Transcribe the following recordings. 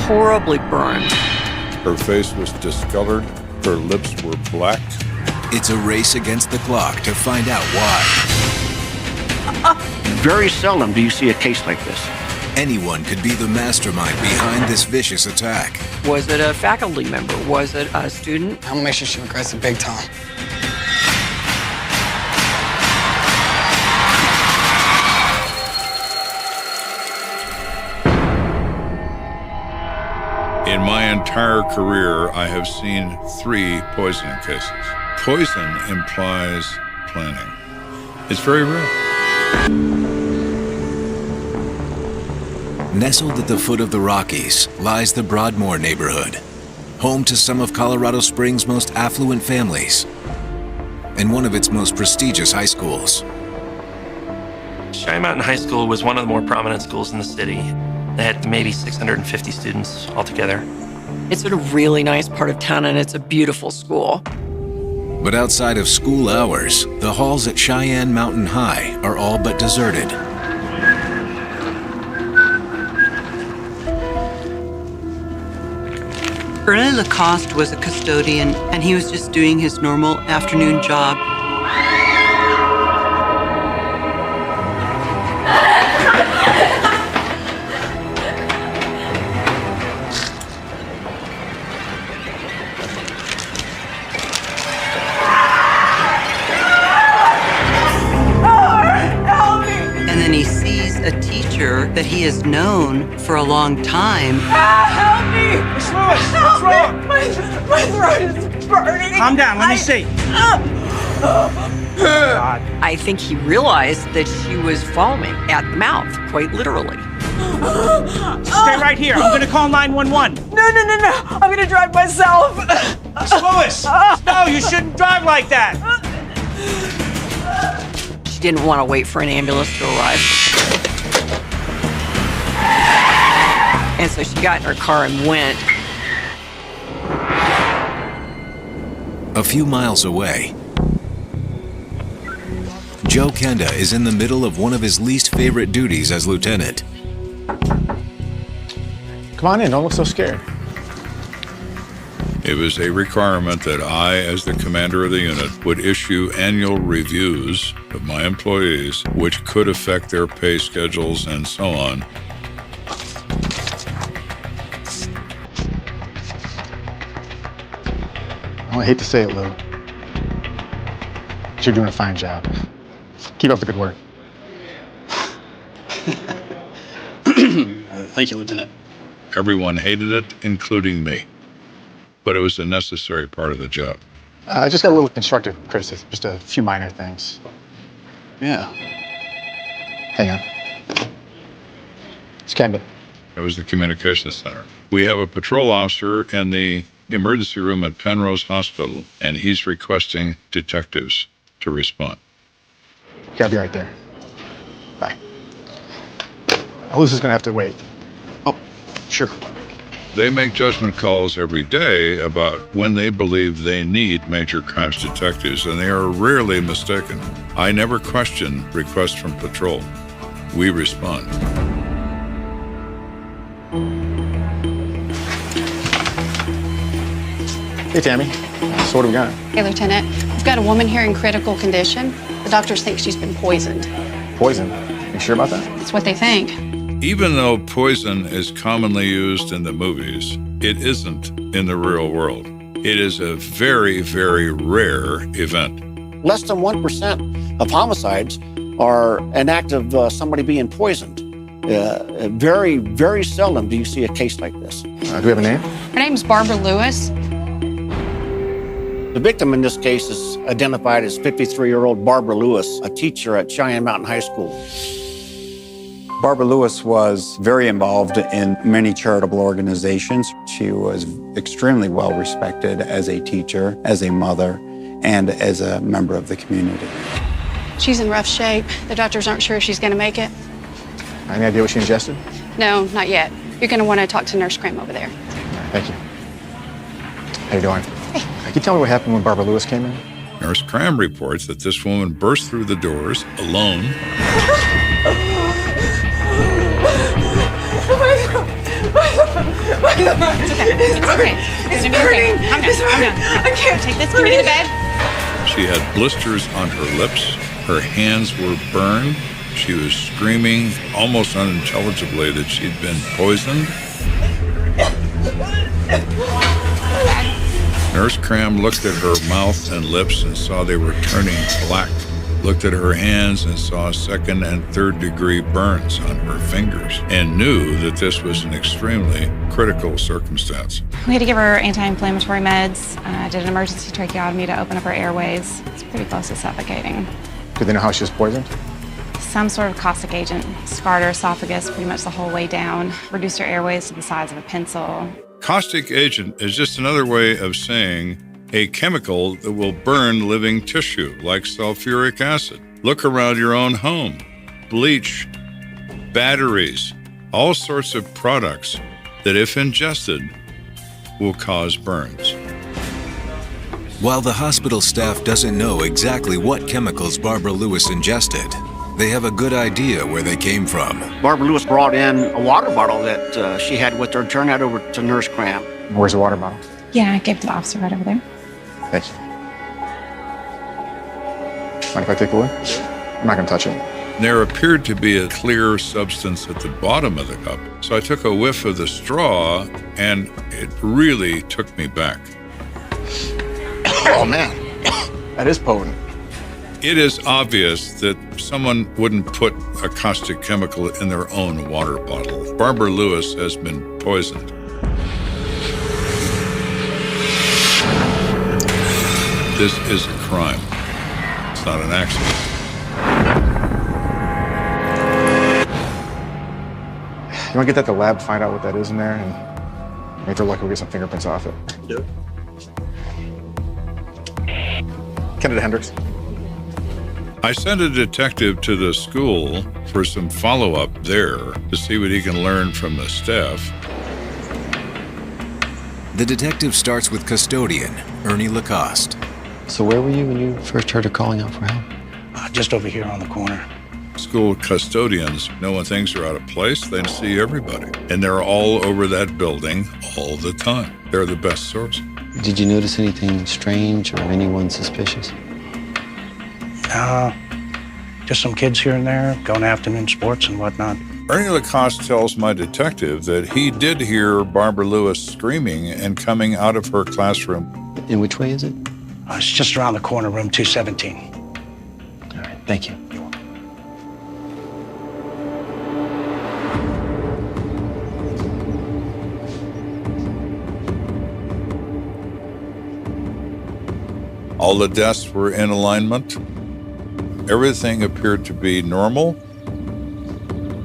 horribly burned. Her face was discolored. Her lips were black. It's a race against the clock to find out why. Very seldom do you see a case like this. Anyone could be the mastermind behind this vicious attack. Was it a faculty member? Was it a student? I'm gonna make sure she regrets it big time. In my entire career, I have seen 3 poisoning cases. Poison implies planning. It's very rare. Nestled at the foot of the Rockies lies the Broadmoor neighborhood, home to some of Colorado Springs' most affluent families and one of its most prestigious high schools. Cheyenne Mountain High School was one of the more prominent schools in the city. They had maybe 650 students altogether. It's a really nice part of town, and it's a beautiful school. But outside of school hours, the halls at Cheyenne Mountain High are all but deserted. René Lacoste was a custodian, and he was just doing his normal afternoon job. And then he sees a teacher that he has known for a long time. Help me! Miss Lewis, what's wrong? My throat is burning. Calm down, let me see. God. I think he realized that she was foaming at the mouth, quite literally. Stay right here. I'm gonna call 911. No. I'm gonna drive myself. Miss Lewis! No, you shouldn't drive like that. She didn't want to wait for an ambulance to arrive. And so she got in her car and went. A few miles away, Joe Kenda is in the middle of one of his least favorite duties as lieutenant. Come on in, don't look so scared. It was a requirement that I, as the commander of the unit, would issue annual reviews of my employees, which could affect their pay schedules and so on. I hate to say it, Lou, but you're doing a fine job. Keep up the good work. Thank you, Lieutenant. Everyone hated it, including me. But it was a necessary part of the job. I just got a little constructive criticism, just a few minor things. Yeah. Hang on. It's Kenda. It was the communications center. We have a patrol officer in the emergency room at Penrose Hospital, and he's requesting detectives to respond. Okay, I'll be right there. Bye. Lucy's gonna have to wait. Oh, sure. They make judgment calls every day about when they believe they need major crimes detectives, and they are rarely mistaken. I never question requests from patrol. We respond. Hey, Tammy. So what do we got? Hey, Lieutenant. We've got a woman here in critical condition. The doctors think she's been poisoned. Poison. You sure about that? That's what they think. Even though poison is commonly used in the movies, it isn't in the real world. It is a very, very rare event. Less than 1% of homicides are an act of somebody being poisoned. Very, very seldom do you see a case like this. Do we have a name? Her name's Barbara Lewis. The victim in this case is identified as 53-year-old Barbara Lewis, a teacher at Cheyenne Mountain High School. Barbara Lewis was very involved in many charitable organizations. She was extremely well respected as a teacher, as a mother, and as a member of the community. She's in rough shape. The doctors aren't sure if she's going to make it. Any idea what she ingested? No, not yet. You're going to want to talk to Nurse Cram over there. Thank you. How you doing? Hey. Can you tell me what happened when Barbara Lewis came in? Nurse Cram reports that this woman burst through the doors alone. My It's okay. It's burning. Calm down. It's burning. I can't Take this. Can we get to bed? She had blisters on her lips. Her hands were burned. She was screaming almost unintelligibly that she'd been poisoned. Nurse Cram looked at her mouth and lips and saw they were turning black. Looked at her hands and saw second and third degree burns on her fingers and knew that this was an extremely critical circumstance. We had to give her anti-inflammatory meds. Did an emergency tracheotomy to open up her airways. It's pretty close to suffocating. Do they know how she was poisoned? Some sort of caustic agent scarred her esophagus pretty much the whole way down, reduced her airways to the size of a pencil. Caustic agent is just another way of saying a chemical that will burn living tissue, like sulfuric acid. Look around your own home. Bleach, batteries, all sorts of products that, if ingested, will cause burns. While the hospital staff doesn't know exactly what chemicals Barbara Lewis ingested, they have a good idea where they came from. Barbara Lewis brought in a water bottle that she had with her, turned that over to Nurse Cram. Where's the water bottle? Yeah, I gave it to the officer right over there. Thank you. Mind if I take a look? I'm not going to touch it. There appeared to be a clear substance at the bottom of the cup, so I took a whiff of the straw, and it really took me back. Oh, man. That is potent. It is obvious that someone wouldn't put a caustic chemical in their own water bottle. Barbara Lewis has been poisoned. This is a crime. It's not an accident. You want to get that to the lab, find out what that is in there, and if they're lucky, we'll get some fingerprints off it. Do it. Kenda Hendricks. I sent a detective to the school for some follow-up there to see what he can learn from the staff. The detective starts with custodian, Ernie Lacoste. So where were you when you first heard her calling out for help? Just over here on the corner. School custodians know when things are out of place, they see everybody. And they're all over that building all the time. They're the best source. Did you notice anything strange or anyone suspicious? Just some kids here and there going to afternoon sports and whatnot. Ernie Lacoste tells my detective that he did hear Barbara Lewis screaming and coming out of her classroom. In which way is it? It's just around the corner, room 217. All right, thank you. All the desks were in alignment. Everything appeared to be normal.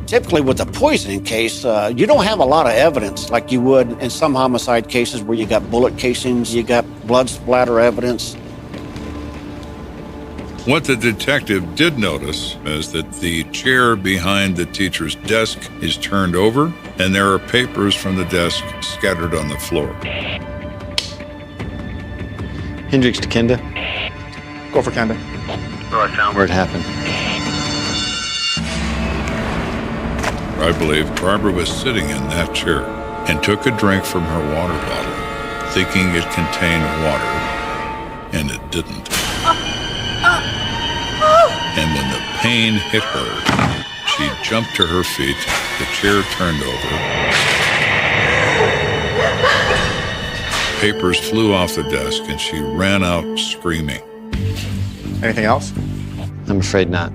Typically with a poisoning case, you don't have a lot of evidence like you would in some homicide cases where you got bullet casings, you got blood splatter evidence. What the detective did notice is that the chair behind the teacher's desk is turned over, and there are papers from the desk scattered on the floor. Hendricks to Kenda. Go for Kenda. So I found where it happened. I believe Barbara was sitting in that chair and took a drink from her water bottle, thinking it contained water, and it didn't. And when the pain hit her, she jumped to her feet, the chair turned over. Papers flew off the desk, and she ran out screaming. Anything else? I'm afraid not.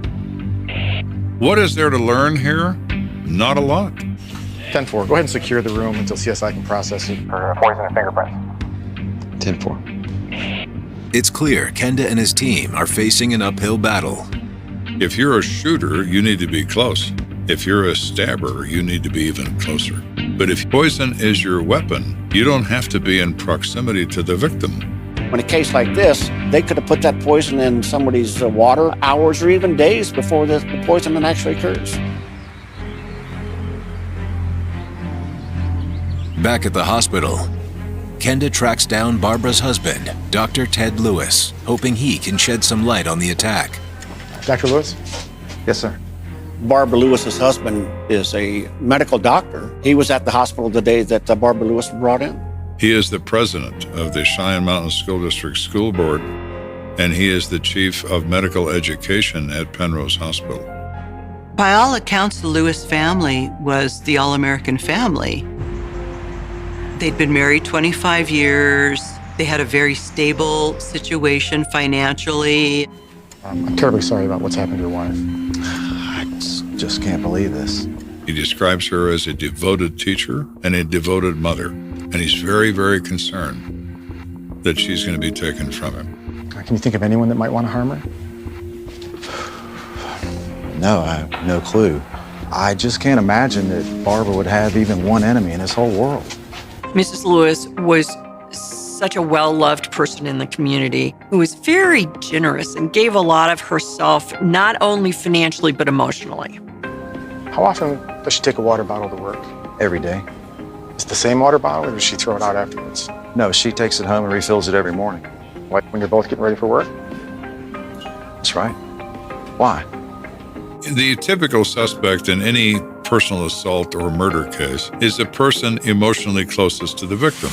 What is there to learn here? Not a lot. 10-4, go ahead and secure the room until CSI can process it for poison and fingerprints. 10-4. It's clear Kenda and his team are facing an uphill battle. If you're a shooter, you need to be close. If you're a stabber, you need to be even closer. But if poison is your weapon, you don't have to be in proximity to the victim. In a case like this, they could have put that poison in somebody's water hours or even days before the poisoning actually occurs. Back at the hospital, Kenda tracks down Barbara's husband, Dr. Ted Lewis, hoping he can shed some light on the attack. Dr. Lewis? Yes, sir. Barbara Lewis's husband is a medical doctor. He was at the hospital the day that Barbara Lewis was brought in. He is the president of the Cheyenne Mountain School District School Board, and he is the chief of medical education at Penrose Hospital. By all accounts, the Lewis family was the all-American family. They'd been married 25 years. They had a very stable situation financially. I'm terribly sorry about what's happened to your wife. I just can't believe this. He describes her as a devoted teacher and a devoted mother, and he's very, very concerned that she's going to be taken from him. Can you think of anyone that might want to harm her? No, I have no clue. I just can't imagine that Barbara would have even one enemy in this whole world. Mrs. Lewis was such a well-loved person in the community who was very generous and gave a lot of herself, not only financially, but emotionally. How often does she take a water bottle to work? Every day. Is it the same water bottle, or does she throw it out afterwards? No, she takes it home and refills it every morning. Like when you're both getting ready for work? That's right. Why? The typical suspect in any personal assault or murder case is the person emotionally closest to the victim.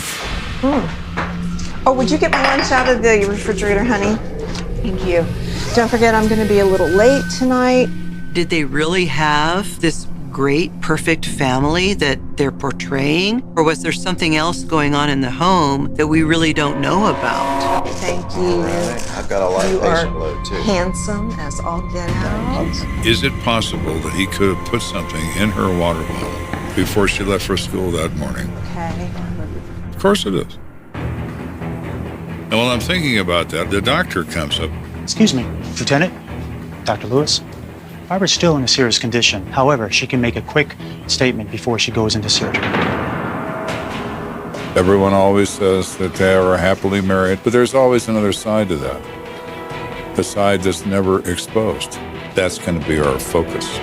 Oh, would you get my lunch out of the refrigerator, honey? Thank you. Don't forget, I'm going to be a little late tonight. Did they really have this great, perfect family that they're portraying? Or was there something else going on in the home that we really don't know about? Thank you. Right. I've got a light patient load, too. Handsome as all get out. Is it possible that he could have put something in her water bottle before she left for school that morning? Okay. Of course it is. And while I'm thinking about that, the doctor comes up. Excuse me, Lieutenant, Dr. Lewis. Barbara's still in a serious condition. However, she can make a quick statement before she goes into surgery. Everyone always says that they are happily married, but there's always another side to that. The side that's never exposed. That's going to be our focus.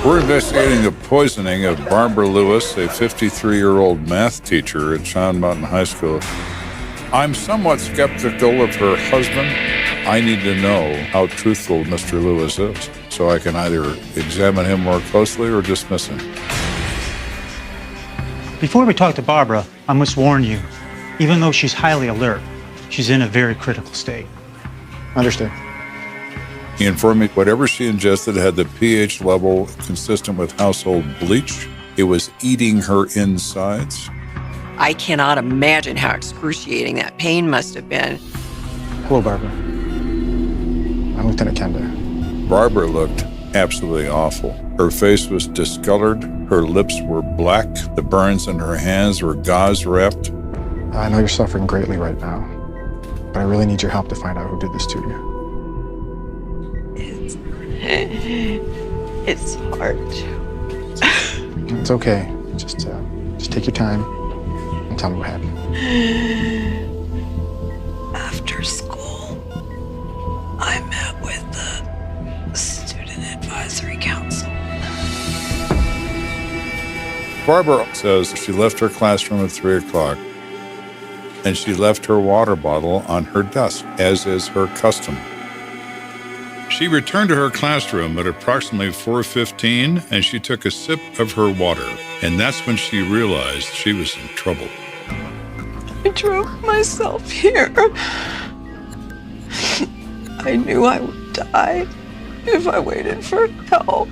We're investigating the poisoning of Barbara Lewis, a 53-year-old math teacher at Cheyenne Mountain High School. I'm somewhat skeptical of her husband. I need to know how truthful Mr. Lewis is, so I can either examine him more closely or dismiss him. Before we talk to Barbara, I must warn you, even though she's highly alert, she's in a very critical state. Understood. He informed me whatever she ingested had the pH level consistent with household bleach. It was eating her insides. I cannot imagine how excruciating that pain must have been. Hello, Barbara. I'm Lieutenant Kenda. Barbara looked absolutely awful. Her face was discolored. Her lips were black. The burns in her hands were gauze wrapped. I know you're suffering greatly right now, but I really need your help to find out who did this to you. It's hard. It's okay. Just take your time and tell me what happened. After school, I met with the Student Advisory Council. Barbara says she left her classroom at 3 o'clock and she left her water bottle on her desk, as is her custom. She returned to her classroom at approximately 4:15 and she took a sip of her water. And that's when she realized she was in trouble. I drove myself here. I knew I would die if I waited for help.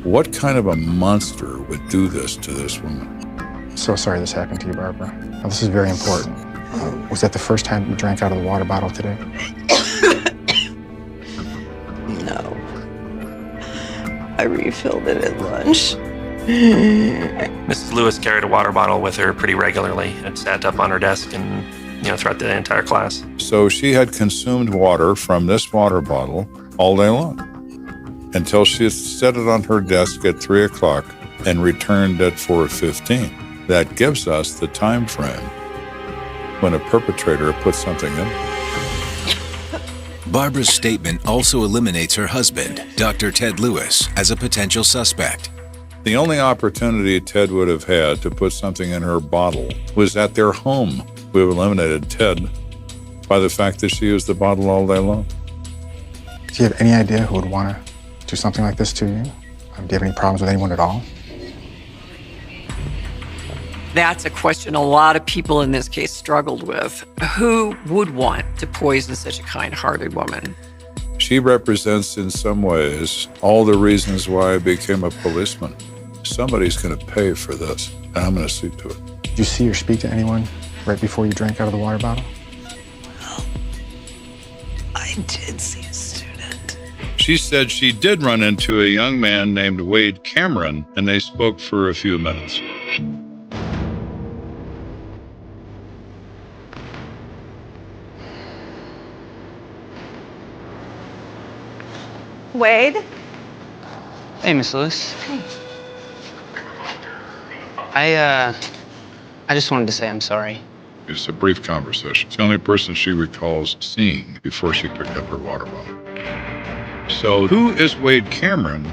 What kind of a monster would do this to this woman? So sorry this happened to you, Barbara. Now, this is very important. Was that the first time you drank out of the water bottle today? No. I refilled it at lunch. Mrs. Lewis carried a water bottle with her pretty regularly and sat up on her desk and, throughout the entire class. So she had consumed water from this water bottle all day long until she set it on her desk at 3 o'clock and returned at 4:15. That gives us the time frame when a perpetrator puts something in. Barbara's statement also eliminates her husband, Dr. Ted Lewis, as a potential suspect. The only opportunity Ted would have had to put something in her bottle was at their home. We've eliminated Ted by the fact that she used the bottle all day long. Do you have any idea who would want to do something like this to you? Do you have any problems with anyone at all? That's a question a lot of people in this case struggled with. Who would want to poison such a kind-hearted woman? She represents in some ways all the reasons why I became a policeman. Somebody's going to pay for this, and I'm going to see to it. Did you see or speak to anyone right before you drank out of the water bottle? I did see a student. She said she did run into a young man named Wade Cameron, and they spoke for a few minutes. Wade? Hey, Miss Lewis. Hey. I just wanted to say I'm sorry. It's a brief conversation. It's the only person she recalls seeing before she picked up her water bottle. So who is Wade Cameron?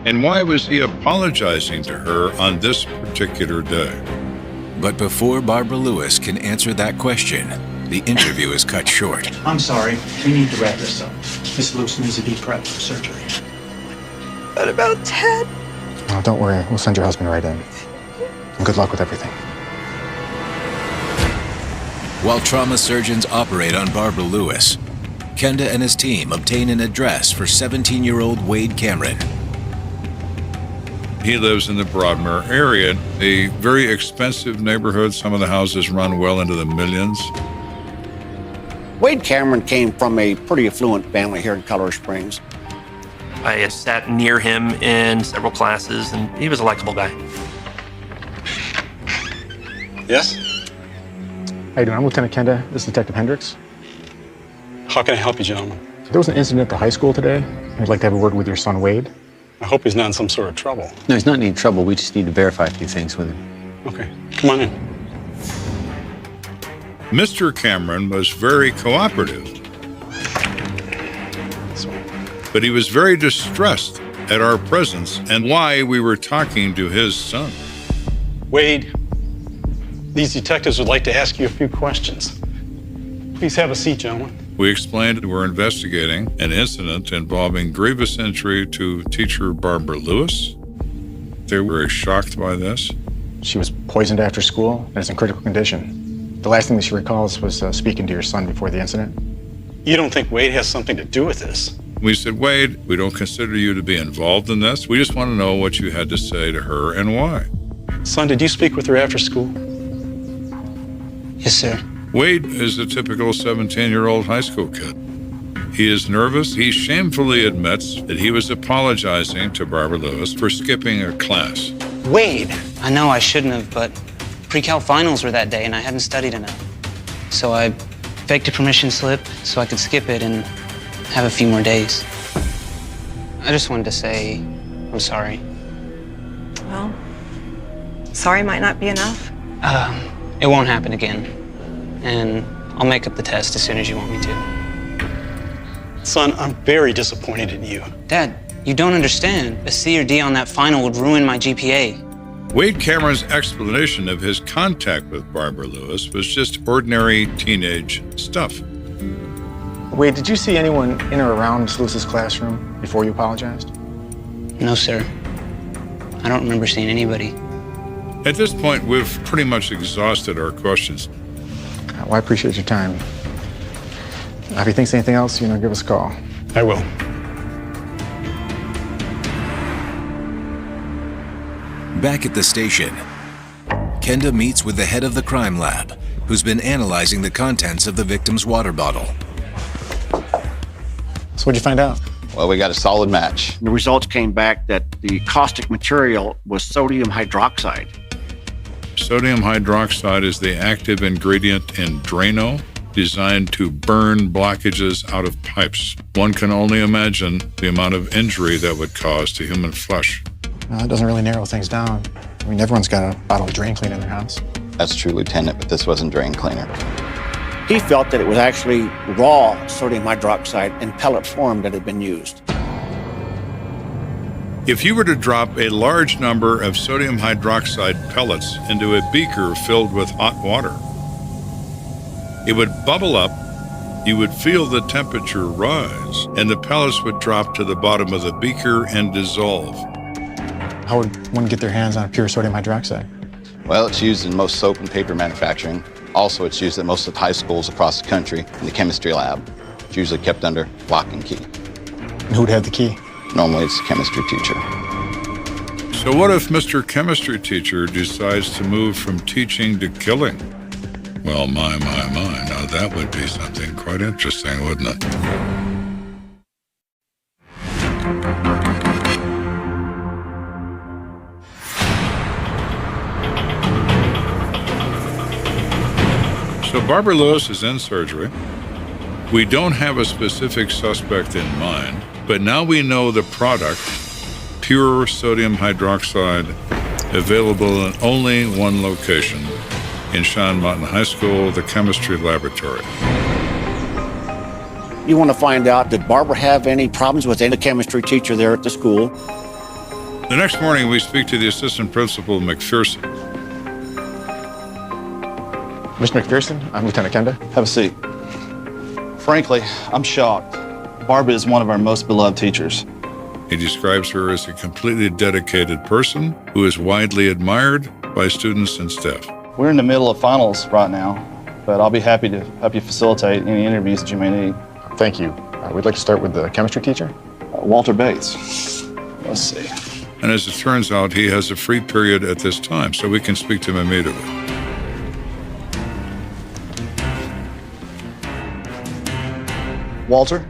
And why was he apologizing to her on this particular day? But before Barbara Lewis can answer that question, the interview is cut short. I'm sorry. We need to wrap this up. Miss Lewis needs to be prepped for surgery. What about Ted? No, don't worry. We'll send your husband right in. And good luck with everything. While trauma surgeons operate on Barbara Lewis, Kenda and his team obtain an address for 17-year-old Wade Cameron. He lives in the Broadmoor area, a very expensive neighborhood. Some of the houses run well into the millions. Wade Cameron came from a pretty affluent family here in Colorado Springs. I had sat near him in several classes, and he was a likable guy. Yes? How you doing? I'm Lieutenant Kenda. This is Detective Hendricks. How can I help you, gentlemen? There was an incident at the high school today. I'd like to have a word with your son, Wade. I hope he's not in some sort of trouble. No, he's not in any trouble. We just need to verify a few things with him. Okay, come on in. Mr. Cameron was very cooperative, but he was very distressed at our presence and why we were talking to his son. Wade, these detectives would like to ask you a few questions. Please have a seat, gentlemen. We explained we're investigating an incident involving grievous injury to teacher Barbara Lewis. They were very shocked by this. She was poisoned after school and is in critical condition. The last thing that she recalls was speaking to your son before the incident. You don't think Wade has something to do with this? We said, Wade, we don't consider you to be involved in this. We just want to know what you had to say to her and why. Son, did you speak with her after school? Yes, sir. Wade is a typical 17-year-old high school kid. He is nervous. He shamefully admits that he was apologizing to Barbara Lewis for skipping a class. Wade! I know I shouldn't have, but pre-cal finals were that day and I hadn't studied enough. So I faked a permission slip so I could skip it and have a few more days. I just wanted to say I'm sorry. Well, sorry might not be enough. It won't happen again. And I'll make up the test as soon as you want me to. Son, I'm very disappointed in you. Dad, you don't understand. A C or D on that final would ruin my GPA. Wade Cameron's explanation of his contact with Barbara Lewis was just ordinary teenage stuff. Wade, did you see anyone in or around Miss Lewis's classroom before you apologized? No, sir. I don't remember seeing anybody. At this point, we've pretty much exhausted our questions. Well, I appreciate your time. If you think of anything else, give us a call. I will. Back at the station, Kenda meets with the head of the crime lab, who's been analyzing the contents of the victim's water bottle. So what'd you find out? Well, we got a solid match. The results came back that the caustic material was sodium hydroxide. Sodium hydroxide is the active ingredient in Drano, designed to burn blockages out of pipes. One can only imagine the amount of injury that would cause to human flesh. That doesn't really narrow things down. I mean, everyone's got a bottle of drain cleaner in their house. That's true, Lieutenant, but this wasn't drain cleaner. He felt that it was actually raw sodium hydroxide in pellet form that had been used. If you were to drop a large number of sodium hydroxide pellets into a beaker filled with hot water, It would bubble up, you would feel the temperature rise, and the pellets would drop to the bottom of the beaker and dissolve. How would one get their hands on pure sodium hydroxide? Well, it's used in most soap and paper manufacturing. Also, it's used at most of the high schools across the country in the chemistry lab. It's usually kept under lock and key. And who would have the key? Normally, it's the chemistry teacher. So what if Mr. Chemistry Teacher decides to move from teaching to killing? Well, my. Now that would be something quite interesting, wouldn't it? So Barbara Lewis is in surgery. We don't have a specific suspect in mind, but now we know the product, pure sodium hydroxide, available in only one location, in Cheyenne Mountain High School, the chemistry laboratory. You want to find out, did Barbara have any problems with any chemistry teacher there at the school? The next morning, we speak to the assistant principal, McPherson. Mr. McPherson, I'm Lieutenant Kenda. Have a seat. Frankly, I'm shocked. Barbara is one of our most beloved teachers. He describes her as a completely dedicated person who is widely admired by students and staff. We're in the middle of finals right now, but I'll be happy to help you facilitate any interviews that you may need. Thank you. We'd like to start with the chemistry teacher. Walter Bates. Let's see. And as it turns out, he has a free period at this time, so we can speak to him immediately. Walter?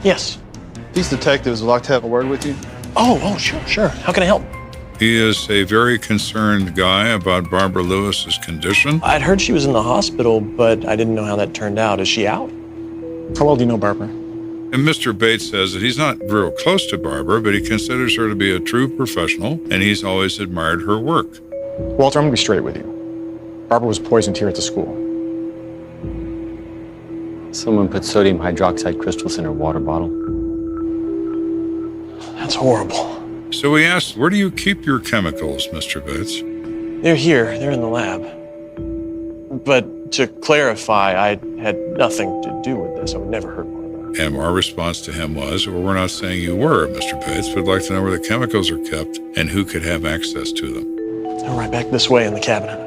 Yes. These detectives would like to have a word with you. Oh, sure. How can I help? He is a very concerned guy about Barbara Lewis's condition. I'd heard she was in the hospital, but I didn't know how that turned out. Is she out? How well do you know Barbara? And Mr. Bates says that he's not real close to Barbara, but he considers her to be a true professional, and he's always admired her work. Walter, I'm going to be straight with you. Barbara was poisoned here at the school. Someone put sodium hydroxide crystals in her water bottle. That's horrible. So we asked, where do you keep your chemicals, Mr. Bates? They're here. They're in the lab. But to clarify, I had nothing to do with this. I would never hurt Barbara. And our response to him was, well, we're not saying you were, Mr. Bates, but we'd like to know where the chemicals are kept and who could have access to them. They're right back this way in the cabinet.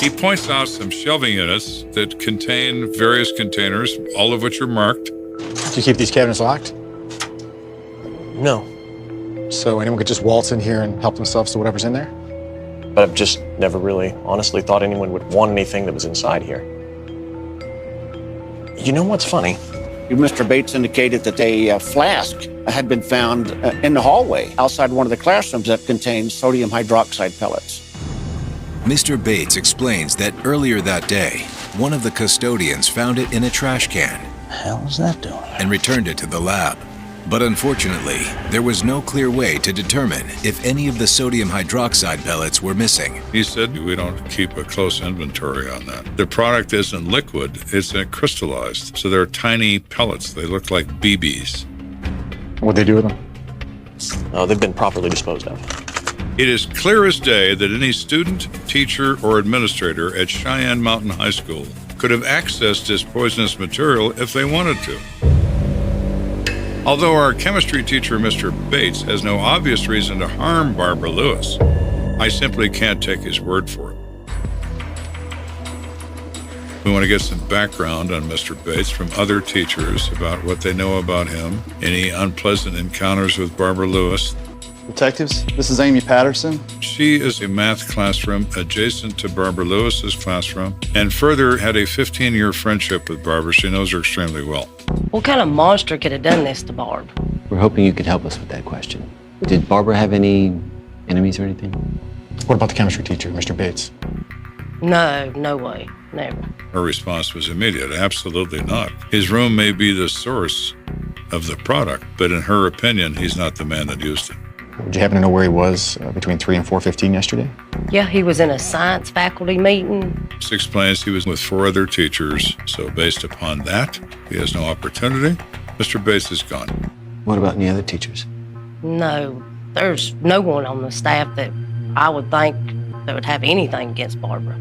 He points out some shelving units that contain various containers, all of which are marked. Do you keep these cabinets locked? No. So anyone could just waltz in here and help themselves to whatever's in there? But I've just never really honestly thought anyone would want anything that was inside here. You know what's funny? Mr. Bates indicated that a flask had been found in the hallway outside one of the classrooms that contained sodium hydroxide pellets. Mr. Bates explains that earlier that day, one of the custodians found it in a trash can. Hell is that doing? And returned it to the lab. But unfortunately, there was no clear way to determine if any of the sodium hydroxide pellets were missing. He said we don't keep a close inventory on that. The product isn't liquid, it's crystallized. So they're tiny pellets. They look like BBs. What'd they do with them? Oh, they've been properly disposed of. It is clear as day that any student, teacher, or administrator at Cheyenne Mountain High School could have accessed this poisonous material if they wanted to. Although our chemistry teacher, Mr. Bates, has no obvious reason to harm Barbara Lewis, I simply can't take his word for it. We want to get some background on Mr. Bates from other teachers about what they know about him, any unpleasant encounters with Barbara Lewis. Detectives, this is Amy Patterson. She is a math classroom adjacent to Barbara Lewis's classroom, and further had a 15-year friendship with Barbara. She knows her extremely well. What kind of monster could have done this to Barb? We're hoping you could help us with that question. Did Barbara have any enemies or anything? What about the chemistry teacher, Mr. Bates? No way. Never. Her response was immediate. Absolutely not. His room may be the source of the product, but in her opinion, he's not the man that used it. Would you happen to know where he was between 3 and 4:15 yesterday? Yeah, he was in a science faculty meeting. This explains he was with 4 other teachers, so based upon that, he has no opportunity. Mr. Bates is gone. What about any other teachers? No, there's no one on the staff that I would think that would have anything against Barbara.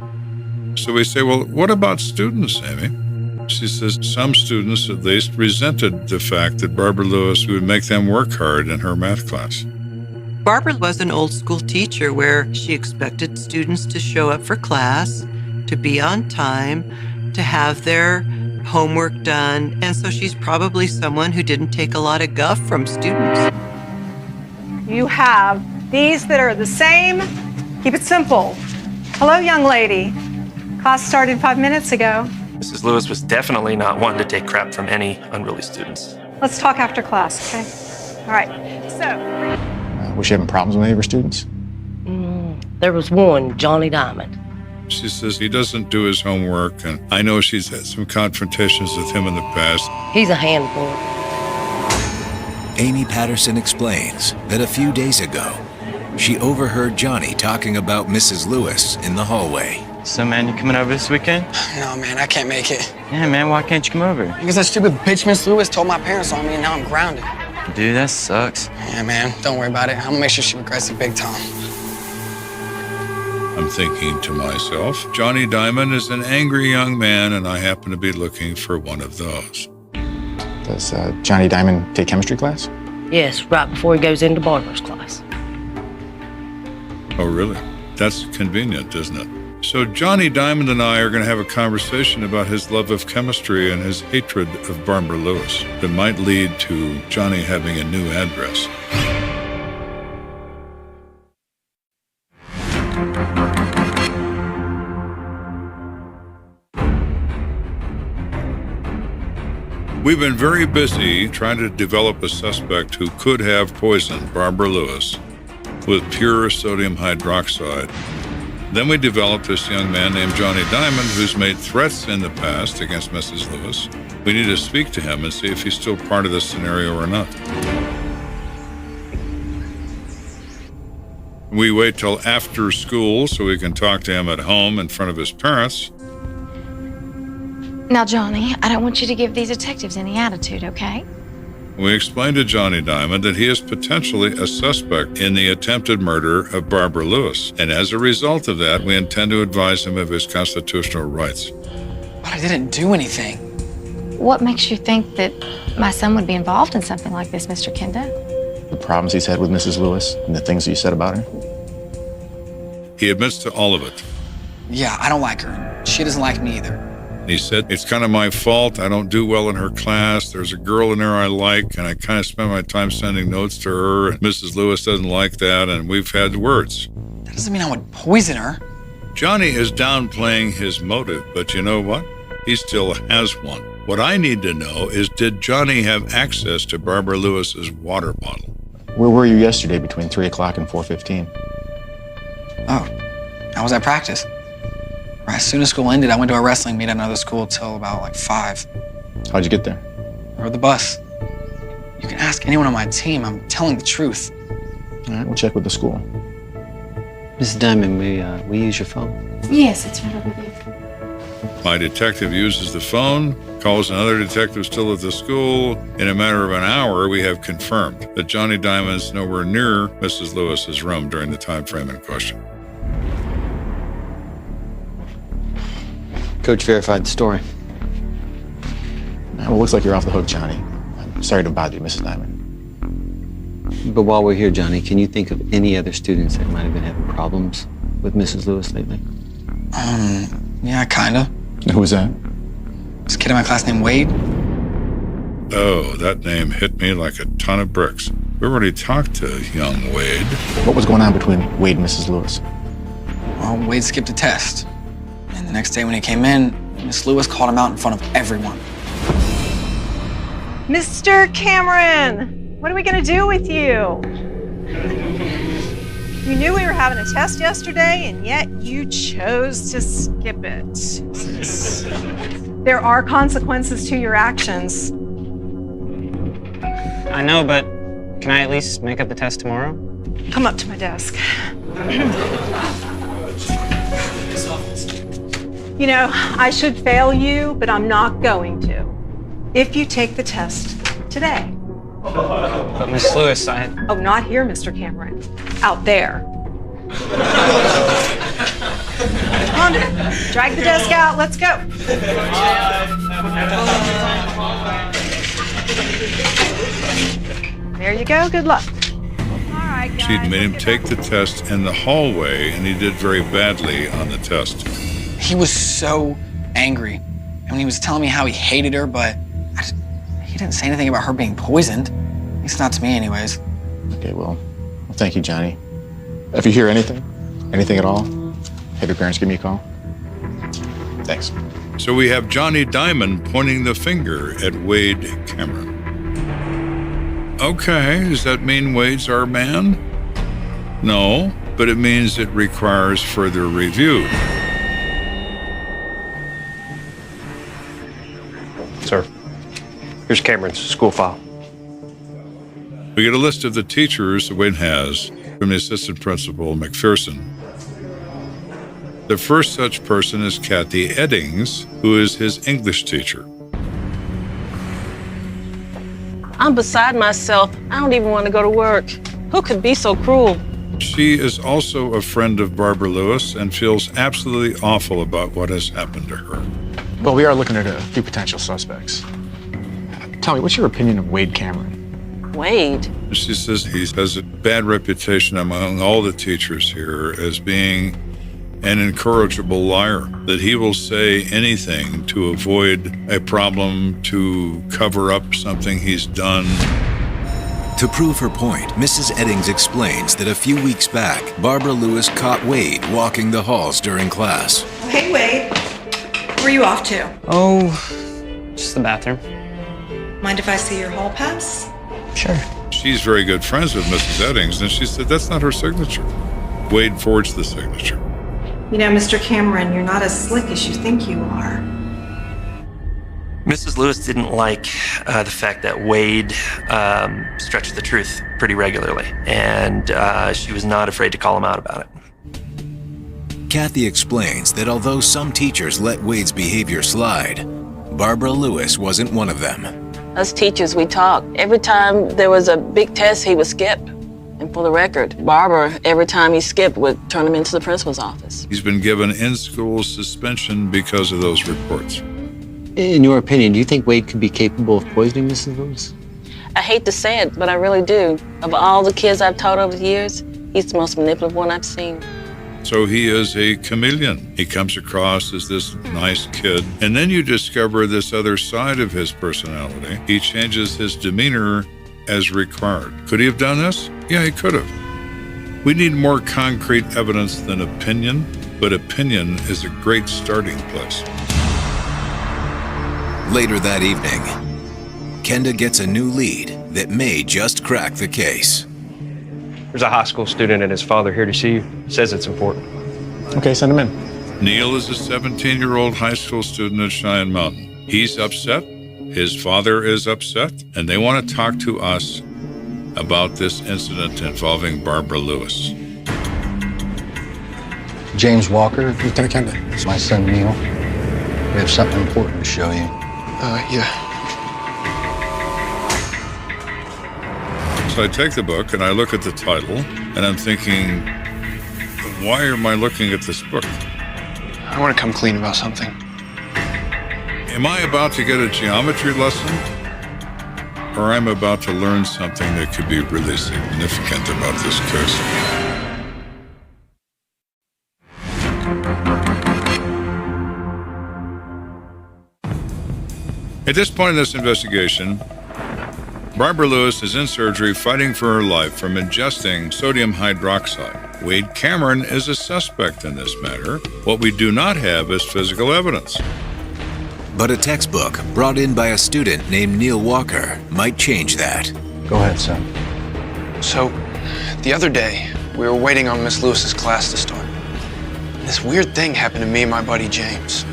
So we say, well, what about students, Amy? She says some students at least resented the fact that Barbara Lewis would make them work hard in her math class. Barbara was an old school teacher where she expected students to show up for class, to be on time, to have their homework done. And so she's probably someone who didn't take a lot of guff from students. You have these that are the same. Keep it simple. Hello, young lady. Class started 5 minutes ago. Mrs. Lewis was definitely not one to take crap from any unruly students. Let's talk after class, okay? All right, so. Was she having problems with any of her students? There was one, Johnny Diamond. She says he doesn't do his homework, and I know she's had some confrontations with him in the past. He's a handful. Amy Patterson explains that a few days ago, she overheard Johnny talking about Mrs. Lewis in the hallway. So, man, you coming over this weekend? No, man, I can't make it. Yeah, man, why can't you come over? Because that stupid bitch Miss Lewis told my parents on me, and now I'm grounded. Dude, that sucks. Yeah, man, don't worry about it. I'm gonna make sure she regrets it big time. I'm thinking to myself, Johnny Diamond is an angry young man, and I happen to be looking for one of those. Does Johnny Diamond take chemistry class? Yes, right before he goes into Barbara's class. Oh, really? That's convenient, isn't it? So Johnny Diamond and I are going to have a conversation about his love of chemistry and his hatred of Barbara Lewis that might lead to Johnny having a new address. We've been very busy trying to develop a suspect who could have poisoned Barbara Lewis with pure sodium hydroxide. Then we developed this young man named Johnny Diamond who's made threats in the past against Mrs. Lewis. We need to speak to him and see if he's still part of this scenario or not. We wait till after school so we can talk to him at home in front of his parents. Now, Johnny, I don't want you to give these detectives any attitude, okay? We explained to Johnny Diamond that he is potentially a suspect in the attempted murder of Barbara Lewis. And as a result of that, we intend to advise him of his constitutional rights. But I didn't do anything. What makes you think that my son would be involved in something like this, Mr. Kenda? The problems he's had with Mrs. Lewis and the things you said about her? He admits to all of it. Yeah, I don't like her. She doesn't like me either. He said, it's kind of my fault. I don't do well in her class. There's a girl in there I like, and I kind of spend my time sending notes to her. And Mrs. Lewis doesn't like that, and we've had words. That doesn't mean I would poison her. Johnny is downplaying his motive, but you know what? He still has one. What I need to know is, did Johnny have access to Barbara Lewis's water bottle? Where were you yesterday between 3 o'clock and 4:15? Oh, I was at practice. As soon as school ended, I went to a wrestling meet at another school till about like 5. How'd you get there? I rode the bus. You can ask anyone on my team. I'm telling the truth. All right, we'll check with the school. Mrs. Diamond, we use your phone? Yes, it's right over there. My detective uses the phone, calls another detective still at the school. In a matter of an hour, we have confirmed that Johnny Diamond's nowhere near Mrs. Lewis's room during the time frame in question. Coach verified the story. Well, looks like you're off the hook, Johnny. I'm sorry to bother you, Mrs. Diamond. But while we're here, Johnny, can you think of any other students that might have been having problems with Mrs. Lewis lately? Yeah, kinda. Who was that? This kid in my class named Wade. Oh, that name hit me like a ton of bricks. We already talked to young Wade. What was going on between Wade and Mrs. Lewis? Well, Wade skipped a test. And the next day when he came in, Miss Lewis called him out in front of everyone. Mr. Cameron, what are we gonna do with you? You knew we were having a test yesterday, and yet you chose to skip it. There are consequences to your actions. I know, but can I at least make up the test tomorrow? Come up to my desk. You know, I should fail you, but I'm not going to. If you take the test today. But Miss Lewis, Oh, not here, Mr. Cameron. Out there. Come around. Drag the desk out. Let's go. There you go. Good luck. She'd made him take the test in the hallway, and he did very badly on the test. He was so angry. And when he was telling me how he hated her, but he didn't say anything about her being poisoned. At least not to me, anyways. Okay, well, thank you, Johnny. If you hear anything at all, have your parents give me a call. Thanks. So we have Johnny Diamond pointing the finger at Wade Cameron. Okay, does that mean Wade's our man? No, but it means it requires further review. Sir, here's Cameron's school file. We get a list of the teachers Wade has from the assistant principal, McPherson. The first such person is Kathy Eddings, who is his English teacher. I'm beside myself. I don't even want to go to work. Who could be so cruel? She is also a friend of Barbara Lewis and feels absolutely awful about what has happened to her. Well, we are looking at a few potential suspects. Tell me, what's your opinion of Wade Cameron? Wade? She says he has a bad reputation among all the teachers here as being an incorrigible liar, that he will say anything to avoid a problem, to cover up something he's done. To prove her point, Mrs. Eddings explains that a few weeks back, Barbara Lewis caught Wade walking the halls during class. Hey, Wade. Where are you off to? Oh, just the bathroom. Mind if I see your hall pass? Sure. She's very good friends with Mrs. Eddings, and she said that's not her signature. Wade forged the signature. You know, Mr. Cameron, you're not as slick as you think you are. Mrs. Lewis didn't like the fact that Wade stretched the truth pretty regularly, and she was not afraid to call him out about it. Kathy explains that although some teachers let Wade's behavior slide, Barbara Lewis wasn't one of them. Us teachers, we talk. Every time there was a big test, he would skip. And for the record, Barbara, every time he skipped, would turn him into the principal's office. He's been given in-school suspension because of those reports. In your opinion, do you think Wade could be capable of poisoning Mrs. Lewis? I hate to say it, but I really do. Of all the kids I've taught over the years, he's the most manipulative one I've seen. So he is a chameleon. He comes across as this nice kid, and then you discover this other side of his personality. He changes his demeanor as required. Could he have done this? Yeah, he could have. We need more concrete evidence than opinion, but opinion is a great starting place. Later that evening, Kenda gets a new lead that may just crack the case. There's a high school student and his father here to see you. Says it's important. Okay, send him in. Neil is a 17-year-old high school student at Cheyenne Mountain. He's upset. His father is upset, and they want to talk to us about this incident involving Barbara Lewis. James Walker, Lieutenant Kenda. It's my son, Neil. We have something important to show you. Yeah. So I take the book and I look at the title, and I'm thinking, why am I looking at this book? I want to come clean about something. Am I about to get a geometry lesson? Or I'm about to learn something that could be really significant about this case? At this point in this investigation, Barbara Lewis is in surgery fighting for her life from ingesting sodium hydroxide. Wade Cameron is a suspect in this matter. What we do not have is physical evidence. But a textbook brought in by a student named Neil Walker might change that. Go ahead, son. So, the other day, we were waiting on Miss Lewis's class to start. This weird thing happened to me and my buddy James.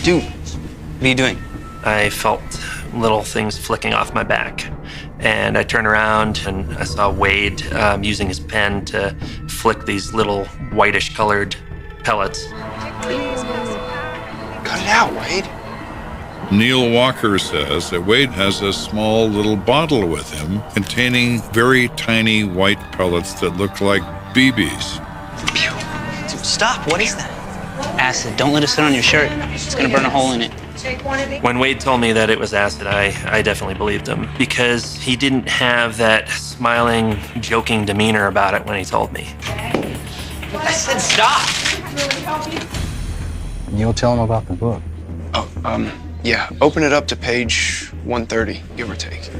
Dude, what are you doing? I felt little things flicking off my back. And I turned around and I saw Wade using his pen to flick these little whitish colored pellets. Cut it out, Wade. Neil Walker says that Wade has a small little bottle with him containing very tiny white pellets that look like BBs. Dude, stop. What is that? Acid. Don't let it sit on your shirt. It's going to burn a hole in it. When Wade told me that it was acid, I definitely believed him because he didn't have that smiling, joking demeanor about it when he told me. I said stop. You'll tell him about the book. Oh, yeah. Open it up to page 130, give or take.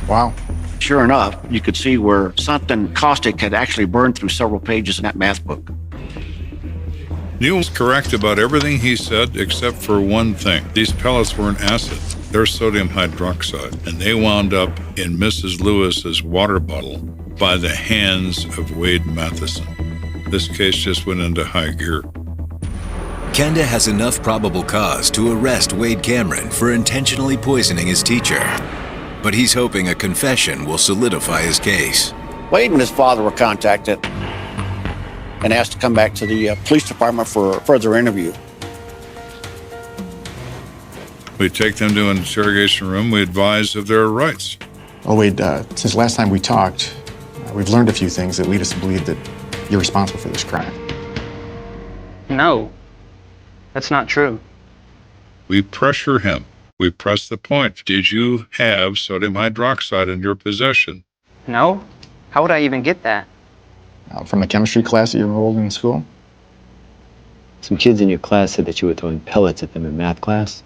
Wow. Sure enough, you could see where something caustic had actually burned through several pages in that math book. Neil's correct about everything he said except for one thing. These pellets weren't acid. They're sodium hydroxide, and they wound up in Mrs. Lewis's water bottle by the hands of Wade Matheson. This case just went into high gear. Kenda has enough probable cause to arrest Wade Cameron for intentionally poisoning his teacher. But he's hoping a confession will solidify his case. Wade and his father were contacted and asked to come back to the police department for a further interview. We take them to an interrogation room. We advise of their rights. Oh, Wade, since last time we talked, we've learned a few things that lead us to believe that you're responsible for this crime. No, that's not true. We pressure him. We press the point. Did you have sodium hydroxide in your possession? No? How would I even get that? From a chemistry class that you enrolled in school? Some kids in your class said that you were throwing pellets at them in math class.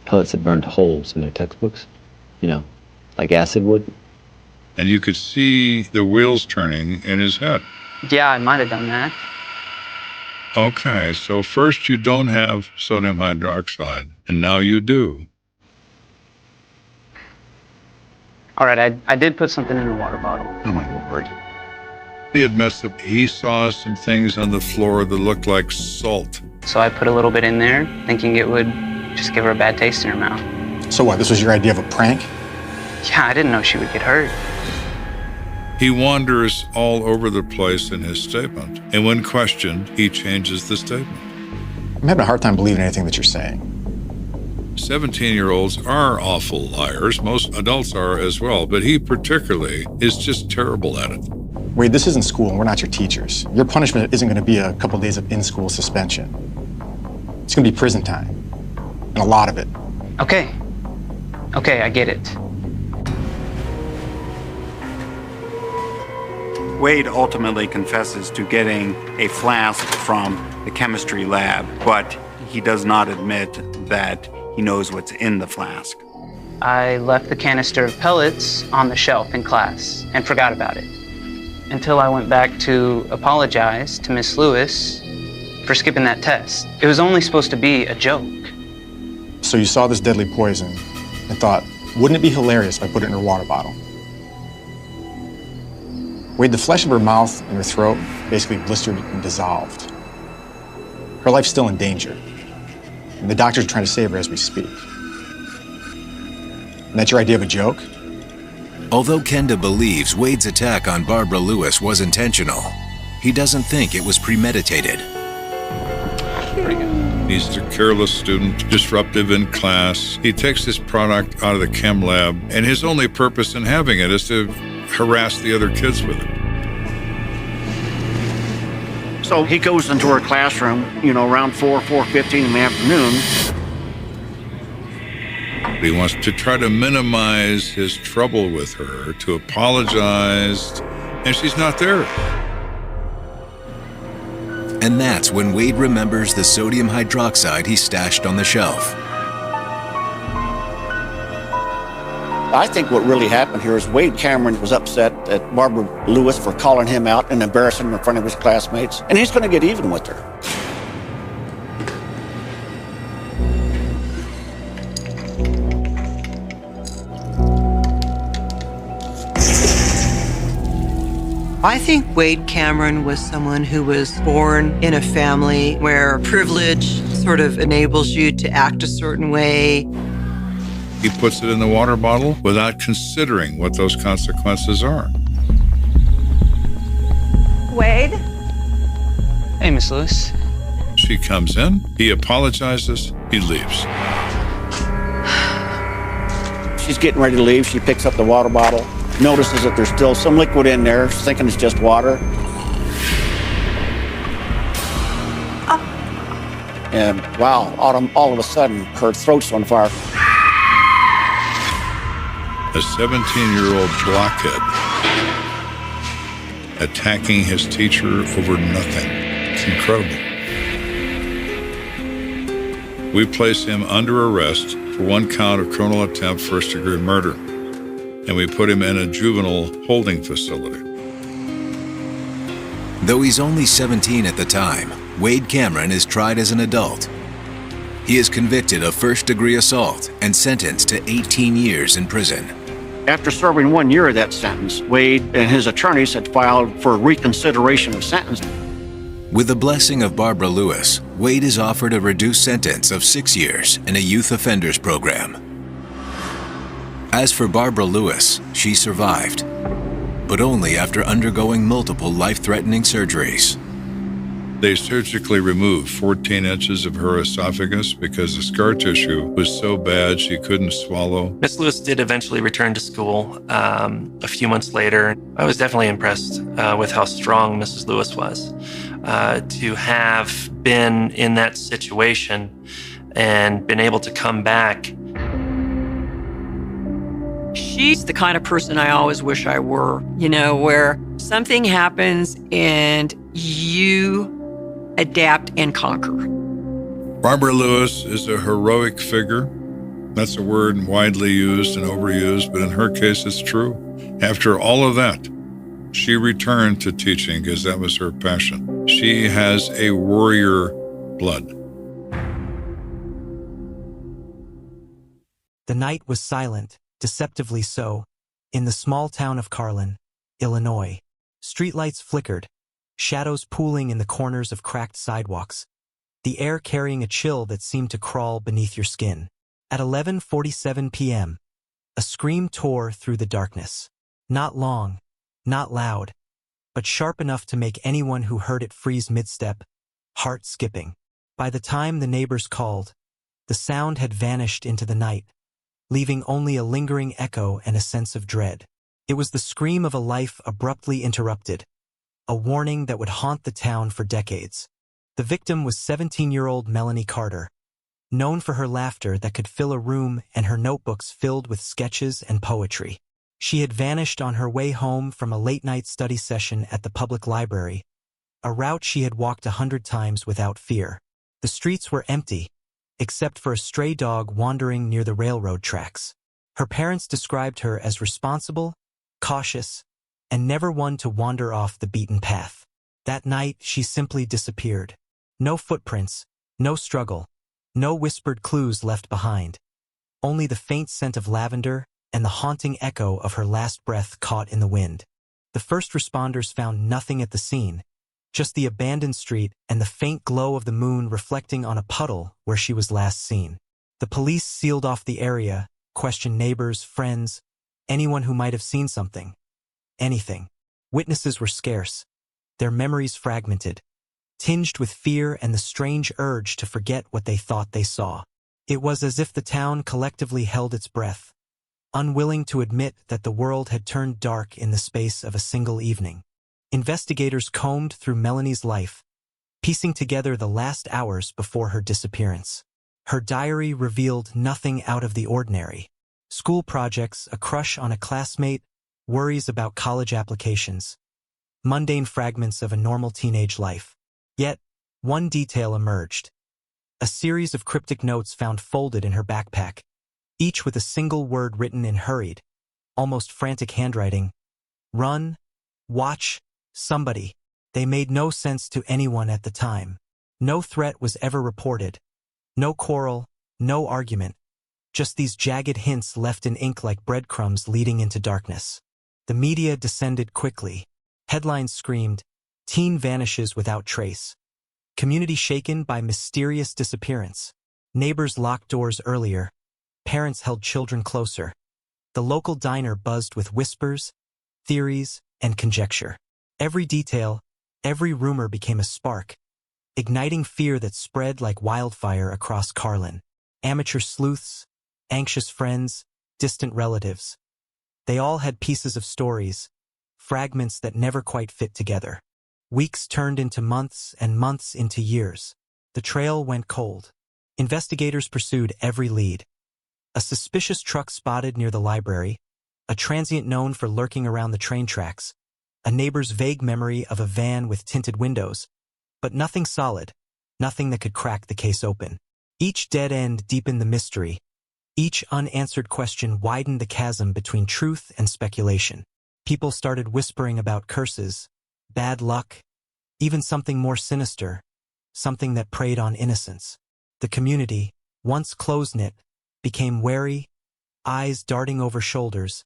Pellets that burned holes in their textbooks. You know, like acid would. And you could see the wheels turning in his head. Yeah, I might have done that. Okay, so first you don't have sodium hydroxide, and now you do. All right, I did put something in the water bottle. Oh, my Lord. He admits that he saw some things on the floor that looked like salt. So I put a little bit in there, thinking it would just give her a bad taste in her mouth. So what, this was your idea of a prank? Yeah, I didn't know she would get hurt. He wanders all over the place in his statement, and when questioned, he changes the statement. I'm having a hard time believing anything that you're saying. 17-year-olds are awful liars. Most adults are as well, but he particularly is just terrible at it. Wade, this isn't school and we're not your teachers. Your punishment isn't going to be a couple days of in-school suspension. It's going to be prison time, and a lot of it. Okay, I get it. Wade ultimately confesses to getting a flask from the chemistry lab, but he does not admit that he knows what's in the flask. I left the canister of pellets on the shelf in class and forgot about it until I went back to apologize to Miss Lewis for skipping that test. It was only supposed to be a joke. So you saw this deadly poison and thought, wouldn't it be hilarious if I put it in her water bottle? Wade, the flesh of her mouth and her throat basically blistered and dissolved. Her life's still in danger. And the doctors are trying to save her as we speak. And that's your idea of a joke? Although Kenda believes Wade's attack on Barbara Lewis was intentional, he doesn't think it was premeditated. He's a careless student, disruptive in class. He takes this product out of the chem lab, and his only purpose in having it is to harass the other kids with it. So he goes into her classroom, around 4:15 in the afternoon. He wants to try to minimize his trouble with her, to apologize, and she's not there. And that's when Wade remembers the sodium hydroxide he stashed on the shelf. I think what really happened here is Wade Cameron was upset at Barbara Lewis for calling him out and embarrassing him in front of his classmates, and he's going to get even with her. I think Wade Cameron was someone who was born in a family where privilege sort of enables you to act a certain way. He puts it in the water bottle without considering what those consequences are. Wade? Hey, Miss Lewis. She comes in, he apologizes, he leaves. She's getting ready to leave. She picks up the water bottle, notices that there's still some liquid in there, thinking it's just water. And wow, all of a sudden, her throat's on fire. A 17-year-old blockhead attacking his teacher over nothing. It's incredible. We place him under arrest for one count of criminal attempt first-degree murder, and we put him in a juvenile holding facility. Though he's only 17 at the time, Wade Cameron is tried as an adult. He is convicted of first-degree assault and sentenced to 18 years in prison. After serving 1 year of that sentence, Wade and his attorneys had filed for reconsideration of sentence. With the blessing of Barbara Lewis, Wade is offered a reduced sentence of 6 years in a youth offenders program. As for Barbara Lewis, she survived, but only after undergoing multiple life-threatening surgeries. They surgically removed 14 inches of her esophagus because the scar tissue was so bad she couldn't swallow. Miss Lewis did eventually return to school a few months later. I was definitely impressed with how strong Mrs. Lewis was. To have been in that situation and been able to come back. She's the kind of person I always wish I were, where something happens and you adapt and conquer. Barbara Lewis is a heroic figure. That's a word widely used and overused, but in her case, it's true. After all of that, she returned to teaching because that was her passion. She has a warrior blood. The night was silent, deceptively so, in the small town of Carlin, Illinois. Streetlights flickered, shadows pooling in the corners of cracked sidewalks, the air carrying a chill that seemed to crawl beneath your skin. At 11:47 p.m., a scream tore through the darkness. Not long, not loud, but sharp enough to make anyone who heard it freeze mid-step, heart skipping. By the time the neighbors called, the sound had vanished into the night, leaving only a lingering echo and a sense of dread. It was the scream of a life abruptly interrupted, a warning that would haunt the town for decades. The victim was 17-year-old Melanie Carter, known for her laughter that could fill a room and her notebooks filled with sketches and poetry. She had vanished on her way home from a late-night study session at the public library, a route she had walked 100 times without fear. The streets were empty, except for a stray dog wandering near the railroad tracks. Her parents described her as responsible, cautious, and never one to wander off the beaten path. That night, she simply disappeared. No footprints, no struggle, no whispered clues left behind. Only the faint scent of lavender and the haunting echo of her last breath caught in the wind. The first responders found nothing at the scene, just the abandoned street and the faint glow of the moon reflecting on a puddle where she was last seen. The police sealed off the area, questioned neighbors, friends, anyone who might have seen something. Anything. Witnesses were scarce, their memories fragmented, tinged with fear and the strange urge to forget what they thought they saw. It was as if the town collectively held its breath, unwilling to admit that the world had turned dark in the space of a single evening. Investigators combed through Melanie's life, piecing together the last hours before her disappearance. Her diary revealed nothing out of the ordinary. School projects, a crush on a classmate, worries about college applications, mundane fragments of a normal teenage life. Yet, one detail emerged. A series of cryptic notes found folded in her backpack, each with a single word written in hurried, almost frantic handwriting. Run, watch, somebody. They made no sense to anyone at the time. No threat was ever reported. No quarrel, no argument. Just these jagged hints left in ink like breadcrumbs leading into darkness. The media descended quickly. Headlines screamed, "Teen vanishes without trace." Community shaken by mysterious disappearance. Neighbors locked doors earlier. Parents held children closer. The local diner buzzed with whispers, theories, and conjecture. Every detail, every rumor became a spark, igniting fear that spread like wildfire across Carlin. Amateur sleuths, anxious friends, distant relatives. They all had pieces of stories, fragments that never quite fit together. Weeks turned into months and months into years. The trail went cold. Investigators pursued every lead. A suspicious truck spotted near the library, a transient known for lurking around the train tracks, a neighbor's vague memory of a van with tinted windows, but nothing solid, nothing that could crack the case open. Each dead end deepened the mystery. Each unanswered question widened the chasm between truth and speculation. People started whispering about curses, bad luck, even something more sinister, something that preyed on innocence. The community, once close-knit, became wary, eyes darting over shoulders,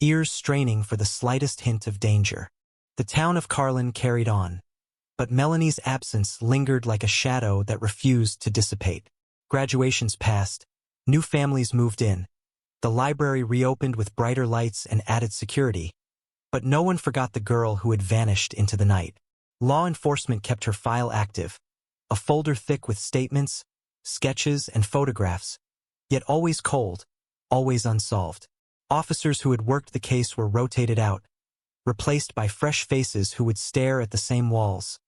ears straining for the slightest hint of danger. The town of Carlin carried on, but Melanie's absence lingered like a shadow that refused to dissipate. Graduations passed, new families moved in, the library reopened with brighter lights and added security, but no one forgot the girl who had vanished into the night. Law enforcement kept her file active, a folder thick with statements, sketches, and photographs, yet always cold, always unsolved. Officers who had worked the case were rotated out, replaced by fresh faces who would stare at the same walls,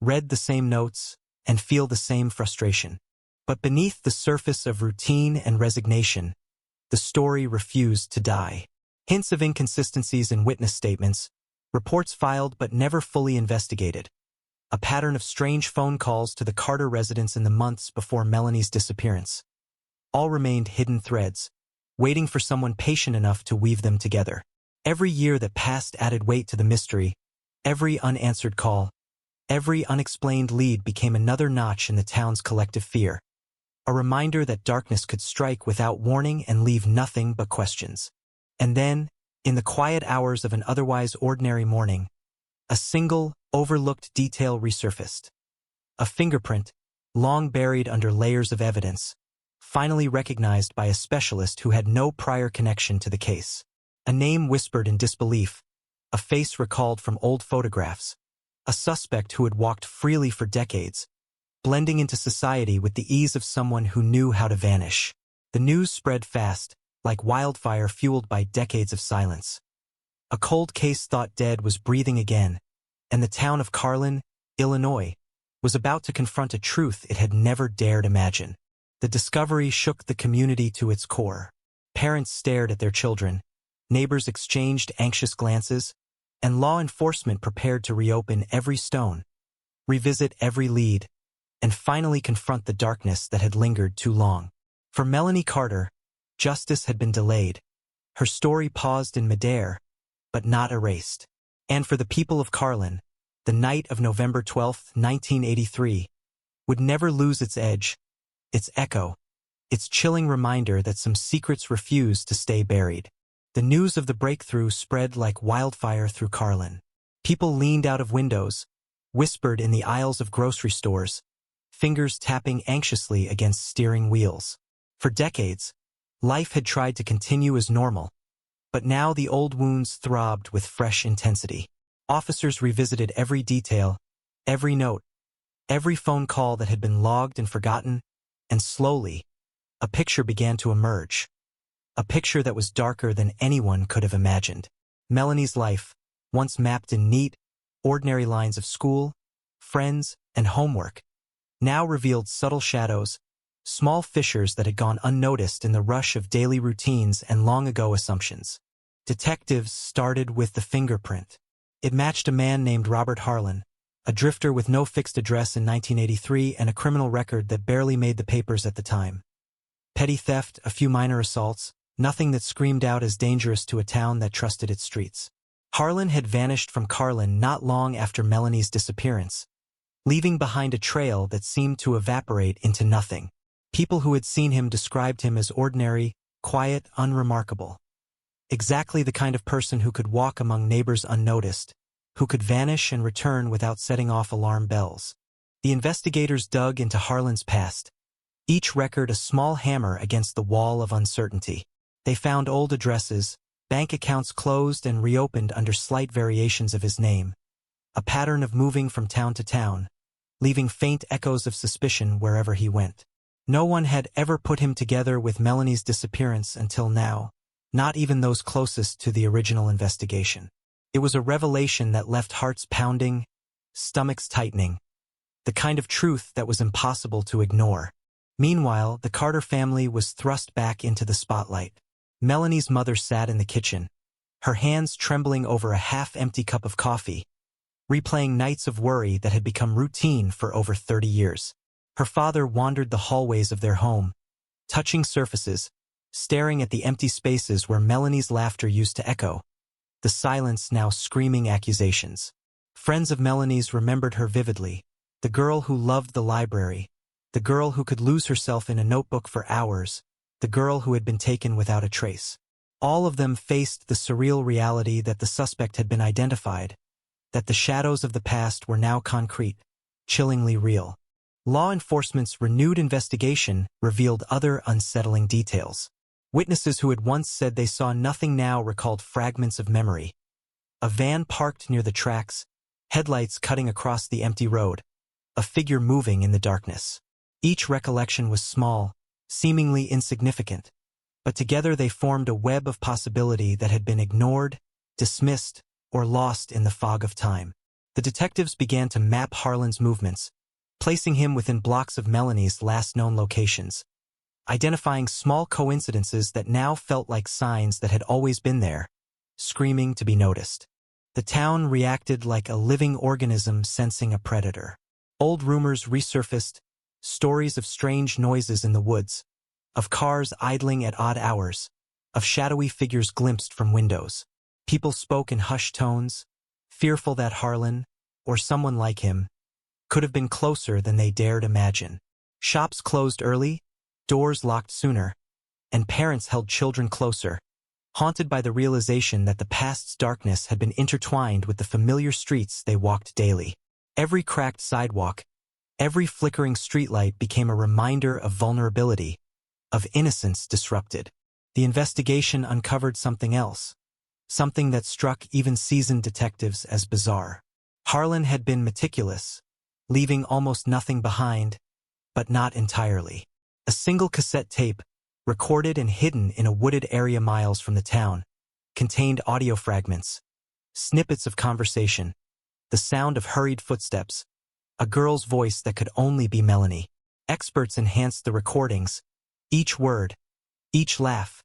read the same notes, and feel the same frustration. But beneath the surface of routine and resignation, the story refused to die. Hints of inconsistencies in witness statements, reports filed but never fully investigated, a pattern of strange phone calls to the Carter residence in the months before Melanie's disappearance. All remained hidden threads, waiting for someone patient enough to weave them together. Every year that passed added weight to the mystery. Every unanswered call, every unexplained lead became another notch in the town's collective fear. A reminder that darkness could strike without warning and leave nothing but questions. And then, in the quiet hours of an otherwise ordinary morning, a single, overlooked detail resurfaced. A fingerprint, long buried under layers of evidence, finally recognized by a specialist who had no prior connection to the case. A name whispered in disbelief, a face recalled from old photographs, a suspect who had walked freely for decades, blending into society with the ease of someone who knew how to vanish. The news spread fast, like wildfire fueled by decades of silence. A cold case thought dead was breathing again, and the town of Carlin, Illinois, was about to confront a truth it had never dared imagine. The discovery shook the community to its core. Parents stared at their children, neighbors exchanged anxious glances, and law enforcement prepared to reopen every stone, revisit every lead, and finally confront the darkness that had lingered too long. For Melanie Carter, justice had been delayed, her story paused in midair, but not erased. And for the people of Carlin, the night of November 12, 1983, would never lose its edge, its echo, its chilling reminder that some secrets refused to stay buried. The news of the breakthrough spread like wildfire through Carlin. People leaned out of windows, whispered in the aisles of grocery stores, fingers tapping anxiously against steering wheels. For decades, life had tried to continue as normal, but now the old wounds throbbed with fresh intensity. Officers revisited every detail, every note, every phone call that had been logged and forgotten, and slowly, a picture began to emerge. A picture that was darker than anyone could have imagined. Melanie's life, once mapped in neat, ordinary lines of school, friends, and homework, now revealed subtle shadows, small fissures that had gone unnoticed in the rush of daily routines and long-ago assumptions. Detectives started with the fingerprint. It matched a man named Robert Harlan, a drifter with no fixed address in 1983 and a criminal record that barely made the papers at the time. Petty theft, a few minor assaults, nothing that screamed out as dangerous to a town that trusted its streets. Harlan had vanished from Carlin not long after Melanie's disappearance, leaving behind a trail that seemed to evaporate into nothing. People who had seen him described him as ordinary, quiet, unremarkable. Exactly the kind of person who could walk among neighbors unnoticed, who could vanish and return without setting off alarm bells. The investigators dug into Harlan's past, each record a small hammer against the wall of uncertainty. They found old addresses, bank accounts closed and reopened under slight variations of his name, a pattern of moving from town to town, leaving faint echoes of suspicion wherever he went. No one had ever put him together with Melanie's disappearance until now. not even those closest to the original investigation. It was a revelation that left hearts pounding, stomachs tightening, the kind of truth that was impossible to ignore. Meanwhile, the Carter family was thrust back into the spotlight. Melanie's mother sat in the kitchen, her hands trembling over a half-empty cup of coffee, replaying nights of worry that had become routine for over 30 years. Her father wandered the hallways of their home, touching surfaces, staring at the empty spaces where Melanie's laughter used to echo, the silence now screaming accusations. Friends of Melanie's remembered her vividly, the girl who loved the library, the girl who could lose herself in a notebook for hours, the girl who had been taken without a trace. All of them faced the surreal reality that the suspect had been identified, that the shadows of the past were now concrete, chillingly real. Law enforcement's renewed investigation revealed other unsettling details. Witnesses who had once said they saw nothing now recalled fragments of memory. A van parked near the tracks, headlights cutting across the empty road, a figure moving in the darkness. Each recollection was small, seemingly insignificant, but together they formed a web of possibility that had been ignored, dismissed, or lost in the fog of time. The detectives began to map Harlan's movements, placing him within blocks of Melanie's last known locations, identifying small coincidences that now felt like signs that had always been there, screaming to be noticed. The town reacted like a living organism sensing a predator. Old rumors resurfaced, stories of strange noises in the woods, of cars idling at odd hours, of shadowy figures glimpsed from windows. People spoke in hushed tones, fearful that Harlan, or someone like him, could have been closer than they dared imagine. Shops closed early, doors locked sooner, and parents held children closer, haunted by the realization that the past's darkness had been intertwined with the familiar streets they walked daily. Every cracked sidewalk, every flickering streetlight became a reminder of vulnerability, of innocence disrupted. The investigation uncovered something else, something that struck even seasoned detectives as bizarre. Harlan had been meticulous, leaving almost nothing behind, but not entirely. A single cassette tape, recorded and hidden in a wooded area miles from the town, contained audio fragments, snippets of conversation, the sound of hurried footsteps, a girl's voice that could only be Melanie. Experts enhanced the recordings, each word, each laugh,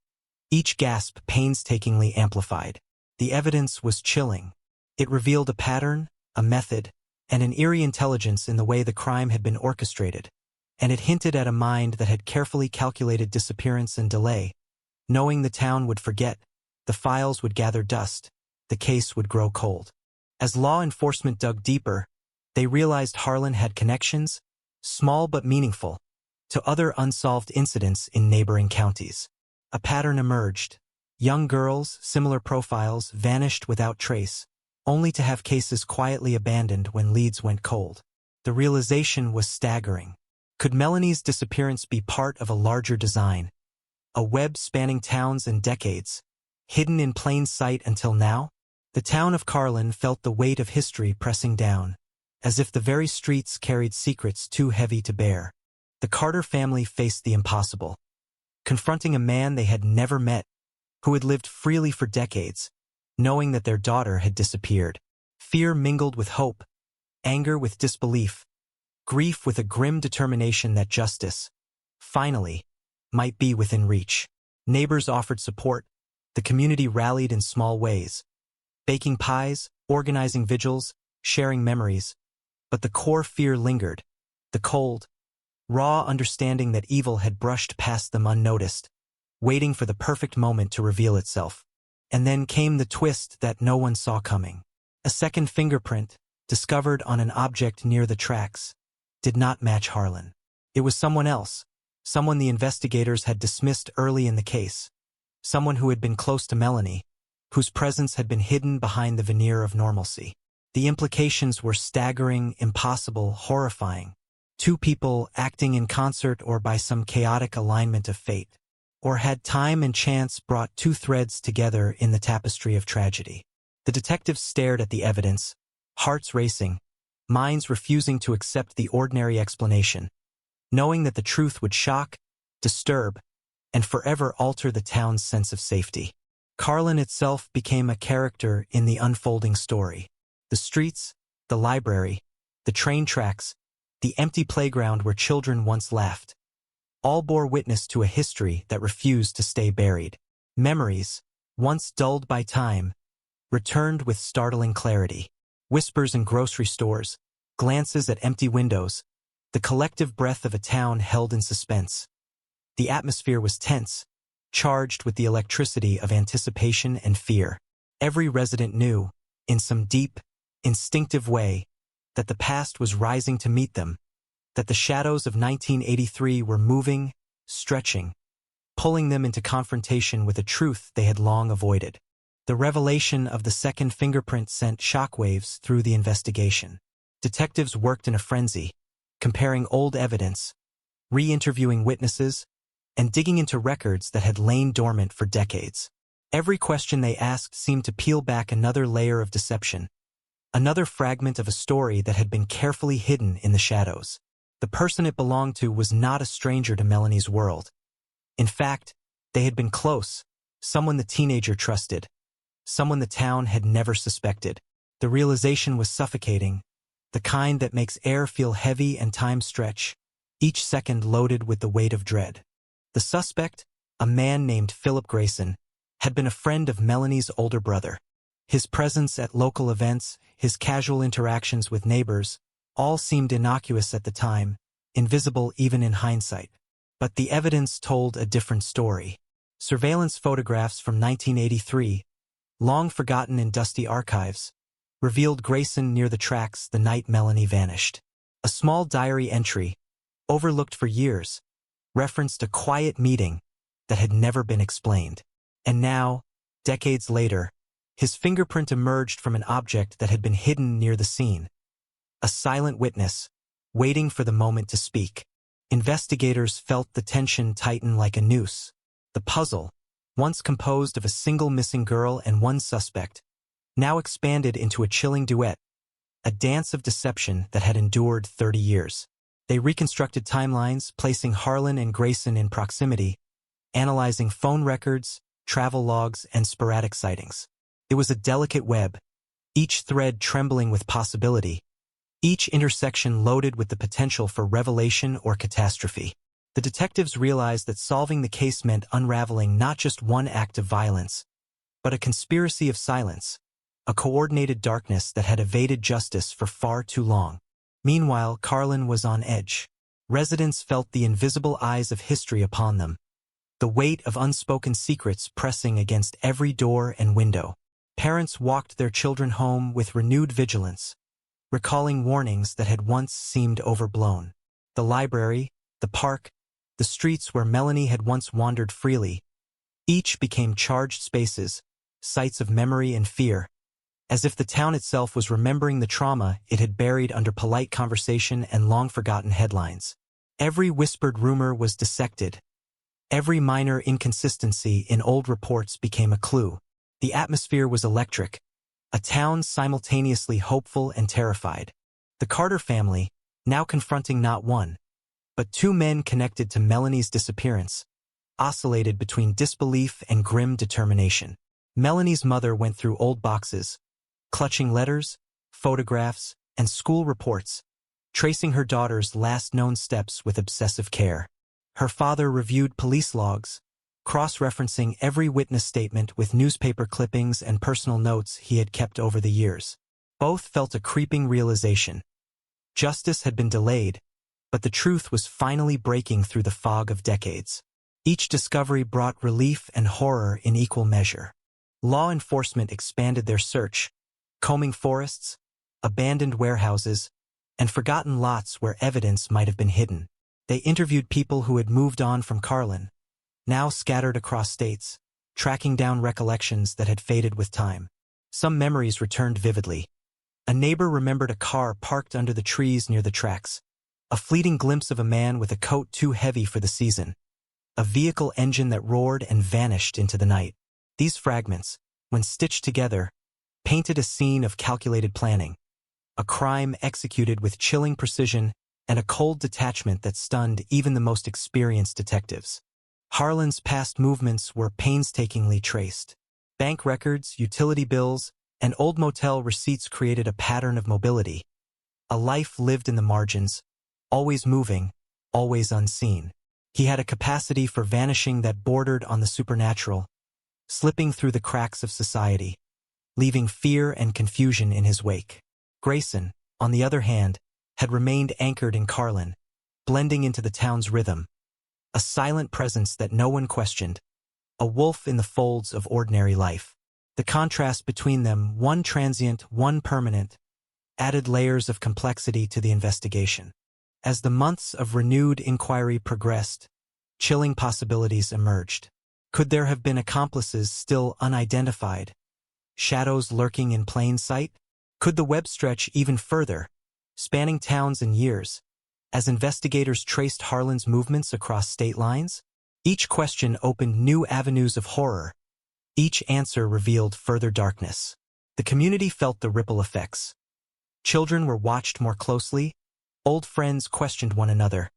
each gasp painstakingly amplified. The evidence was chilling. It revealed a pattern, a method, and an eerie intelligence in the way the crime had been orchestrated, and it hinted at a mind that had carefully calculated disappearance and delay. Knowing the town would forget, the files would gather dust, the case would grow cold. As law enforcement dug deeper, they realized Harlan had connections, small but meaningful, to other unsolved incidents in neighboring counties. A pattern emerged. Young girls, similar profiles, vanished without trace, only to have cases quietly abandoned when leads went cold. The realization was staggering. Could Melanie's disappearance be part of a larger design? A web spanning towns and decades, hidden in plain sight until now? The town of Carlin felt the weight of history pressing down, as if the very streets carried secrets too heavy to bear. The Carter family faced the impossible, confronting a man they had never met, who had lived freely for decades, knowing that their daughter had disappeared. Fear mingled with hope, anger with disbelief, grief with a grim determination that justice, finally, might be within reach. Neighbors offered support, the community rallied in small ways, baking pies, organizing vigils, sharing memories, but the core fear lingered, the cold, raw understanding that evil had brushed past them unnoticed, waiting for the perfect moment to reveal itself. And then came the twist that no one saw coming. A second fingerprint, discovered on an object near the tracks, did not match Harlan. It was someone else, someone the investigators had dismissed early in the case, someone who had been close to Melanie, whose presence had been hidden behind the veneer of normalcy. The implications were staggering, impossible, horrifying. Two people acting in concert or by some chaotic alignment of fate. Or had time and chance brought two threads together in the tapestry of tragedy? The detectives stared at the evidence, hearts racing, minds refusing to accept the ordinary explanation, knowing that the truth would shock, disturb, and forever alter the town's sense of safety. Carlin itself became a character in the unfolding story. The streets, the library, the train tracks, the empty playground where children once laughed, all bore witness to a history that refused to stay buried. Memories, once dulled by time, returned with startling clarity. Whispers in grocery stores, glances at empty windows, the collective breath of a town held in suspense. The atmosphere was tense, charged with the electricity of anticipation and fear. Every resident knew, in some deep, instinctive way, that the past was rising to meet them, that the shadows of 1983 were moving, stretching, pulling them into confrontation with a truth they had long avoided. The revelation of the second fingerprint sent shockwaves through the investigation. Detectives worked in a frenzy, comparing old evidence, re-interviewing witnesses, and digging into records that had lain dormant for decades. Every question they asked seemed to peel back another layer of deception, another fragment of a story that had been carefully hidden in the shadows. The person it belonged to was not a stranger to Melanie's world. In fact, they had been close, someone the teenager trusted, someone the town had never suspected. The realization was suffocating, the kind that makes air feel heavy and time stretch, each second loaded with the weight of dread. The suspect, a man named Philip Grayson, had been a friend of Melanie's older brother. His presence at local events, his casual interactions with neighbors, all seemed innocuous at the time, invisible even in hindsight. But the evidence told a different story. Surveillance photographs from 1983, long forgotten in dusty archives, revealed Grayson near the tracks the night Melanie vanished. A small diary entry, overlooked for years, referenced a quiet meeting that had never been explained. And now, decades later, his fingerprint emerged from an object that had been hidden near the scene. A silent witness, waiting for the moment to speak. Investigators felt the tension tighten like a noose. The puzzle, once composed of a single missing girl and one suspect, now expanded into a chilling duet, a dance of deception that had endured 30 years. They reconstructed timelines, placing Harlan and Grayson in proximity, analyzing phone records, travel logs, and sporadic sightings. It was a delicate web, each thread trembling with possibility, each intersection loaded with the potential for revelation or catastrophe. The detectives realized that solving the case meant unraveling not just one act of violence, but a conspiracy of silence, a coordinated darkness that had evaded justice for far too long. Meanwhile, Carlin was on edge. Residents felt the invisible eyes of history upon them, the weight of unspoken secrets pressing against every door and window. Parents walked their children home with renewed vigilance, recalling warnings that had once seemed overblown. The library, the park, the streets where Melanie had once wandered freely, each became charged spaces, sites of memory and fear, as if the town itself was remembering the trauma it had buried under polite conversation and long-forgotten headlines. Every whispered rumor was dissected. Every minor inconsistency in old reports became a clue. The atmosphere was electric, a town simultaneously hopeful and terrified. The Carter family, now confronting not one, but two men connected to Melanie's disappearance, oscillated between disbelief and grim determination. Melanie's mother went through old boxes, clutching letters, photographs, and school reports, tracing her daughter's last known steps with obsessive care. Her father reviewed police logs, cross-referencing every witness statement with newspaper clippings and personal notes he had kept over the years. Both felt a creeping realization. Justice had been delayed, but the truth was finally breaking through the fog of decades. Each discovery brought relief and horror in equal measure. Law enforcement expanded their search, combing forests, abandoned warehouses, and forgotten lots where evidence might have been hidden. They interviewed people who had moved on from Carlin, now scattered across states, tracking down recollections that had faded with time. Some memories returned vividly. A neighbor remembered a car parked under the trees near the tracks, a fleeting glimpse of a man with a coat too heavy for the season, a vehicle engine that roared and vanished into the night. These fragments, when stitched together, painted a scene of calculated planning, a crime executed with chilling precision and a cold detachment that stunned even the most experienced detectives. Harlan's past movements were painstakingly traced. Bank records, utility bills, and old motel receipts created a pattern of mobility. A life lived in the margins, always moving, always unseen. He had a capacity for vanishing that bordered on the supernatural, slipping through the cracks of society, leaving fear and confusion in his wake. Grayson, on the other hand, had remained anchored in Carlin, blending into the town's rhythm, a silent presence that no one questioned, a wolf in the folds of ordinary life. The contrast between them, one transient, one permanent, added layers of complexity to the investigation. As the months of renewed inquiry progressed, chilling possibilities emerged. Could there have been accomplices still unidentified? Shadows lurking in plain sight? Could the web stretch even further, spanning towns and years, as investigators traced Harlan's movements across state lines? Each question opened new avenues of horror. Each answer revealed further darkness. The community felt the ripple effects. Children were watched more closely, old friends questioned one another,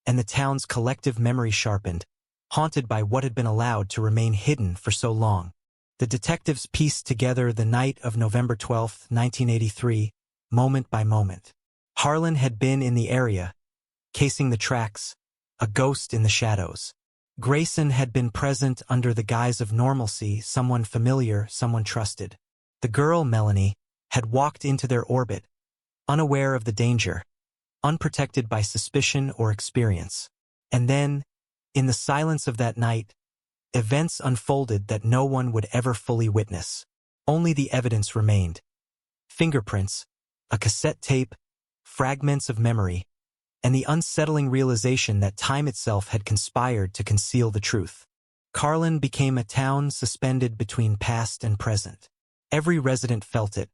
and the town's collective memory sharpened, haunted by what had been allowed to remain hidden for so long. The detectives pieced together the night of November 12, 1983, moment by moment. Harlan had been in the area, casing the tracks, a ghost in the shadows. Grayson had been present under the guise of normalcy, someone familiar, someone trusted. The girl, Melanie, had walked into their orbit, unaware of the danger, unprotected by suspicion or experience. And then, in the silence of that night, events unfolded that no one would ever fully witness. Only the evidence remained. Fingerprints, a cassette tape, fragments of memory, and the unsettling realization that time itself had conspired to conceal the truth. Carlin became a town suspended between past and present. Every resident felt it.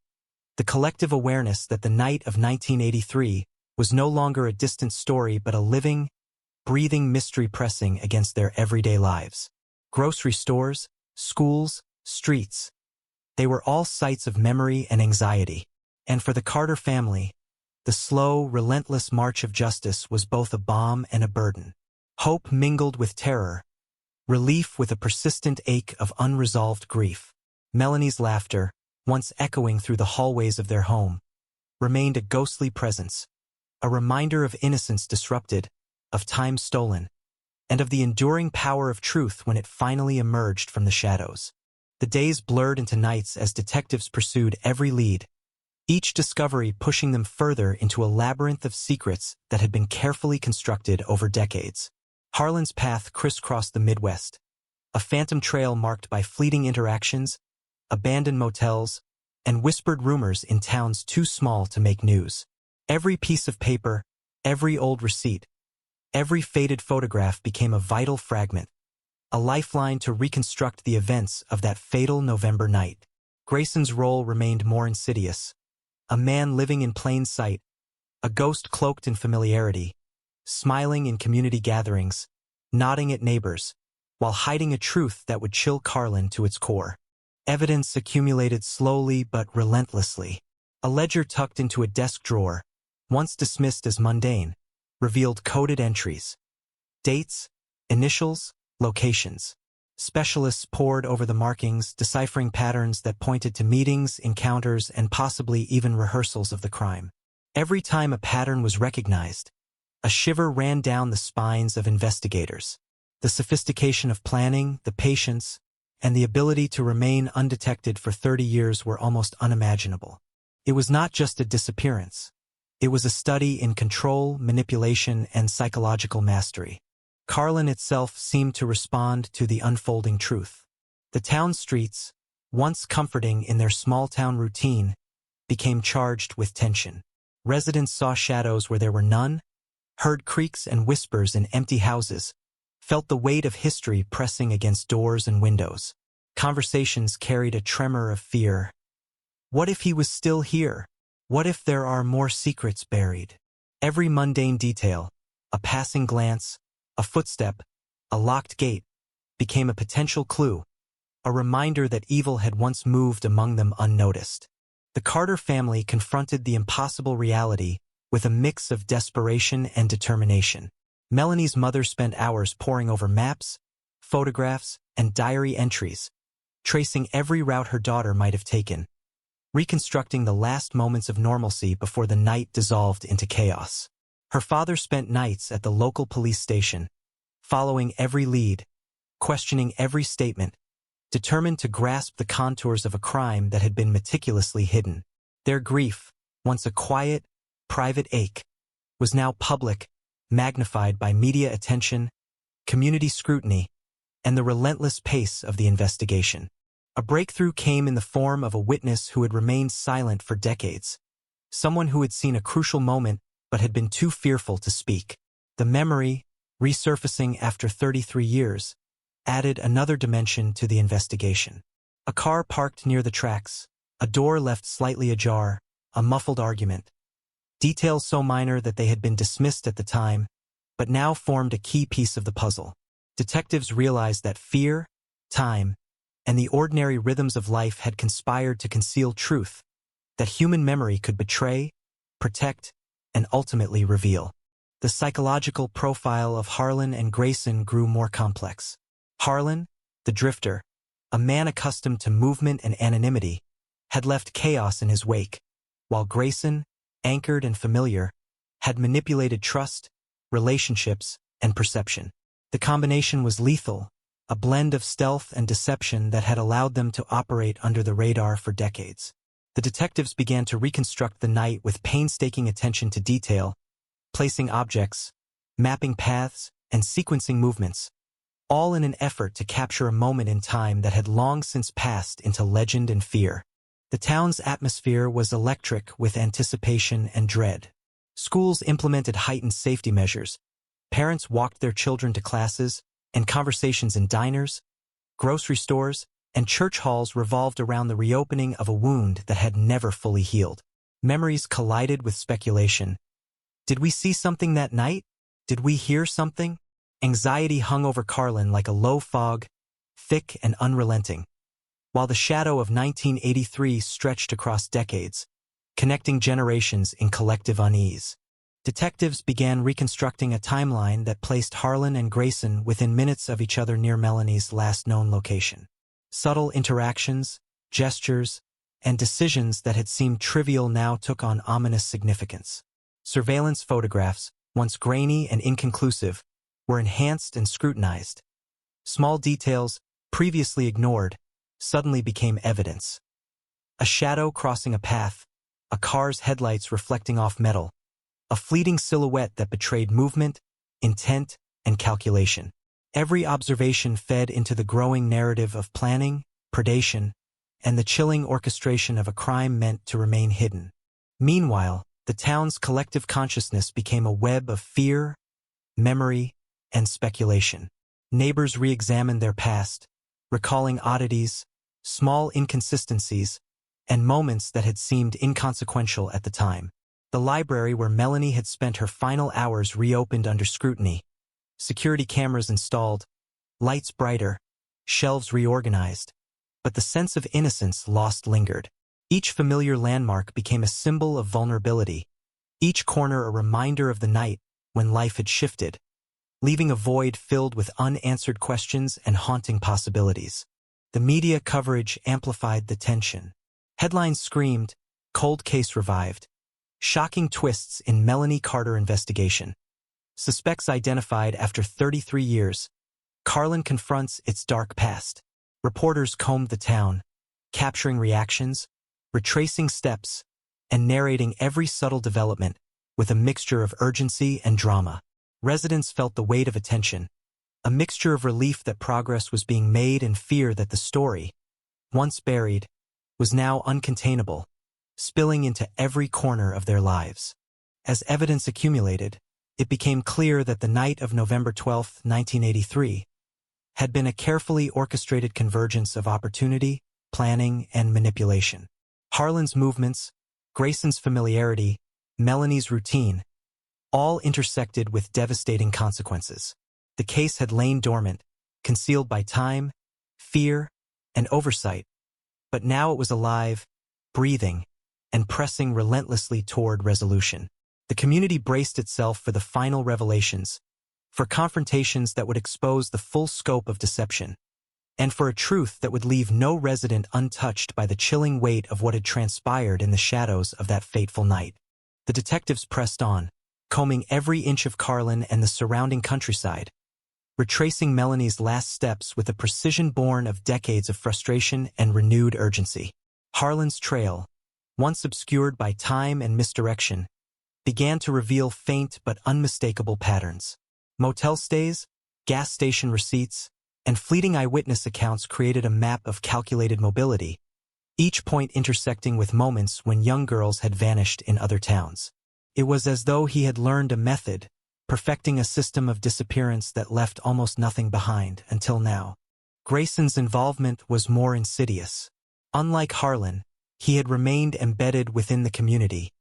The collective awareness that the night of 1983 was no longer a distant story but a living, breathing mystery pressing against their everyday lives. Grocery stores, schools, streets. They were all sites of memory and anxiety. And for the Carter family, the slow, relentless march of justice was both a balm and a burden. Hope mingled with terror, relief with a persistent ache of unresolved grief. Melanie's laughter, once echoing through the hallways of their home, remained a ghostly presence, a reminder of innocence disrupted, of time stolen, and of the enduring power of truth when it finally emerged from the shadows. The days blurred into nights as detectives pursued every lead, each discovery pushing them further into a labyrinth of secrets that had been carefully constructed over decades. Harlan's path crisscrossed the Midwest, a phantom trail marked by fleeting interactions, abandoned motels, and whispered rumors in towns too small to make news. Every piece of paper, every old receipt, every faded photograph became a vital fragment, a lifeline to reconstruct the events of that fatal November night. Grayson's role remained more insidious. A man living in plain sight, a ghost cloaked in familiarity, smiling in community gatherings, nodding at neighbors, while hiding a truth that would chill Carlin to its core. Evidence accumulated slowly but relentlessly. A ledger tucked into a desk drawer, once dismissed as mundane, revealed coded entries. Dates, initials, locations. Specialists pored over the markings, deciphering patterns that pointed to meetings, encounters, and possibly even rehearsals of the crime. Every time a pattern was recognized, a shiver ran down the spines of investigators. The sophistication of planning, the patience, and the ability to remain undetected for 30 years were almost unimaginable. It was not just a disappearance. It was a study in control, manipulation, and psychological mastery. Carlin itself seemed to respond to the unfolding truth. The town streets, once comforting in their small-town routine, became charged with tension. Residents saw shadows where there were none, heard creaks and whispers in empty houses, felt the weight of history pressing against doors and windows. Conversations carried a tremor of fear. What if he was still here? What if there are more secrets buried? Every mundane detail, a passing glance, a footstep, a locked gate, became a potential clue, a reminder that evil had once moved among them unnoticed. The Carter family confronted the impossible reality with a mix of desperation and determination. Melanie's mother spent hours poring over maps, photographs, and diary entries, tracing every route her daughter might have taken, reconstructing the last moments of normalcy before the night dissolved into chaos. Her father spent nights at the local police station, following every lead, questioning every statement, determined to grasp the contours of a crime that had been meticulously hidden. Their grief, once a quiet, private ache, was now public, magnified by media attention, community scrutiny, and the relentless pace of the investigation. A breakthrough came in the form of a witness who had remained silent for decades, someone who had seen a crucial moment but had been too fearful to speak. The memory, resurfacing after 33 years, added another dimension to the investigation. A car parked near the tracks, a door left slightly ajar, a muffled argument. Details so minor that they had been dismissed at the time, but now formed a key piece of the puzzle. Detectives realized that fear, time, and the ordinary rhythms of life had conspired to conceal truth, that human memory could betray, protect, and ultimately reveal. The psychological profile of Harlan and Grayson grew more complex. Harlan, the drifter, a man accustomed to movement and anonymity, had left chaos in his wake, while Grayson, anchored and familiar, had manipulated trust, relationships, and perception. The combination was lethal, a blend of stealth and deception that had allowed them to operate under the radar for decades. The detectives began to reconstruct the night with painstaking attention to detail, placing objects, mapping paths, and sequencing movements, all in an effort to capture a moment in time that had long since passed into legend and fear. The town's atmosphere was electric with anticipation and dread. Schools implemented heightened safety measures. Parents walked their children to classes, and conversations in diners, grocery stores, and church halls revolved around the reopening of a wound that had never fully healed. Memories collided with speculation. Did we see something that night? Did we hear something? Anxiety hung over Carlin like a low fog, thick and unrelenting, while the shadow of 1983 stretched across decades, connecting generations in collective unease. Detectives began reconstructing a timeline that placed Harlan and Grayson within minutes of each other near Melanie's last known location. Subtle interactions, gestures, and decisions that had seemed trivial now took on ominous significance. Surveillance photographs, once grainy and inconclusive, were enhanced and scrutinized. Small details, previously ignored, suddenly became evidence. A shadow crossing a path, a car's headlights reflecting off metal, a fleeting silhouette that betrayed movement, intent, and calculation. Every observation fed into the growing narrative of planning, predation, and the chilling orchestration of a crime meant to remain hidden. Meanwhile, the town's collective consciousness became a web of fear, memory, and speculation. Neighbors re-examined their past, recalling oddities, small inconsistencies, and moments that had seemed inconsequential at the time. The library where Melanie had spent her final hours reopened under scrutiny. Security cameras installed, lights brighter, shelves reorganized, but the sense of innocence lost lingered. Each familiar landmark became a symbol of vulnerability, each corner a reminder of the night when life had shifted, leaving a void filled with unanswered questions and haunting possibilities. The media coverage amplified the tension. Headlines screamed, "Cold case revived," shocking twists in Melanie Carter investigation. Suspects identified after 33 years. Carlin confronts its dark past. Reporters combed the town, capturing reactions, retracing steps, and narrating every subtle development with a mixture of urgency and drama. Residents felt the weight of attention, a mixture of relief that progress was being made and fear that the story, once buried, was now uncontainable, spilling into every corner of their lives. As evidence accumulated, it became clear that the night of November 12, 1983, had been a carefully orchestrated convergence of opportunity, planning, and manipulation. Harlan's movements, Grayson's familiarity, Melanie's routine, all intersected with devastating consequences. The case had lain dormant, concealed by time, fear, and oversight, but now it was alive, breathing, and pressing relentlessly toward resolution. The community braced itself for the final revelations, for confrontations that would expose the full scope of deception, and for a truth that would leave no resident untouched by the chilling weight of what had transpired in the shadows of that fateful night. The detectives pressed on, combing every inch of Carlin and the surrounding countryside, retracing Melanie's last steps with a precision born of decades of frustration and renewed urgency. Harlan's trail, once obscured by time and misdirection, began to reveal faint but unmistakable patterns. Motel stays, gas station receipts, and fleeting eyewitness accounts created a map of calculated mobility, each point intersecting with moments when young girls had vanished in other towns. It was as though he had learned a method, perfecting a system of disappearance that left almost nothing behind until now. Grayson's involvement was more insidious. Unlike Harlan, he had remained embedded within the community,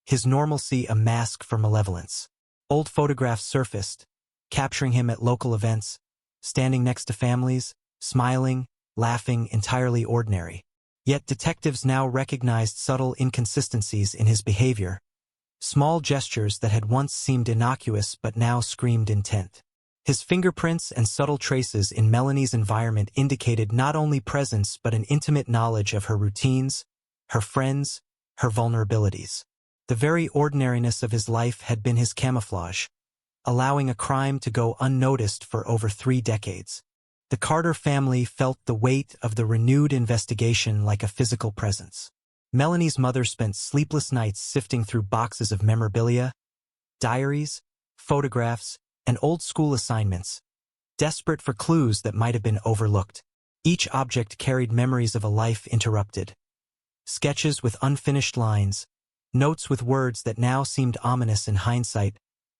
his normalcy a mask for malevolence. Old photographs surfaced, capturing him at local events, standing next to families, smiling, laughing, entirely ordinary. Yet detectives now recognized subtle inconsistencies in his behavior, small gestures that had once seemed innocuous but now screamed intent. His fingerprints and subtle traces in Melanie's environment indicated not only presence but an intimate knowledge of her routines, her friends, her vulnerabilities. The very ordinariness of his life had been his camouflage, allowing a crime to go unnoticed for over 3 decades. The Carter family felt the weight of the renewed investigation like a physical presence. Melanie's mother spent sleepless nights sifting through boxes of memorabilia, diaries, photographs, and old-school assignments, desperate for clues that might have been overlooked. Each object carried memories of a life interrupted. Sketches with unfinished lines, notes with words that now seemed ominous in hindsight,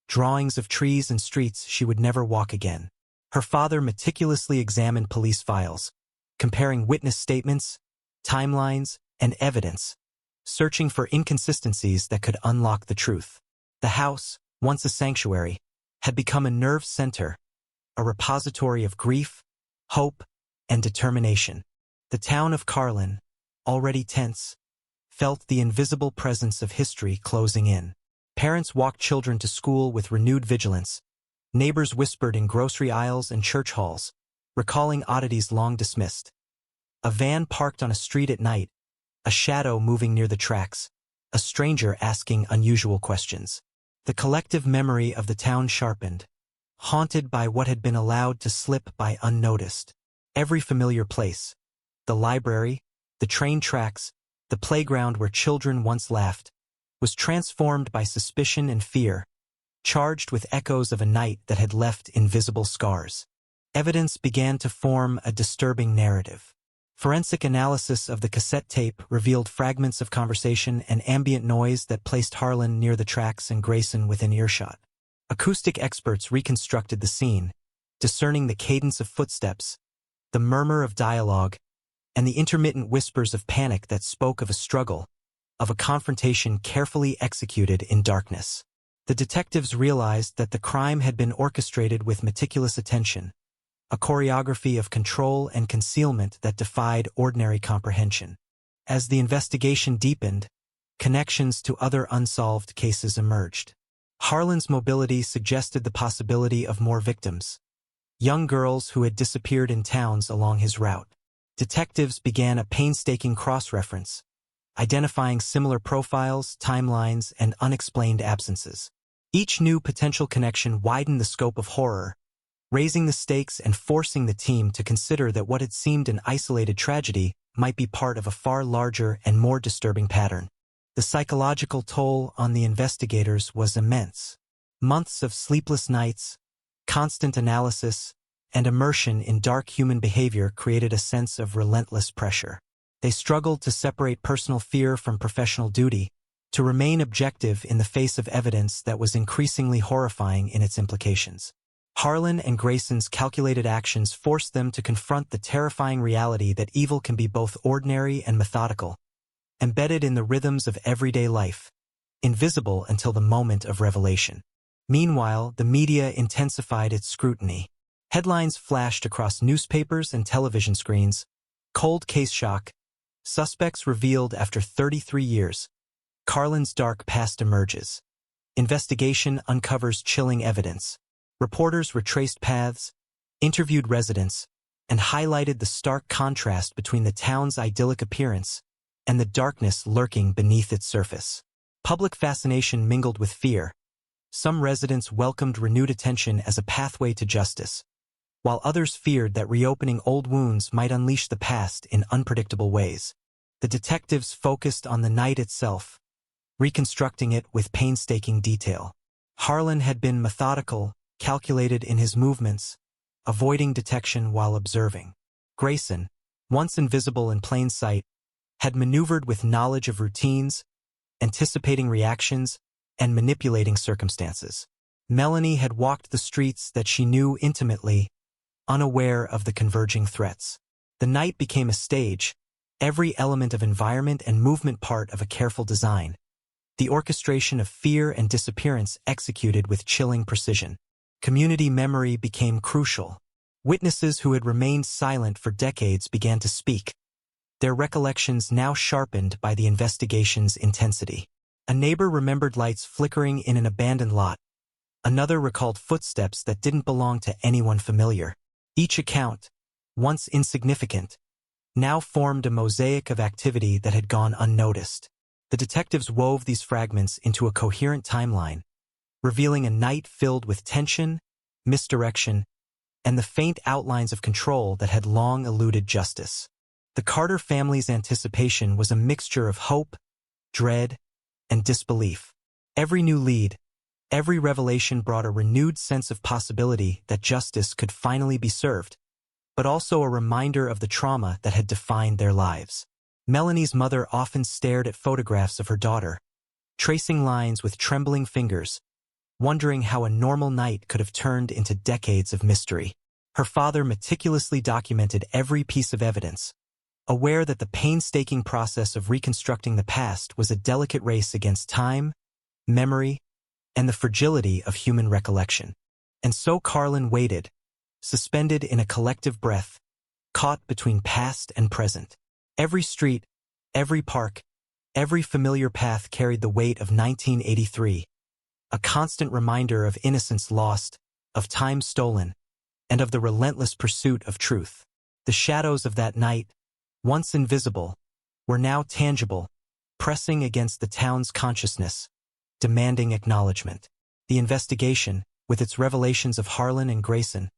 drawings of trees and streets she would never walk again. Her father meticulously examined police files, comparing witness statements, timelines, and evidence, searching for inconsistencies that could unlock the truth. The house, once a sanctuary, had become a nerve center, a repository of grief, hope, and determination. The town of Carlin, already tense, felt the invisible presence of history closing in. Parents walked children to school with renewed vigilance. Neighbors whispered in grocery aisles and church halls, recalling oddities long dismissed. A van parked on a street at night, a shadow moving near the tracks, a stranger asking unusual questions. The collective memory of the town sharpened, haunted by what had been allowed to slip by unnoticed. Every familiar place, the library, the train tracks, the playground where children once laughed, was transformed by suspicion and fear, charged with echoes of a night that had left invisible scars. Evidence began to form a disturbing narrative. Forensic analysis of the cassette tape revealed fragments of conversation and ambient noise that placed Harlan near the tracks and Grayson within earshot. Acoustic experts reconstructed the scene, discerning the cadence of footsteps, the murmur of dialogue, and the intermittent whispers of panic that spoke of a struggle, of a confrontation carefully executed in darkness. The detectives realized that the crime had been orchestrated with meticulous attention, a choreography of control and concealment that defied ordinary comprehension. As the investigation deepened, connections to other unsolved cases emerged. Harlan's mobility suggested the possibility of more victims, young girls who had disappeared in towns along his route. Detectives began a painstaking cross-reference, identifying similar profiles, timelines, and unexplained absences. Each new potential connection widened the scope of horror, raising the stakes and forcing the team to consider that what had seemed an isolated tragedy might be part of a far larger and more disturbing pattern. The psychological toll on the investigators was immense. Months of sleepless nights, constant analysis, and immersion in dark human behavior created a sense of relentless pressure. They struggled to separate personal fear from professional duty, to remain objective in the face of evidence that was increasingly horrifying in its implications. Harlan and Grayson's calculated actions forced them to confront the terrifying reality that evil can be both ordinary and methodical, embedded in the rhythms of everyday life, invisible until the moment of revelation. Meanwhile, the media intensified its scrutiny. Headlines flashed across newspapers and television screens. Cold case shock. Suspects revealed after 33 years. Carlin's dark past emerges. Investigation uncovers chilling evidence. Reporters retraced paths, interviewed residents, and highlighted the stark contrast between the town's idyllic appearance and the darkness lurking beneath its surface. Public fascination mingled with fear. Some residents welcomed renewed attention as a pathway to justice, while others feared that reopening old wounds might unleash the past in unpredictable ways. The detectives focused on the night itself, reconstructing it with painstaking detail. Harlan had been methodical, calculated in his movements, avoiding detection while observing. Grayson, once invisible in plain sight, had maneuvered with knowledge of routines, anticipating reactions, and manipulating circumstances. Melanie had walked the streets that she knew intimately, unaware of the converging threats. The night became a stage, every element of environment and movement part of a careful design. The orchestration of fear and disappearance executed with chilling precision. Community memory became crucial. Witnesses who had remained silent for decades began to speak, their recollections now sharpened by the investigation's intensity. A neighbor remembered lights flickering in an abandoned lot. Another recalled footsteps that didn't belong to anyone familiar. Each account, once insignificant, now formed a mosaic of activity that had gone unnoticed. The detectives wove these fragments into a coherent timeline, revealing a night filled with tension, misdirection, and the faint outlines of control that had long eluded justice. The Carter family's anticipation was a mixture of hope, dread, and disbelief. Every new lead, every revelation brought a renewed sense of possibility that justice could finally be served, but also a reminder of the trauma that had defined their lives. Melanie's mother often stared at photographs of her daughter, tracing lines with trembling fingers, wondering how a normal night could have turned into decades of mystery. Her father meticulously documented every piece of evidence, aware that the painstaking process of reconstructing the past was a delicate race against time, memory, and the fragility of human recollection. And so Carlin waited, suspended in a collective breath, caught between past and present. Every street, every park, every familiar path carried the weight of 1983, a constant reminder of innocence lost, of time stolen, and of the relentless pursuit of truth. The shadows of that night, once invisible, were now tangible, pressing against the town's consciousness, demanding acknowledgement. The investigation, with its revelations of Harlan and Grayson,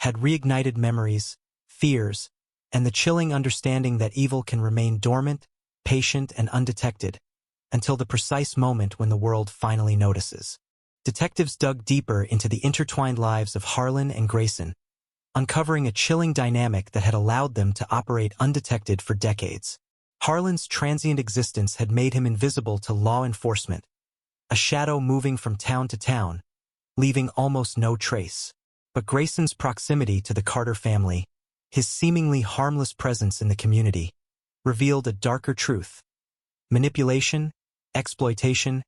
had reignited memories, fears, and the chilling understanding that evil can remain dormant, patient, and undetected, until the precise moment when the world finally notices. Detectives dug deeper into the intertwined lives of Harlan and Grayson, uncovering a chilling dynamic that had allowed them to operate undetected for decades. Harlan's transient existence had made him invisible to law enforcement, a shadow moving from town to town, leaving almost no trace. But Grayson's proximity to the Carter family, his seemingly harmless presence in the community, revealed a darker truth: manipulation, exploitation,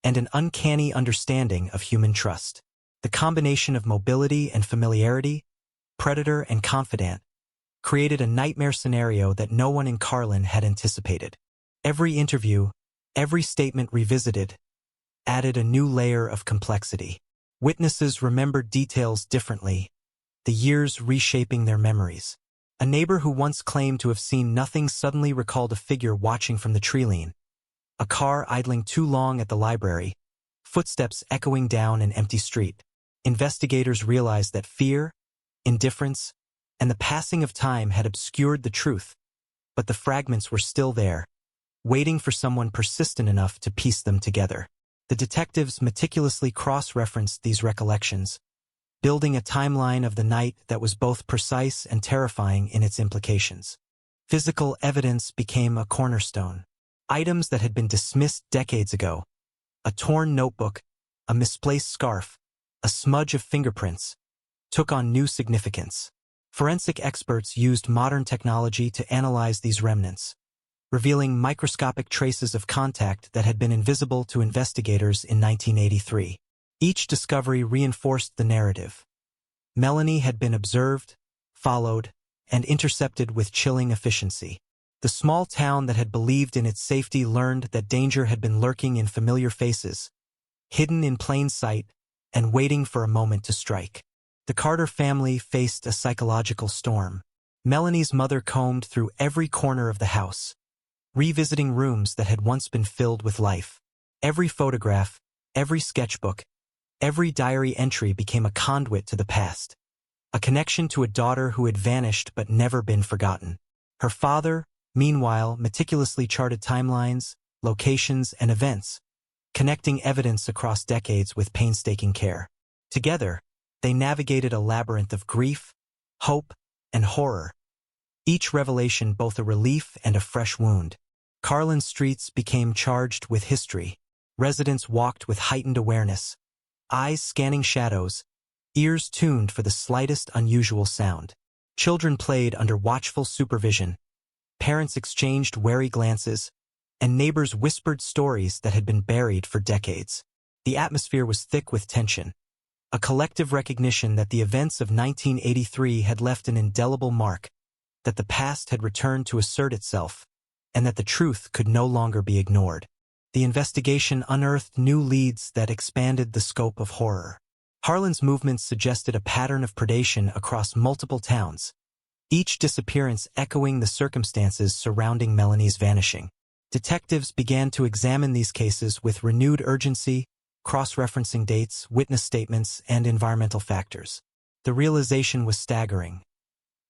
and an uncanny understanding of human trust. The combination of mobility and familiarity, predator and confidant, created a nightmare scenario that no one in Carlin had anticipated. Every interview, every statement revisited, added a new layer of complexity. Witnesses remembered details differently, the years reshaping their memories. A neighbor who once claimed to have seen nothing suddenly recalled a figure watching from the treeline, a car idling too long at the library, footsteps echoing down an empty street. Investigators realized that fear, indifference, and the passing of time had obscured the truth, but the fragments were still there, waiting for someone persistent enough to piece them together. The detectives meticulously cross-referenced these recollections, building a timeline of the night that was both precise and terrifying in its implications. Physical evidence became a cornerstone. Items that had been dismissed decades ago, a torn notebook, a misplaced scarf, a smudge of fingerprints, took on new significance. Forensic experts used modern technology to analyze these remnants, revealing microscopic traces of contact that had been invisible to investigators in 1983. Each discovery reinforced the narrative. Melanie had been observed, followed, and intercepted with chilling efficiency. The small town that had believed in its safety learned that danger had been lurking in familiar faces, hidden in plain sight, and waiting for a moment to strike. The Carter family faced a psychological storm. Melanie's mother combed through every corner of the house, revisiting rooms that had once been filled with life. Every photograph, every sketchbook, every diary entry became a conduit to the past, a connection to a daughter who had vanished but never been forgotten. Her father, meanwhile, meticulously charted timelines, locations, and events, connecting evidence across decades with painstaking care. Together, they navigated a labyrinth of grief, hope, and horror, each revelation both a relief and a fresh wound. Carlin's streets became charged with history. Residents walked with heightened awareness, eyes scanning shadows, ears tuned for the slightest unusual sound. Children played under watchful supervision, parents exchanged wary glances, and neighbors whispered stories that had been buried for decades. The atmosphere was thick with tension, a collective recognition that the events of 1983 had left an indelible mark, that the past had returned to assert itself, and that the truth could no longer be ignored. The investigation unearthed new leads that expanded the scope of horror. Harlan's movements suggested a pattern of predation across multiple towns, each disappearance echoing the circumstances surrounding Melanie's vanishing. Detectives began to examine these cases with renewed urgency, cross-referencing dates, witness statements, and environmental factors. The realization was staggering.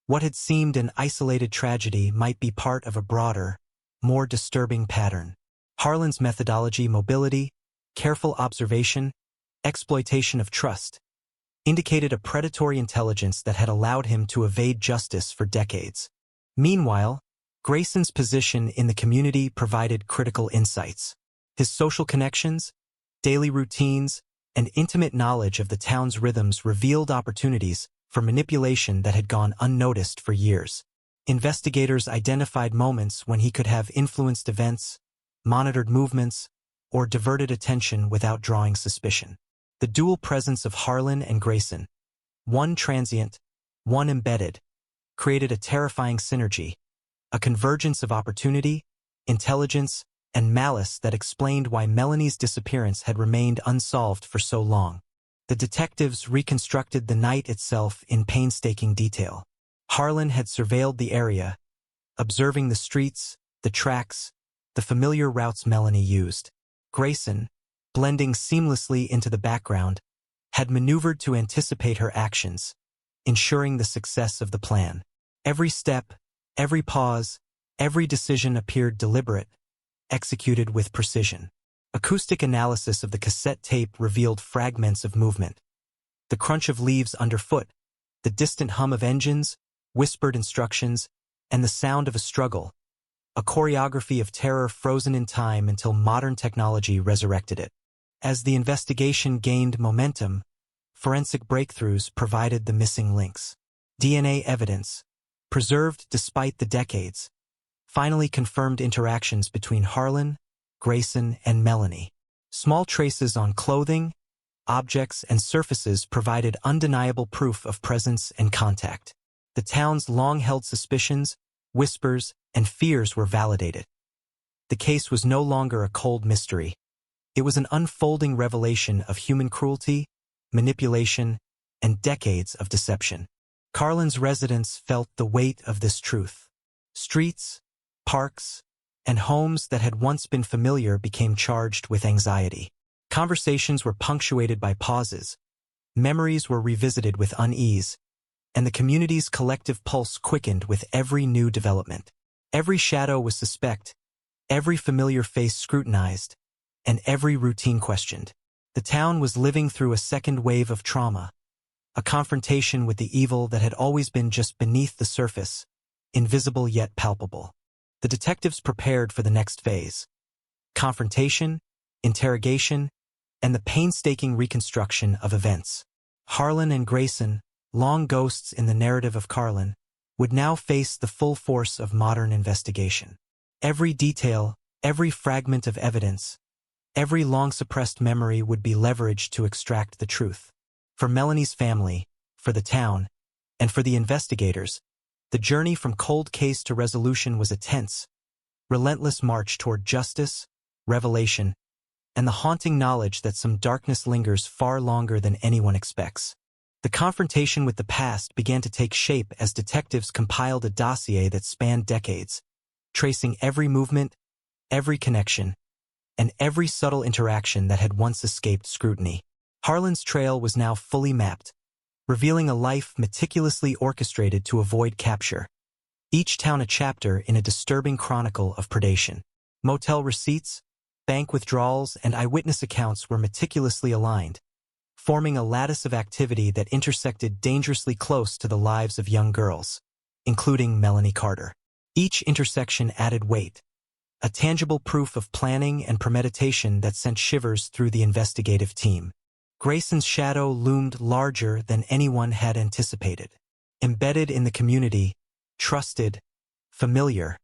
What had seemed an isolated tragedy might be part of a broader, more disturbing pattern. Harlan's methodology, mobility, careful observation, exploitation of trust, indicated a predatory intelligence that had allowed him to evade justice for decades. Meanwhile, Grayson's position in the community provided critical insights. His social connections, daily routines, and intimate knowledge of the town's rhythms revealed opportunities for manipulation that had gone unnoticed for years. Investigators identified moments when he could have influenced events, monitored movements, or diverted attention without drawing suspicion. The dual presence of Harlan and Grayson, one transient, one embedded, created a terrifying synergy, a convergence of opportunity, intelligence, and malice that explained why Melanie's disappearance had remained unsolved for so long. The detectives reconstructed the night itself in painstaking detail. Harlan had surveilled the area, observing the streets, the tracks, the familiar routes Melanie used. Grayson, blending seamlessly into the background, had maneuvered to anticipate her actions, ensuring the success of the plan. Every step, every pause, every decision appeared deliberate, executed with precision. Acoustic analysis of the cassette tape revealed fragments of movement. The crunch of leaves underfoot, the distant hum of engines, whispered instructions, and the sound of a struggle, a choreography of terror frozen in time until modern technology resurrected it. As the investigation gained momentum, forensic breakthroughs provided the missing links. DNA evidence, preserved despite the decades, finally confirmed interactions between Harlan, Grayson, and Melanie. Small traces on clothing, objects, and surfaces provided undeniable proof of presence and contact. The town's long-held suspicions, whispers, and fears were validated. The case was no longer a cold mystery. It was an unfolding revelation of human cruelty, manipulation, and decades of deception. Carlin's residents felt the weight of this truth. Streets, parks, and homes that had once been familiar became charged with anxiety. Conversations were punctuated by pauses, memories were revisited with unease, and the community's collective pulse quickened with every new development. Every shadow was suspect, every familiar face scrutinized, and every routine questioned. The town was living through a second wave of trauma, a confrontation with the evil that had always been just beneath the surface, invisible yet palpable. The detectives prepared for the next phase: confrontation, interrogation, and the painstaking reconstruction of events. Harlan and Grayson, long ghosts in the narrative of Carlin, would now face the full force of modern investigation. Every detail, every fragment of evidence, every long-suppressed memory would be leveraged to extract the truth. For Melanie's family, for the town, and for the investigators, the journey from cold case to resolution was a tense, relentless march toward justice, revelation, and the haunting knowledge that some darkness lingers far longer than anyone expects. The confrontation with the past began to take shape as detectives compiled a dossier that spanned decades, tracing every movement, every connection, and every subtle interaction that had once escaped scrutiny. Harlan's trail was now fully mapped, revealing a life meticulously orchestrated to avoid capture. Each town a chapter in a disturbing chronicle of predation. Motel receipts, bank withdrawals, and eyewitness accounts were meticulously aligned, forming a lattice of activity that intersected dangerously close to the lives of young girls, including Melanie Carter. Each intersection added weight, a tangible proof of planning and premeditation that sent shivers through the investigative team. Grayson's shadow loomed larger than anyone had anticipated. Embedded in the community, trusted, familiar,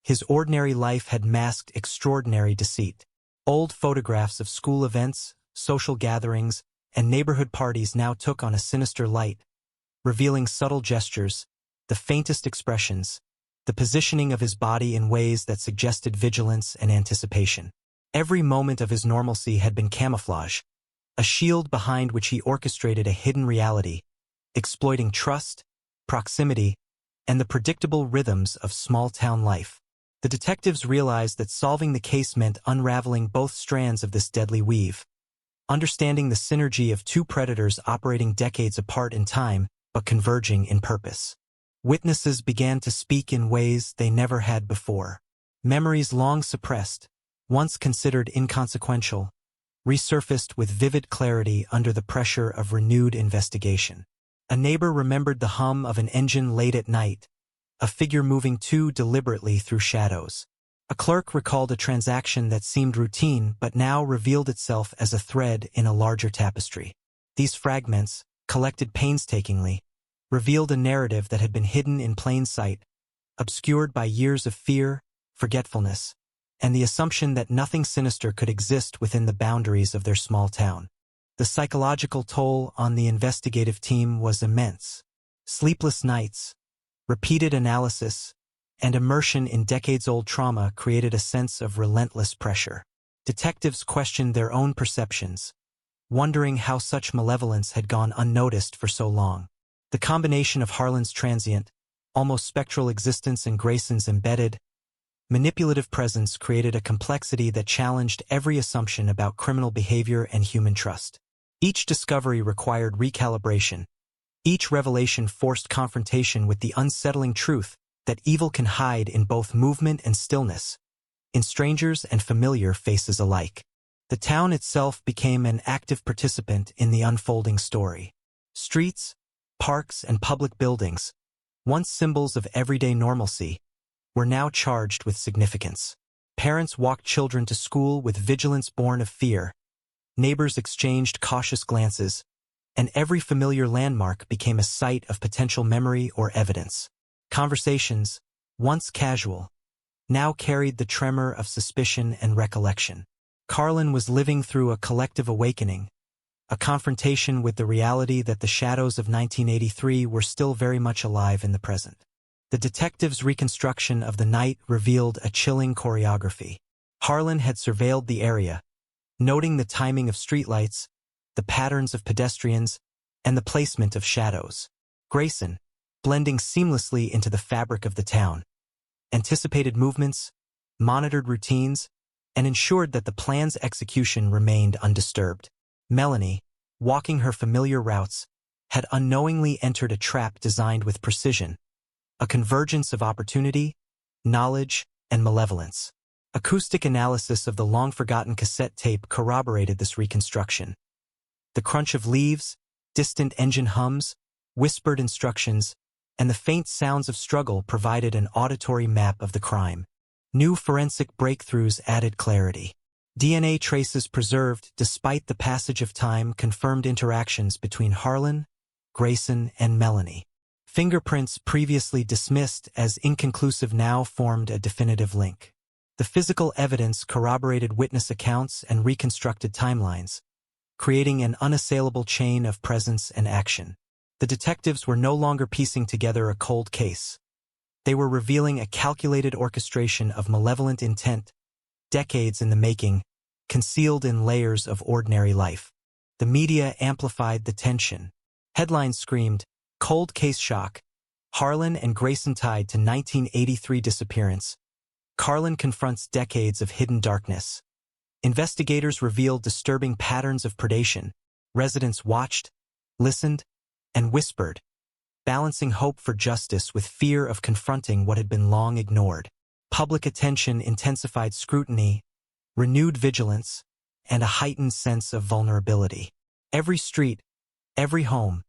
his ordinary life had masked extraordinary deceit. Old photographs of school events, social gatherings, and neighborhood parties now took on a sinister light, revealing subtle gestures, the faintest expressions, the positioning of his body in ways that suggested vigilance and anticipation. Every moment of his normalcy had been camouflage, a shield behind which he orchestrated a hidden reality, exploiting trust, proximity, and the predictable rhythms of small-town life. The detectives realized that solving the case meant unraveling both strands of this deadly weave, understanding the synergy of two predators operating decades apart in time but converging in purpose. Witnesses began to speak in ways they never had before. Memories long suppressed, once considered inconsequential, resurfaced with vivid clarity under the pressure of renewed investigation. A neighbor remembered the hum of an engine late at night, a figure moving too deliberately through shadows. A clerk recalled a transaction that seemed routine but now revealed itself as a thread in a larger tapestry. These fragments, collected painstakingly, revealed a narrative that had been hidden in plain sight, obscured by years of fear, forgetfulness, and the assumption that nothing sinister could exist within the boundaries of their small town. The psychological toll on the investigative team was immense. Sleepless nights, repeated analysis, and immersion in decades-old trauma created a sense of relentless pressure. Detectives questioned their own perceptions, wondering how such malevolence had gone unnoticed for so long. The combination of Harlan's transient, almost spectral existence and Grayson's embedded, manipulative presence created a complexity that challenged every assumption about criminal behavior and human trust. Each discovery required recalibration. Each revelation forced confrontation with the unsettling truth that evil can hide in both movement and stillness, in strangers and familiar faces alike. The town itself became an active participant in the unfolding story. Streets, parks, and public buildings, once symbols of everyday normalcy, were now charged with significance. Parents walked children to school with vigilance born of fear. Neighbors exchanged cautious glances, and every familiar landmark became a site of potential memory or evidence. Conversations, once casual, now carried the tremor of suspicion and recollection. Carlin was living through a collective awakening, a confrontation with the reality that the shadows of 1983 were still very much alive in the present. The detective's reconstruction of the night revealed a chilling choreography. Harlan had surveilled the area, noting the timing of streetlights, the patterns of pedestrians, and the placement of shadows. Grayson, blending seamlessly into the fabric of the town, anticipated movements, monitored routines, and ensured that the plan's execution remained undisturbed. Melanie, walking her familiar routes, had unknowingly entered a trap designed with precision, a convergence of opportunity, knowledge, and malevolence. Acoustic analysis of the long-forgotten cassette tape corroborated this reconstruction. The crunch of leaves, distant engine hums, whispered instructions, and the faint sounds of struggle provided an auditory map of the crime. New forensic breakthroughs added clarity. DNA traces preserved despite the passage of time confirmed interactions between Harlan, Grayson, and Melanie. Fingerprints previously dismissed as inconclusive now formed a definitive link. The physical evidence corroborated witness accounts and reconstructed timelines, creating an unassailable chain of presence and action. The detectives were no longer piecing together a cold case. They were revealing a calculated orchestration of malevolent intent, decades in the making, concealed in layers of ordinary life. The media amplified the tension. Headlines screamed, "Cold case shock. Harlan and Grayson tied to 1983 disappearance. Carlin confronts decades of hidden darkness." Investigators revealed disturbing patterns of predation. Residents watched, listened, and whispered, balancing hope for justice with fear of confronting what had been long ignored. Public attention intensified scrutiny, renewed vigilance, and a heightened sense of vulnerability. Every street, every home,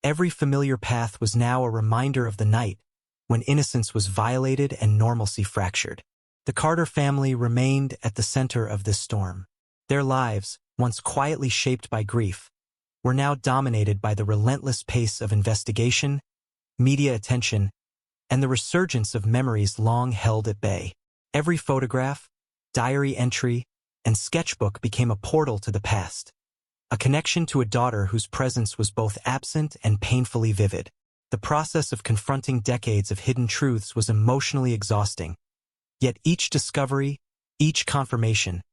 every familiar path was now a reminder of the night when innocence was violated and normalcy fractured. The Carter family remained at the center of this storm. Their lives, once quietly shaped by grief, were now dominated by the relentless pace of investigation, media attention, and the resurgence of memories long held at bay. Every photograph, diary entry, and sketchbook became a portal to the past, a connection to a daughter whose presence was both absent and painfully vivid. The process of confronting decades of hidden truths was emotionally exhausting, yet each discovery, each confirmation,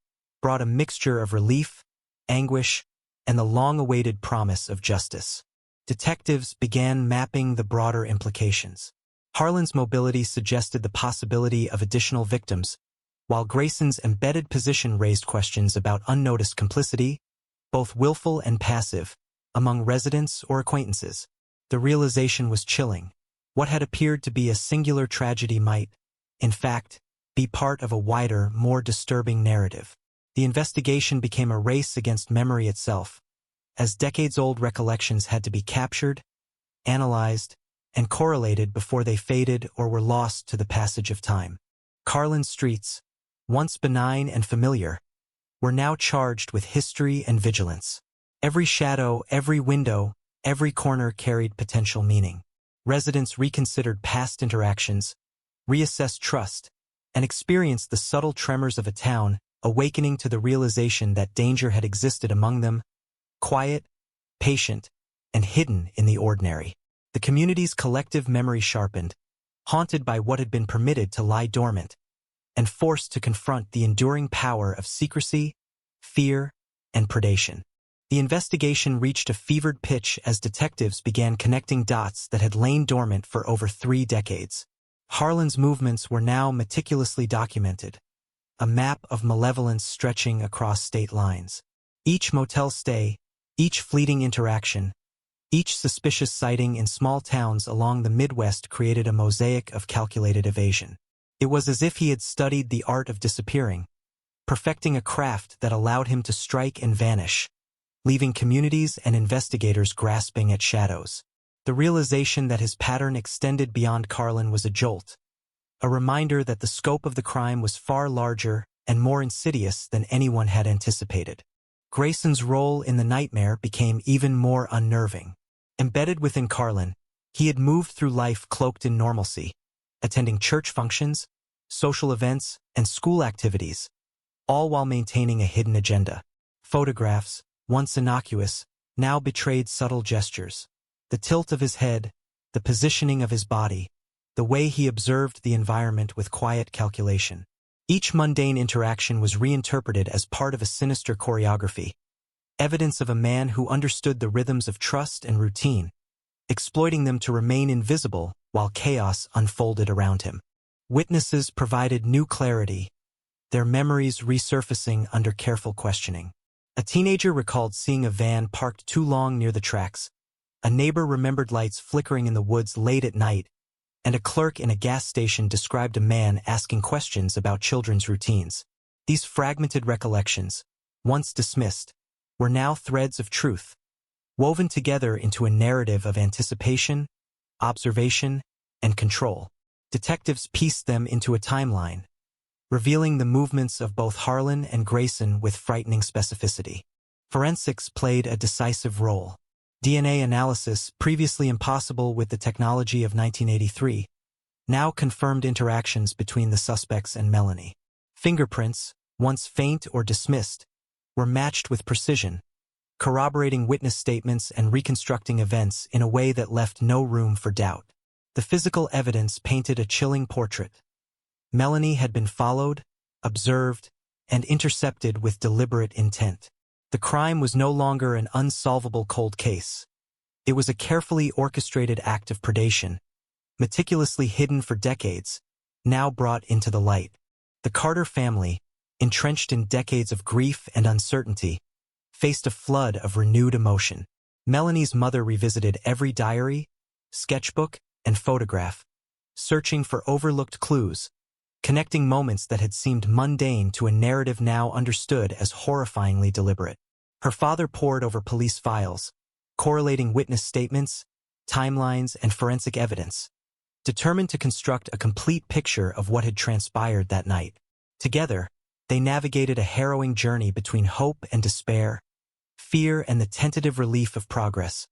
brought a mixture of relief, anguish, and the long-awaited promise of justice. Detectives began mapping the broader implications. Harlan's mobility suggested the possibility of additional victims, while Grayson's embedded position raised questions about unnoticed complicity, both willful and passive, among residents or acquaintances. The realization was chilling. What had appeared to be a singular tragedy might, in fact, be part of a wider, more disturbing narrative. The investigation became a race against memory itself, as decades-old recollections had to be captured, analyzed, and correlated before they faded or were lost to the passage of time. Carlin's streets, once benign and familiar, were now charged with history and vigilance. Every shadow, every window, every corner carried potential meaning. Residents reconsidered past interactions, reassessed trust, and experienced the subtle tremors of a town awakening to the realization that danger had existed among them, quiet, patient, and hidden in the ordinary. The community's collective memory sharpened, haunted by what had been permitted to lie dormant, and forced to confront the enduring power of secrecy, fear, and predation. The investigation reached a fevered pitch as detectives began connecting dots that had lain dormant for over 3 decades. Harlan's movements were now meticulously documented, a map of malevolence stretching across state lines. Each motel stay, each fleeting interaction, each suspicious sighting in small towns along the Midwest created a mosaic of calculated evasion. It was as if he had studied the art of disappearing, perfecting a craft that allowed him to strike and vanish, leaving communities and investigators grasping at shadows. The realization that his pattern extended beyond Carlin was a jolt, a reminder that the scope of the crime was far larger and more insidious than anyone had anticipated. Grayson's role in the nightmare became even more unnerving. Embedded within Carlin, he had moved through life cloaked in normalcy, attending church functions, social events, and school activities, all while maintaining a hidden agenda. Photographs, once innocuous, now betrayed subtle gestures. The tilt of his head, the positioning of his body, the way he observed the environment with quiet calculation. Each mundane interaction was reinterpreted as part of a sinister choreography, evidence of a man who understood the rhythms of trust and routine, exploiting them to remain invisible while chaos unfolded around him. Witnesses provided new clarity, their memories resurfacing under careful questioning. A teenager recalled seeing a van parked too long near the tracks. A neighbor remembered lights flickering in the woods late at night, and a clerk in a gas station described a man asking questions about children's routines. These fragmented recollections, once dismissed, were now threads of truth, woven together into a narrative of anticipation, observation, and control. Detectives pieced them into a timeline, revealing the movements of both Harlan and Grayson with frightening specificity. Forensics played a decisive role. DNA analysis, previously impossible with the technology of 1983, now confirmed interactions between the suspects and Melanie. Fingerprints, once faint or dismissed, were matched with precision, corroborating witness statements and reconstructing events in a way that left no room for doubt. The physical evidence painted a chilling portrait. Melanie had been followed, observed, and intercepted with deliberate intent. The crime was no longer an unsolvable cold case. It was a carefully orchestrated act of predation, meticulously hidden for decades, now brought into the light. The Carter family, entrenched in decades of grief and uncertainty, faced a flood of renewed emotion. Melanie's mother revisited every diary, sketchbook, and photograph, searching for overlooked clues, connecting moments that had seemed mundane to a narrative now understood as horrifyingly deliberate. Her father pored over police files, correlating witness statements, timelines, and forensic evidence, determined to construct a complete picture of what had transpired that night. Together, they navigated a harrowing journey between hope and despair, fear and the tentative relief of progress,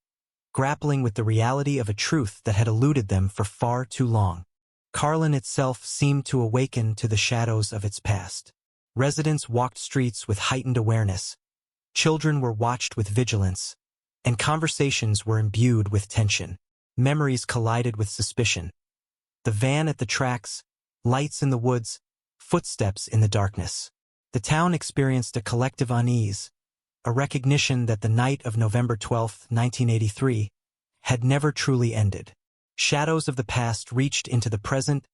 grappling with the reality of a truth that had eluded them for far too long. Carlin itself seemed to awaken to the shadows of its past. Residents walked streets with heightened awareness, children were watched with vigilance, and conversations were imbued with tension. Memories collided with suspicion. The van at the tracks, lights in the woods, footsteps in the darkness. The town experienced a collective unease, a recognition that the night of November 12, 1983, had never truly ended. Shadows of the past reached into the present,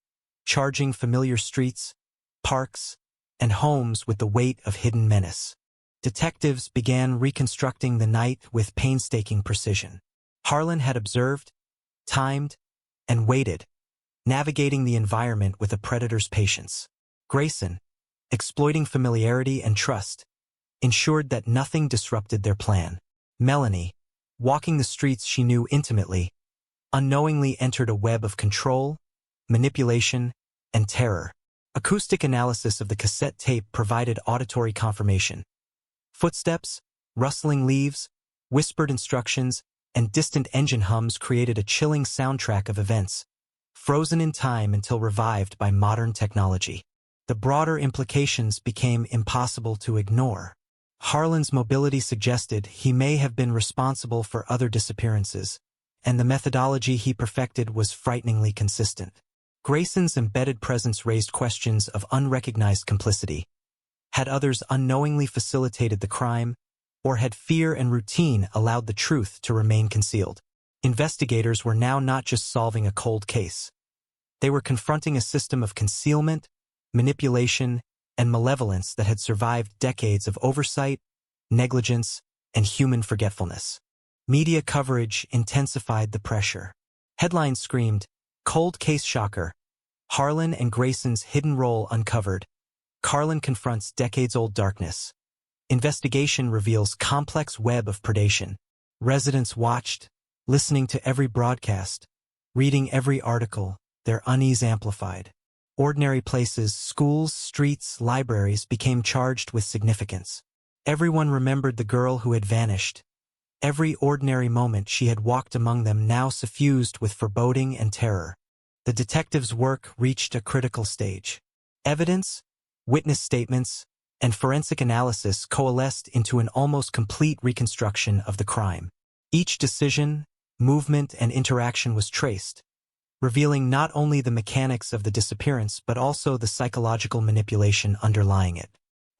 charging familiar streets, parks, and homes with the weight of hidden menace. Detectives began reconstructing the night with painstaking precision. Harlan had observed, timed, and waited, navigating the environment with a predator's patience. Grayson, exploiting familiarity and trust, ensured that nothing disrupted their plan. Melanie, walking the streets she knew intimately, unknowingly entered a web of control, manipulation, and terror. Acoustic analysis of the cassette tape provided auditory confirmation. Footsteps, rustling leaves, whispered instructions, and distant engine hums created a chilling soundtrack of events, frozen in time until revived by modern technology. The broader implications became impossible to ignore. Harlan's mobility suggested he may have been responsible for other disappearances, and the methodology he perfected was frighteningly consistent. Grayson's embedded presence raised questions of unrecognized complicity. Had others unknowingly facilitated the crime, or had fear and routine allowed the truth to remain concealed? Investigators were now not just solving a cold case. They were confronting a system of concealment, manipulation, and malevolence that had survived decades of oversight, negligence, and human forgetfulness. Media coverage intensified the pressure. Headlines screamed, "Cold case shocker. Harlan and Grayson's hidden role uncovered. Carlin confronts decades-old darkness. Investigation reveals complex web of predation." Residents watched, listening to every broadcast, reading every article, their unease amplified. Ordinary places, schools, streets, libraries became charged with significance. Everyone remembered the girl who had vanished. Every ordinary moment she had walked among them now suffused with foreboding and terror. The detectives' work reached a critical stage. Evidence, witness statements, and forensic analysis coalesced into an almost complete reconstruction of the crime. Each decision, movement, and interaction was traced, revealing not only the mechanics of the disappearance but also the psychological manipulation underlying it.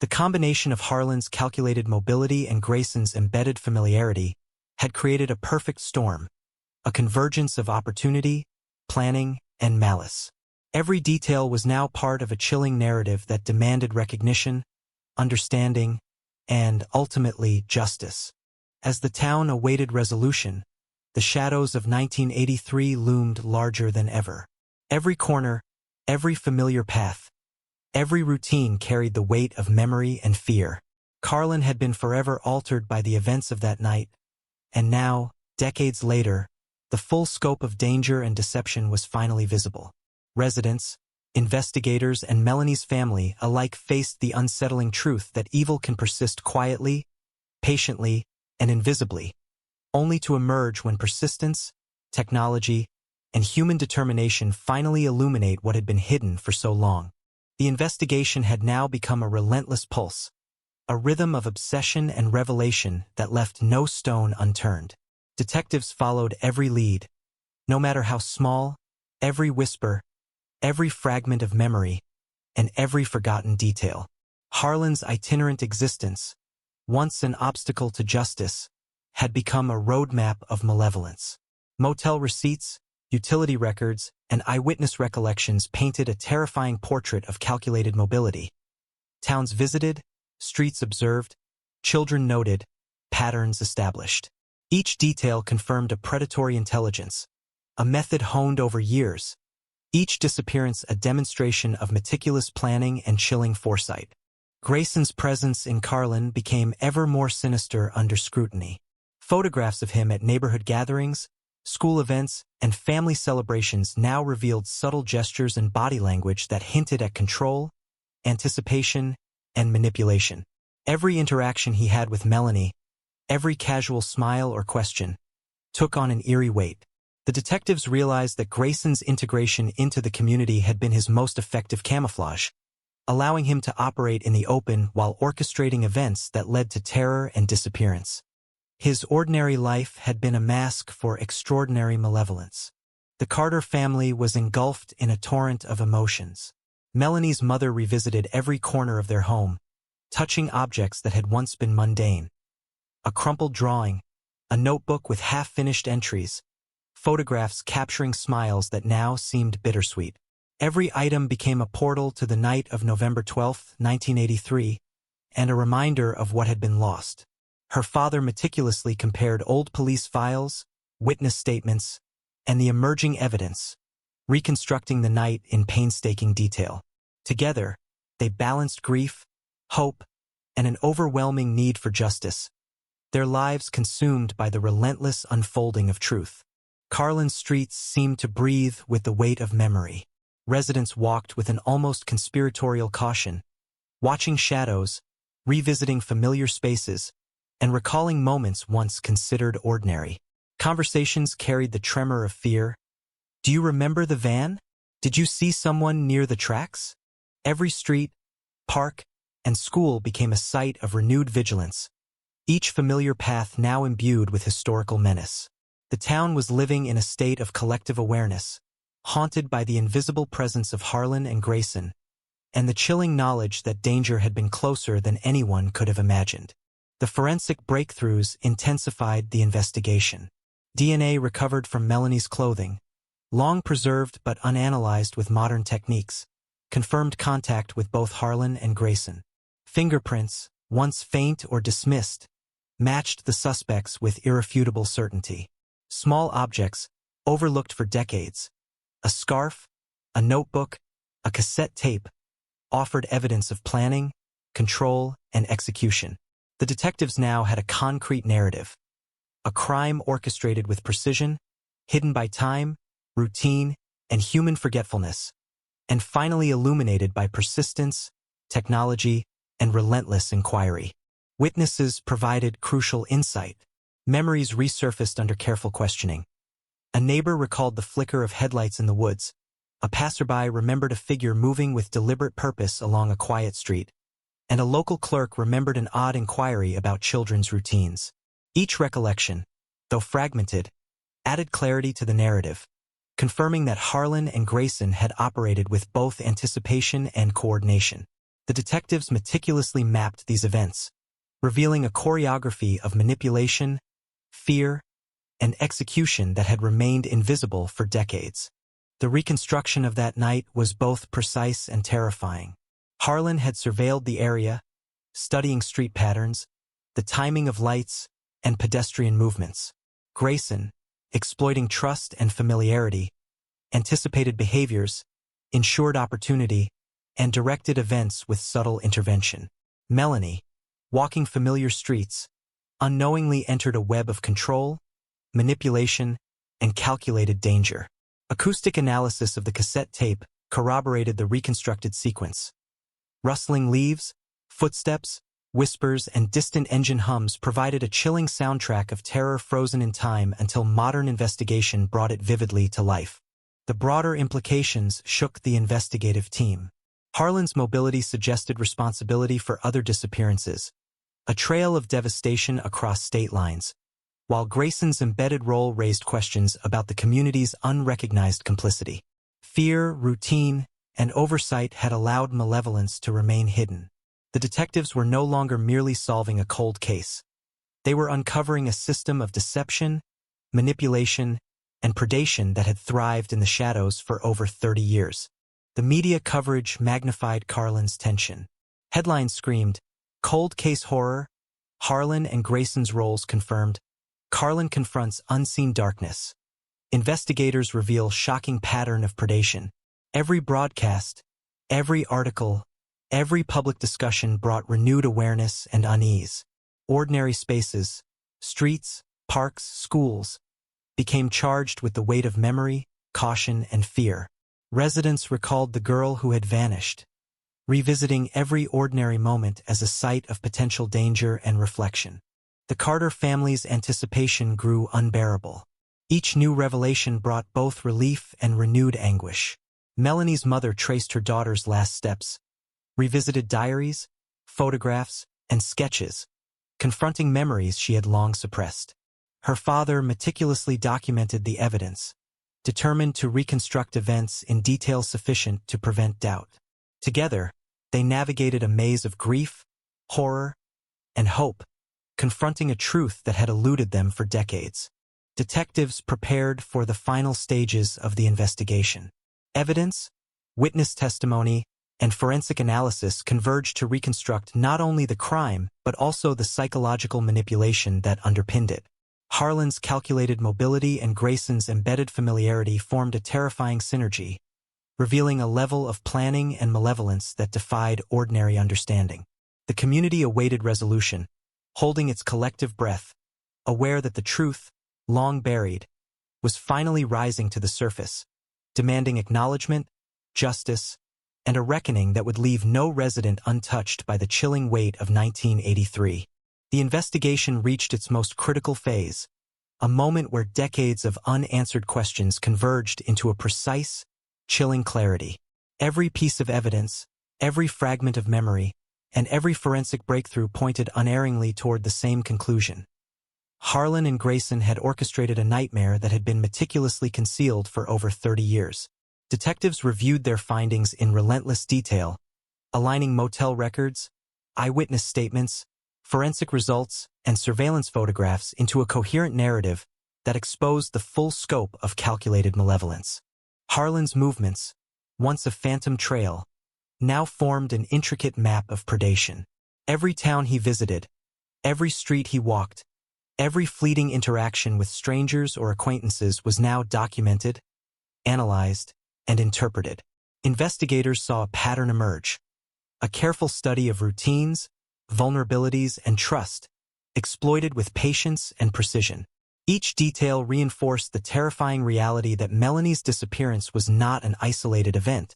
The combination of Harlan's calculated mobility and Grayson's embedded familiarity had created a perfect storm, a convergence of opportunity, planning, and malice. Every detail was now part of a chilling narrative that demanded recognition, understanding, and, ultimately, justice. As the town awaited resolution, the shadows of 1983 loomed larger than ever. Every corner, every familiar path, every routine carried the weight of memory and fear. Carlin had been forever altered by the events of that night, and now, decades later, the full scope of danger and deception was finally visible. Residents, investigators, and Melanie's family alike faced the unsettling truth that evil can persist quietly, patiently, and invisibly, only to emerge when persistence, technology, and human determination finally illuminate what had been hidden for so long. The investigation had now become a relentless pulse, a rhythm of obsession and revelation that left no stone unturned. Detectives followed every lead, no matter how small, every whisper, every fragment of memory, and every forgotten detail. Harlan's itinerant existence, once an obstacle to justice, had become a roadmap of malevolence. Motel receipts, utility records, and eyewitness recollections painted a terrifying portrait of calculated mobility. Towns visited, streets observed, children noted, patterns established. Each detail confirmed a predatory intelligence, a method honed over years, each disappearance a demonstration of meticulous planning and chilling foresight. Grayson's presence in Carlin became ever more sinister under scrutiny. Photographs of him at neighborhood gatherings, school events, and family celebrations now revealed subtle gestures and body language that hinted at control, anticipation, and manipulation. Every interaction he had with Melanie, every casual smile or question, took on an eerie weight. The detectives realized that Grayson's integration into the community had been his most effective camouflage, allowing him to operate in the open while orchestrating events that led to terror and disappearance. His ordinary life had been a mask for extraordinary malevolence. The Carter family was engulfed in a torrent of emotions. Melanie's mother revisited every corner of their home, touching objects that had once been mundane. A crumpled drawing, a notebook with half-finished entries, photographs capturing smiles that now seemed bittersweet. Every item became a portal to the night of November 12, 1983, and a reminder of what had been lost. Her father meticulously compared old police files, witness statements, and the emerging evidence, reconstructing the night in painstaking detail. Together, they balanced grief, hope, and an overwhelming need for justice, their lives consumed by the relentless unfolding of truth. Carlin's streets seemed to breathe with the weight of memory. Residents walked with an almost conspiratorial caution, watching shadows, revisiting familiar spaces, and recalling moments once considered ordinary. Conversations carried the tremor of fear. Do you remember the van? Did you see someone near the tracks? Every street, park, and school became a site of renewed vigilance, each familiar path now imbued with historical menace. The town was living in a state of collective awareness, haunted by the invisible presence of Harlan and Grayson, and the chilling knowledge that danger had been closer than anyone could have imagined. The forensic breakthroughs intensified the investigation. DNA recovered from Melanie's clothing, long preserved but unanalyzed with modern techniques, confirmed contact with both Harlan and Grayson. Fingerprints, once faint or dismissed, matched the suspects with irrefutable certainty. Small objects, overlooked for decades, a scarf, a notebook, a cassette tape, offered evidence of planning, control, and execution. The detectives now had a concrete narrative, a crime orchestrated with precision, hidden by time, routine, and human forgetfulness, and finally illuminated by persistence, technology, and relentless inquiry. Witnesses provided crucial insight. Memories resurfaced under careful questioning. A neighbor recalled the flicker of headlights in the woods. A passerby remembered a figure moving with deliberate purpose along a quiet street. And a local clerk remembered an odd inquiry about children's routines. Each recollection, though fragmented, added clarity to the narrative, confirming that Harlan and Grayson had operated with both anticipation and coordination. The detectives meticulously mapped these events, revealing a choreography of manipulation, fear, and execution that had remained invisible for decades. The reconstruction of that night was both precise and terrifying. Harlan had surveilled the area, studying street patterns, the timing of lights, and pedestrian movements. Grayson, exploiting trust and familiarity, anticipated behaviors, ensured opportunity, and directed events with subtle intervention. Melanie, walking familiar streets, unknowingly entered a web of control, manipulation, and calculated danger. Acoustic analysis of the cassette tape corroborated the reconstructed sequence. Rustling leaves, footsteps, whispers, and distant engine hums provided a chilling soundtrack of terror frozen in time until modern investigation brought it vividly to life. The broader implications shook the investigative team. Harlan's mobility suggested responsibility for other disappearances, a trail of devastation across state lines, while Grayson's embedded role raised questions about the community's unrecognized complicity. Fear, routine, and oversight had allowed malevolence to remain hidden. The detectives were no longer merely solving a cold case. They were uncovering a system of deception, manipulation, and predation that had thrived in the shadows for over 30 years. The media coverage magnified Carlin's tension. Headlines screamed, "Cold case horror, Harlan and Grayson's roles confirmed, Carlin confronts unseen darkness." Investigators reveal shocking pattern of predation. Every broadcast, every article, every public discussion brought renewed awareness and unease. Ordinary spaces, streets, parks, schools, became charged with the weight of memory, caution, and fear. Residents recalled the girl who had vanished, revisiting every ordinary moment as a site of potential danger and reflection. The Carter family's anticipation grew unbearable. Each new revelation brought both relief and renewed anguish. Melanie's mother traced her daughter's last steps, revisited diaries, photographs, and sketches, confronting memories she had long suppressed. Her father meticulously documented the evidence, determined to reconstruct events in detail sufficient to prevent doubt. Together, they navigated a maze of grief, horror, and hope, confronting a truth that had eluded them for decades. Detectives prepared for the final stages of the investigation. Evidence, witness testimony, and forensic analysis converged to reconstruct not only the crime, but also the psychological manipulation that underpinned it. Harlan's calculated mobility and Grayson's embedded familiarity formed a terrifying synergy, revealing a level of planning and malevolence that defied ordinary understanding. The community awaited resolution, holding its collective breath, aware that the truth, long buried, was finally rising to the surface, demanding acknowledgement, justice, and a reckoning that would leave no resident untouched by the chilling weight of 1983. The investigation reached its most critical phase, a moment where decades of unanswered questions converged into a precise, chilling clarity. Every piece of evidence, every fragment of memory, and every forensic breakthrough pointed unerringly toward the same conclusion. Harlan and Grayson had orchestrated a nightmare that had been meticulously concealed for over 30 years. Detectives reviewed their findings in relentless detail, aligning motel records, eyewitness statements, forensic results, and surveillance photographs into a coherent narrative that exposed the full scope of calculated malevolence. Harlan's movements, once a phantom trail, now formed an intricate map of predation. Every town he visited, every street he walked, every fleeting interaction with strangers or acquaintances was now documented, analyzed, and interpreted. Investigators saw a pattern emerge, a careful study of routines, vulnerabilities, and trust, exploited with patience and precision. Each detail reinforced the terrifying reality that Melanie's disappearance was not an isolated event,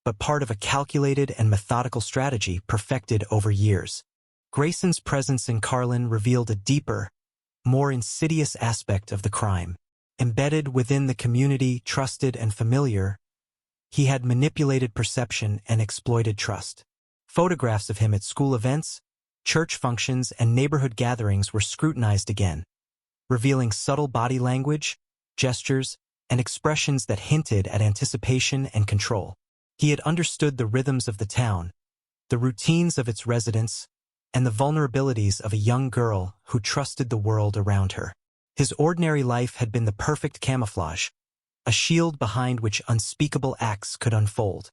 but part of a calculated and methodical strategy perfected over years. Grayson's presence in Carlin revealed a deeper, more insidious aspect of the crime. Embedded within the community, trusted and familiar, he had manipulated perception and exploited trust. Photographs of him at school events, church functions, and neighborhood gatherings were scrutinized again, revealing subtle body language, gestures, and expressions that hinted at anticipation and control. He had understood the rhythms of the town, the routines of its residents, and the vulnerabilities of a young girl who trusted the world around her. His ordinary life had been the perfect camouflage, a shield behind which unspeakable acts could unfold.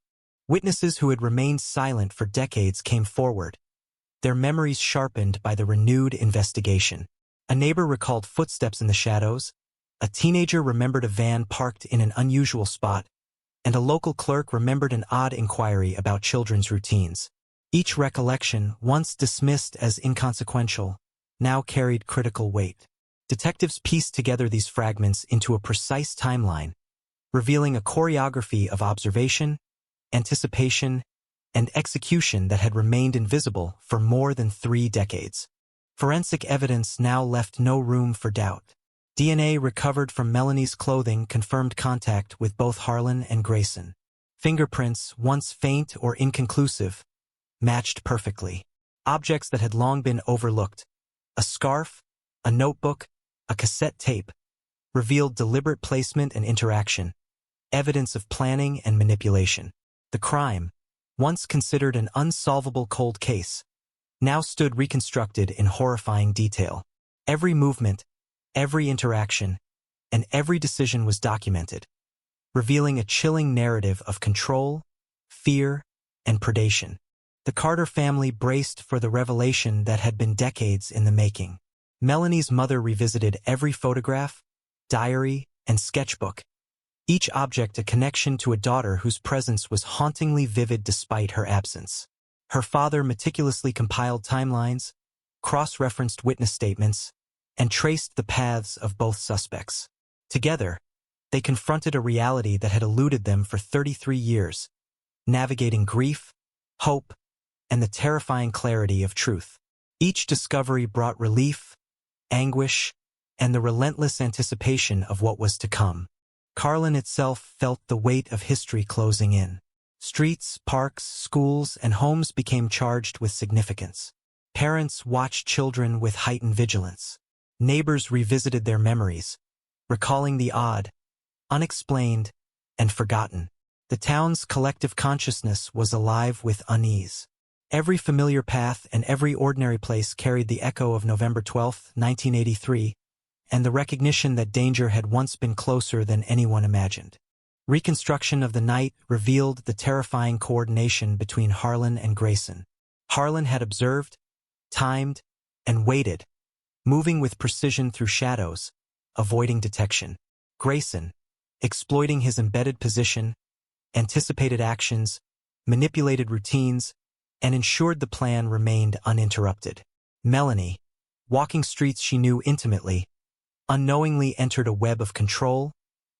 Witnesses who had remained silent for decades came forward, their memories sharpened by the renewed investigation. A neighbor recalled footsteps in the shadows, a teenager remembered a van parked in an unusual spot, and a local clerk remembered an odd inquiry about children's routines. Each recollection, once dismissed as inconsequential, now carried critical weight. Detectives pieced together these fragments into a precise timeline, revealing a choreography of observation, anticipation, and execution that had remained invisible for more than 3 decades. Forensic evidence now left no room for doubt. DNA recovered from Melanie's clothing confirmed contact with both Harlan and Grayson. Fingerprints, once faint or inconclusive, matched perfectly. Objects that had long been overlooked, a scarf, a notebook, a cassette tape, revealed deliberate placement and interaction, evidence of planning and manipulation. The crime, once considered an unsolvable cold case, now stood reconstructed in horrifying detail. Every movement, every interaction, and every decision was documented, revealing a chilling narrative of control, fear, and predation. The Carter family braced for the revelation that had been decades in the making. Melanie's mother revisited every photograph, diary, and sketchbook, each object a connection to a daughter whose presence was hauntingly vivid despite her absence. Her father meticulously compiled timelines, cross-referenced witness statements, and traced the paths of both suspects. Together, they confronted a reality that had eluded them for 33 years, navigating grief, hope, and the terrifying clarity of truth. Each discovery brought relief, anguish, and the relentless anticipation of what was to come. Carlin itself felt the weight of history closing in. Streets, parks, schools, and homes became charged with significance. Parents watched children with heightened vigilance. Neighbors revisited their memories, recalling the odd, unexplained, and forgotten. The town's collective consciousness was alive with unease. Every familiar path and every ordinary place carried the echo of November 12, 1983, and the recognition that danger had once been closer than anyone imagined. Reconstruction of the night revealed the terrifying coordination between Harlan and Grayson. Harlan had observed, timed, and waited, moving with precision through shadows, avoiding detection. Grayson, exploiting his embedded position, anticipated actions, manipulated routines, and ensured the plan remained uninterrupted. Melanie, walking streets she knew intimately, unknowingly entered a web of control,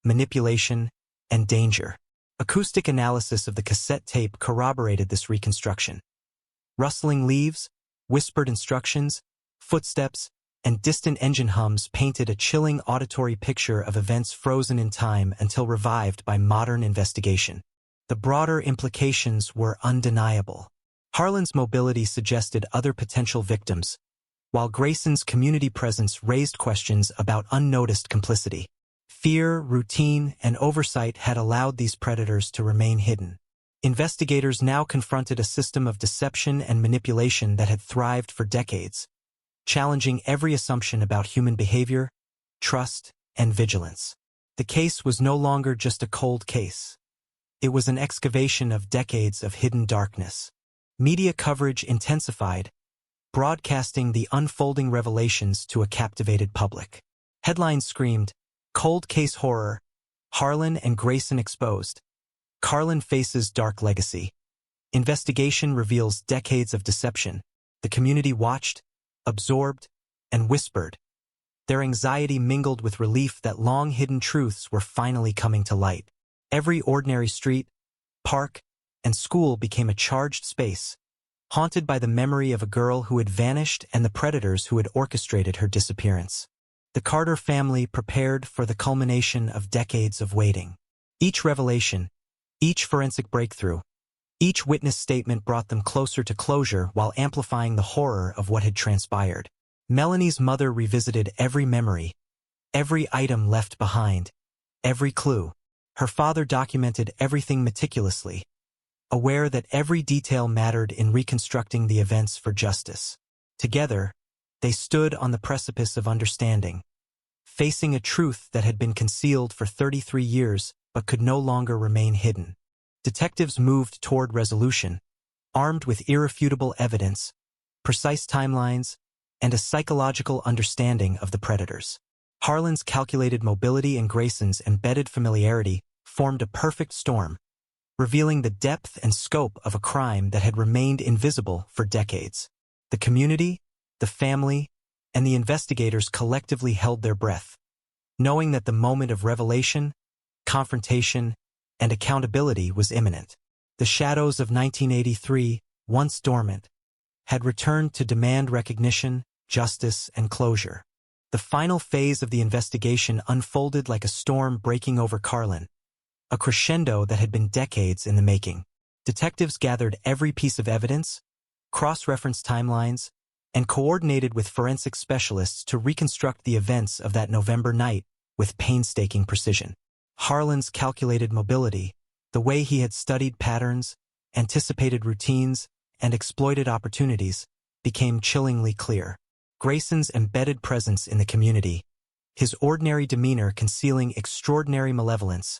manipulation, and danger. Acoustic analysis of the cassette tape corroborated this reconstruction. Rustling leaves, whispered instructions, footsteps, and distant engine hums painted a chilling auditory picture of events frozen in time until revived by modern investigation. The broader implications were undeniable. Harlan's mobility suggested other potential victims, while Grayson's community presence raised questions about unnoticed complicity. Fear, routine, and oversight had allowed these predators to remain hidden. Investigators now confronted a system of deception and manipulation that had thrived for decades, challenging every assumption about human behavior, trust, and vigilance. The case was no longer just a cold case. It was an excavation of decades of hidden darkness. Media coverage intensified, broadcasting the unfolding revelations to a captivated public. Headlines screamed, "Cold Case Horror, Harlan and Grayson Exposed. Carlin Faces Dark Legacy. Investigation Reveals Decades of Deception." The community watched, absorbed, and whispered. Their anxiety mingled with relief that long-hidden truths were finally coming to light. Every ordinary street, park, and school became a charged space, haunted by the memory of a girl who had vanished and the predators who had orchestrated her disappearance. The Carter family prepared for the culmination of decades of waiting. Each revelation, each forensic breakthrough, each witness statement brought them closer to closure while amplifying the horror of what had transpired. Melanie's mother revisited every memory, every item left behind, every clue. Her father documented everything meticulously, aware that every detail mattered in reconstructing the events for justice. Together, they stood on the precipice of understanding, facing a truth that had been concealed for 33 years but could no longer remain hidden. Detectives moved toward resolution, armed with irrefutable evidence, precise timelines, and a psychological understanding of the predators. Harlan's calculated mobility and Grayson's embedded familiarity formed a perfect storm, revealing the depth and scope of a crime that had remained invisible for decades. The community, the family, and the investigators collectively held their breath, knowing that the moment of revelation, confrontation, and accountability was imminent. The shadows of 1983, once dormant, had returned to demand recognition, justice, and closure. The final phase of the investigation unfolded like a storm breaking over Carlin, a crescendo that had been decades in the making. Detectives gathered every piece of evidence, cross-referenced timelines, and coordinated with forensic specialists to reconstruct the events of that November night with painstaking precision. Harlan's calculated mobility, the way he had studied patterns anticipated routines, and exploited opportunities became chillingly clear. Grayson's embedded presence in the community, his ordinary demeanor concealing extraordinary malevolence,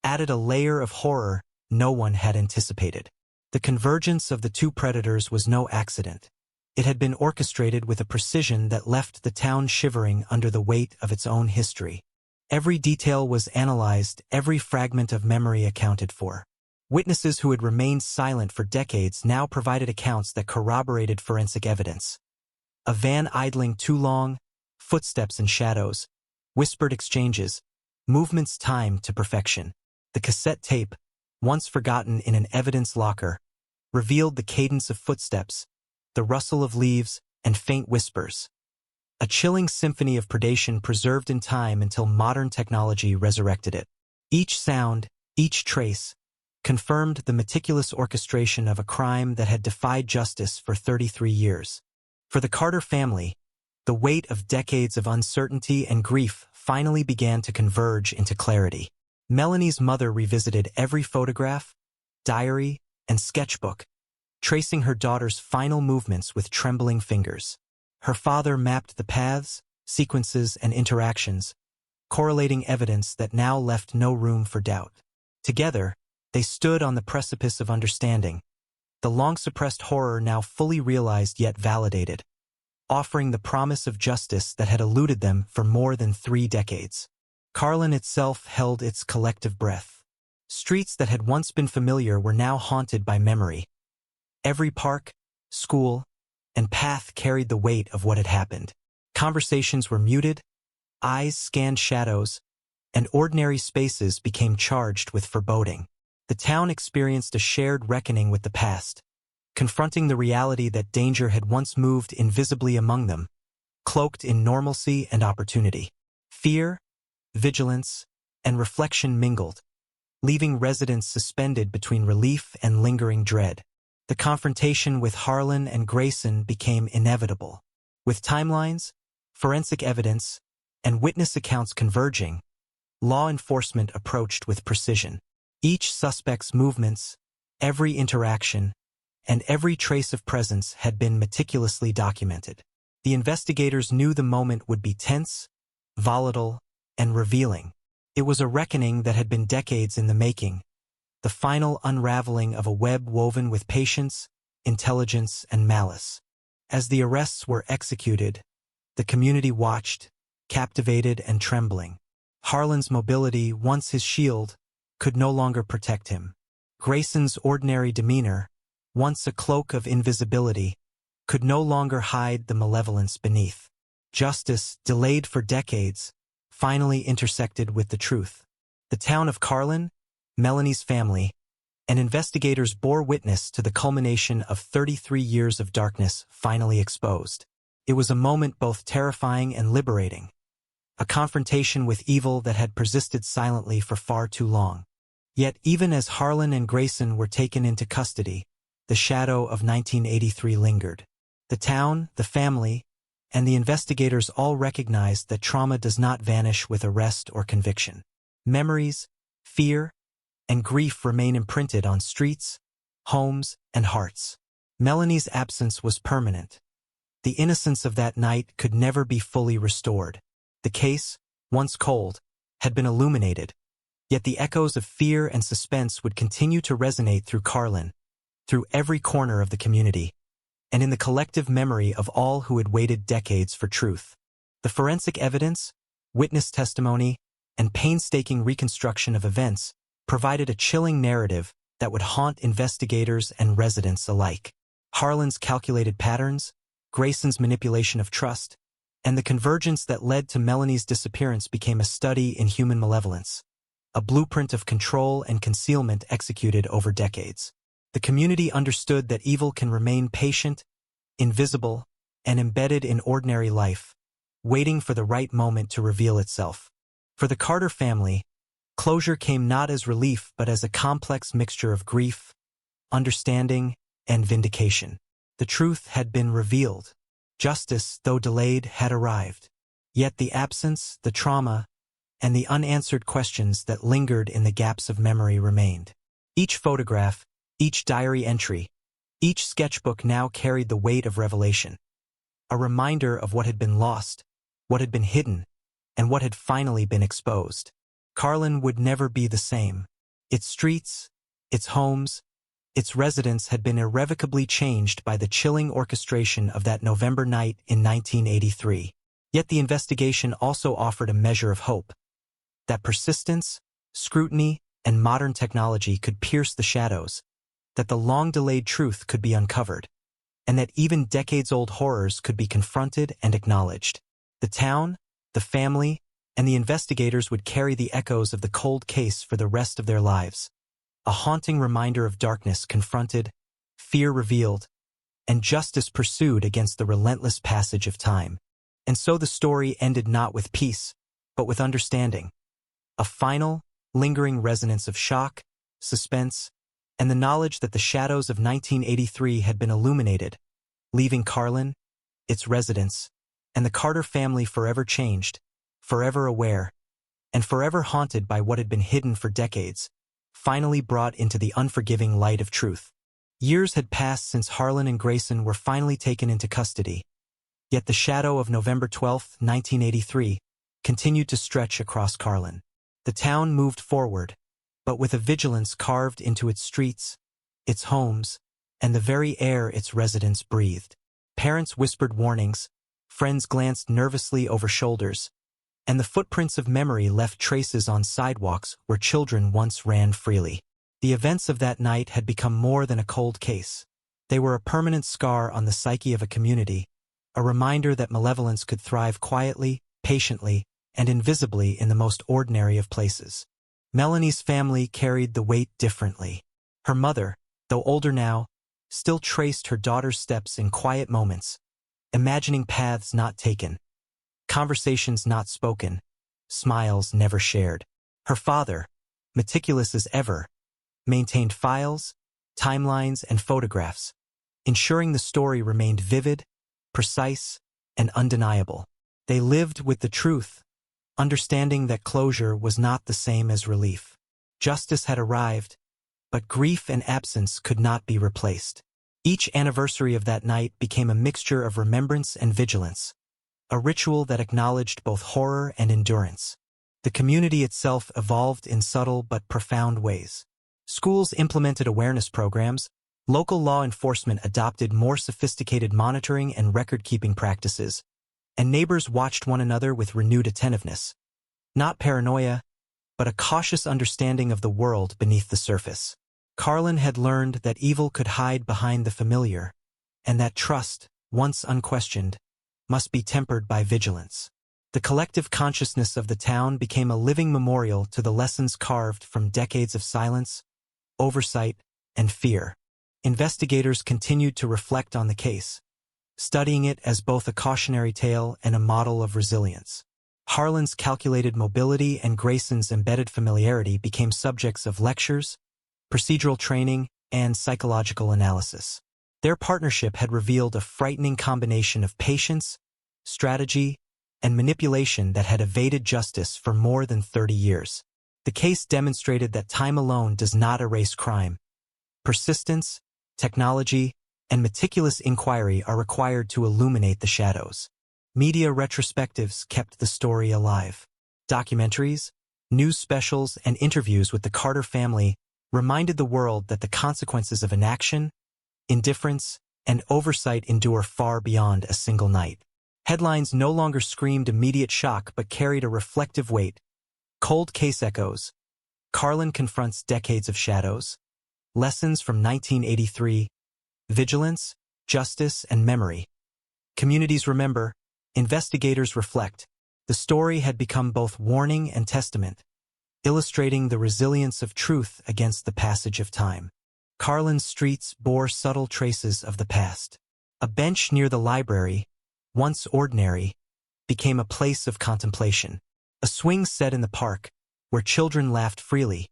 added a layer of horror no one had anticipated. The convergence of the two predators was no accident. It had been orchestrated with a precision that left the town shivering under the weight of its own history. Every detail was analyzed, every fragment of memory accounted for. Witnesses who had remained silent for decades now provided accounts that corroborated forensic evidence. A van idling too long, footsteps and shadows, whispered exchanges, movements timed to perfection. The cassette tape, once forgotten in an evidence locker, revealed the cadence of footsteps, the rustle of leaves, and faint whispers. A chilling symphony of predation preserved in time until modern technology resurrected it. Each sound, each trace, confirmed the meticulous orchestration of a crime that had defied justice for 33 years. For the Carter family, the weight of decades of uncertainty and grief finally began to converge into clarity. Melanie's mother revisited every photograph, diary, and sketchbook, tracing her daughter's final movements with trembling fingers. Her father mapped the paths, sequences, and interactions, correlating evidence that now left no room for doubt. Together, they stood on the precipice of understanding, the long-suppressed horror now fully realized yet validated, offering the promise of justice that had eluded them for more than 3 decades. Carlin itself held its collective breath. Streets that had once been familiar were now haunted by memory. Every park, school, and path carried the weight of what had happened. Conversations were muted, eyes scanned shadows, and ordinary spaces became charged with foreboding. The town experienced a shared reckoning with the past, confronting the reality that danger had once moved invisibly among them, cloaked in normalcy and opportunity. Fear, vigilance, and reflection mingled, leaving residents suspended between relief and lingering dread. The confrontation with Harlan and Grayson became inevitable. With timelines, forensic evidence, and witness accounts converging, law enforcement approached with precision. Each suspect's movements, every interaction, and every trace of presence had been meticulously documented. The investigators knew the moment would be tense, volatile, and revealing. It was a reckoning that had been decades in the making, the final unraveling of a web woven with patience, intelligence, and malice. As the arrests were executed, the community watched, captivated and trembling. Harlan's mobility, once his shield, could no longer protect him. Grayson's ordinary demeanor, once a cloak of invisibility, could no longer hide the malevolence beneath. Justice, delayed for decades, finally intersected with the truth. The town of Carlin, Melanie's family, and investigators bore witness to the culmination of 33 years of darkness finally exposed. It was a moment both terrifying and liberating, a confrontation with evil that had persisted silently for far too long. Yet even as Harlan and Grayson were taken into custody, the shadow of 1983 lingered. The town, the family, and the investigators all recognized that trauma does not vanish with arrest or conviction. Memories, fear, and grief remain imprinted on streets, homes, and hearts. Melanie's absence was permanent. The innocence of that night could never be fully restored. The case, once cold, had been illuminated, yet the echoes of fear and suspense would continue to resonate through Carlin, through every corner of the community, and in the collective memory of all who had waited decades for truth. The forensic evidence, witness testimony, and painstaking reconstruction of events provided a chilling narrative that would haunt investigators and residents alike. Harlan's calculated patterns, Grayson's manipulation of trust, and the convergence that led to Melanie's disappearance became a study in human malevolence, a blueprint of control and concealment executed over decades. The community understood that evil can remain patient, invisible, and embedded in ordinary life, waiting for the right moment to reveal itself. For the Carter family, closure came not as relief but as a complex mixture of grief, understanding, and vindication. The truth had been revealed. Justice, though delayed, had arrived. Yet the absence, the trauma, and the unanswered questions that lingered in the gaps of memory remained. Each photograph, Each diary entry, each sketchbook now carried the weight of revelation. A reminder of what had been lost, what had been hidden, and what had finally been exposed. Carlin would never be the same. Its streets, its homes, its residents had been irrevocably changed by the chilling orchestration of that November night in 1983. Yet the investigation also offered a measure of hope. That persistence, scrutiny, and modern technology could pierce the shadows, that the long-delayed truth could be uncovered, and that even decades-old horrors could be confronted and acknowledged. The town, the family, and the investigators would carry the echoes of the cold case for the rest of their lives. A haunting reminder of darkness confronted, fear revealed, and justice pursued against the relentless passage of time. And so the story ended not with peace, but with understanding. A final, lingering resonance of shock, suspense, and the knowledge that the shadows of 1983 had been illuminated, leaving Carlin, its residents, and the Carter family forever changed, forever aware, and forever haunted by what had been hidden for decades, finally brought into the unforgiving light of truth. Years had passed since Harlan and Grayson were finally taken into custody, yet the shadow of November 12, 1983, continued to stretch across Carlin. The town moved forward, but with a vigilance carved into its streets, its homes, and the very air its residents breathed. Parents whispered warnings, friends glanced nervously over shoulders, and the footprints of memory left traces on sidewalks where children once ran freely. The events of that night had become more than a cold case. They were a permanent scar on the psyche of a community, a reminder that malevolence could thrive quietly, patiently, and invisibly in the most ordinary of places. Melanie's family carried the weight differently. Her mother, though older now, still traced her daughter's steps in quiet moments, imagining paths not taken, conversations not spoken, smiles never shared. Her father, meticulous as ever, maintained files, timelines, and photographs, ensuring the story remained vivid, precise, and undeniable. They lived with the truth, understanding that closure was not the same as relief. Justice had arrived, but grief and absence could not be replaced. Each anniversary of that night became a mixture of remembrance and vigilance, a ritual that acknowledged both horror and endurance. The community itself evolved in subtle but profound ways. Schools implemented awareness programs, local law enforcement adopted more sophisticated monitoring and record-keeping practices, and neighbors watched one another with renewed attentiveness. Not paranoia, but a cautious understanding of the world beneath the surface. Carlin had learned that evil could hide behind the familiar, and that trust, once unquestioned, must be tempered by vigilance. The collective consciousness of the town became a living memorial to the lessons carved from decades of silence, oversight, and fear. Investigators continued to reflect on the case, studying it as both a cautionary tale and a model of resilience. Harlan's calculated mobility and Grayson's embedded familiarity became subjects of lectures, procedural training, and psychological analysis. Their partnership had revealed a frightening combination of patience, strategy, and manipulation that had evaded justice for more than 30 years. The case demonstrated that time alone does not erase crime. Persistence, technology, and meticulous inquiry are required to illuminate the shadows. Media retrospectives kept the story alive. Documentaries, news specials, and interviews with the Carter family reminded the world that the consequences of inaction, indifference, and oversight endure far beyond a single night. Headlines no longer screamed immediate shock but carried a reflective weight. Cold case echoes. Carlin confronts decades of shadows. Lessons from 1983. Vigilance, justice, and memory. Communities remember. Investigators reflect. The story had become both warning and testament, illustrating the resilience of truth against the passage of time. Carlin's streets bore subtle traces of the past. A bench near the library, once ordinary, became a place of contemplation. A swing set in the park, where children laughed freely,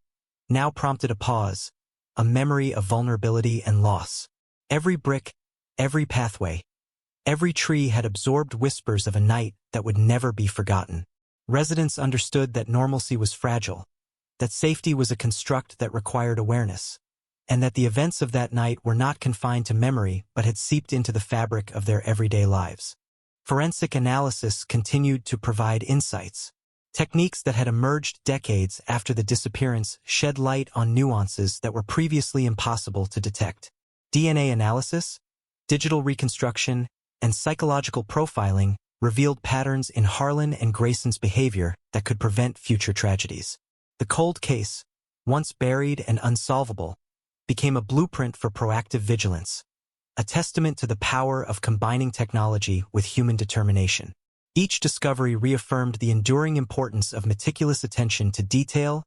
now prompted a pause, a memory of vulnerability and loss. Every brick, every pathway, every tree had absorbed whispers of a night that would never be forgotten. Residents understood that normalcy was fragile, that safety was a construct that required awareness, and that the events of that night were not confined to memory but had seeped into the fabric of their everyday lives. Forensic analysis continued to provide insights. Techniques that had emerged decades after the disappearance shed light on nuances that were previously impossible to detect. DNA analysis, digital reconstruction, and psychological profiling revealed patterns in Harlan and Grayson's behavior that could prevent future tragedies. The cold case, once buried and unsolvable, became a blueprint for proactive vigilance, a testament to the power of combining technology with human determination. Each discovery reaffirmed the enduring importance of meticulous attention to detail,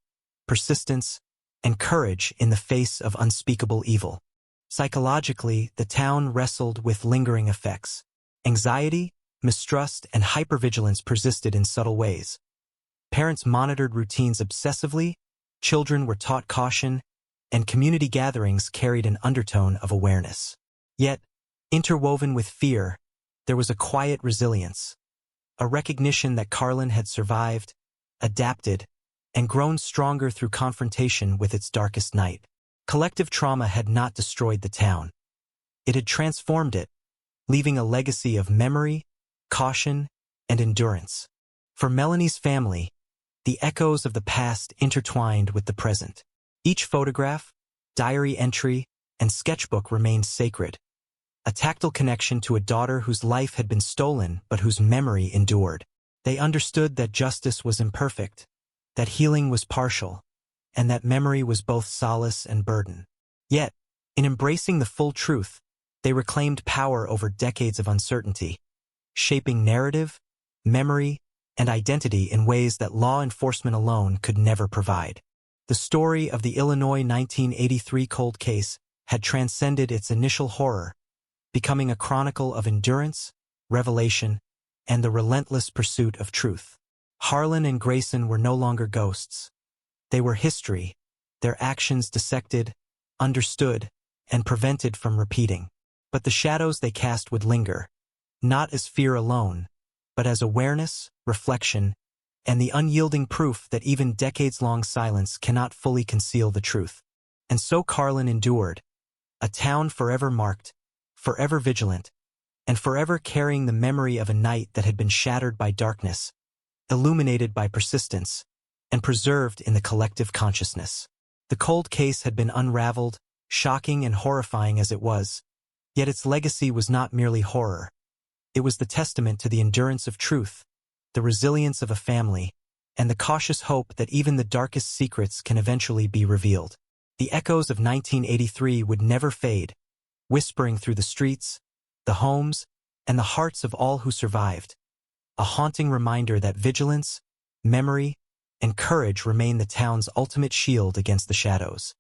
persistence, and courage in the face of unspeakable evil. Psychologically, the town wrestled with lingering effects. Anxiety, mistrust, and hypervigilance persisted in subtle ways. Parents monitored routines obsessively, children were taught caution, and community gatherings carried an undertone of awareness. Yet, interwoven with fear, there was a quiet resilience, a recognition that Carlin had survived, adapted, and grown stronger through confrontation with its darkest night. Collective trauma had not destroyed the town. It had transformed it, leaving a legacy of memory, caution, and endurance. For Melanie's family, the echoes of the past intertwined with the present. Each photograph, diary entry, and sketchbook remained sacred, a tactile connection to a daughter whose life had been stolen but whose memory endured. They understood that justice was imperfect, that healing was partial, and that memory was both solace and burden. Yet, in embracing the full truth, they reclaimed power over decades of uncertainty, shaping narrative, memory, and identity in ways that law enforcement alone could never provide. The story of the Illinois 1983 cold case had transcended its initial horror, becoming a chronicle of endurance, revelation, and the relentless pursuit of truth. Harlan and Grayson were no longer ghosts. They were history, their actions dissected, understood, and prevented from repeating. But the shadows they cast would linger, not as fear alone, but as awareness, reflection, and the unyielding proof that even decades-long silence cannot fully conceal the truth. And so Carlin endured, a town forever marked, forever vigilant, and forever carrying the memory of a night that had been shattered by darkness, illuminated by persistence, and preserved in the collective consciousness. The cold case had been unraveled, shocking and horrifying as it was, yet its legacy was not merely horror. It was the testament to the endurance of truth, the resilience of a family, and the cautious hope that even the darkest secrets can eventually be revealed. The echoes of 1983 would never fade, whispering through the streets, the homes, and the hearts of all who survived, a haunting reminder that vigilance, memory, and courage remain the town's ultimate shield against the shadows.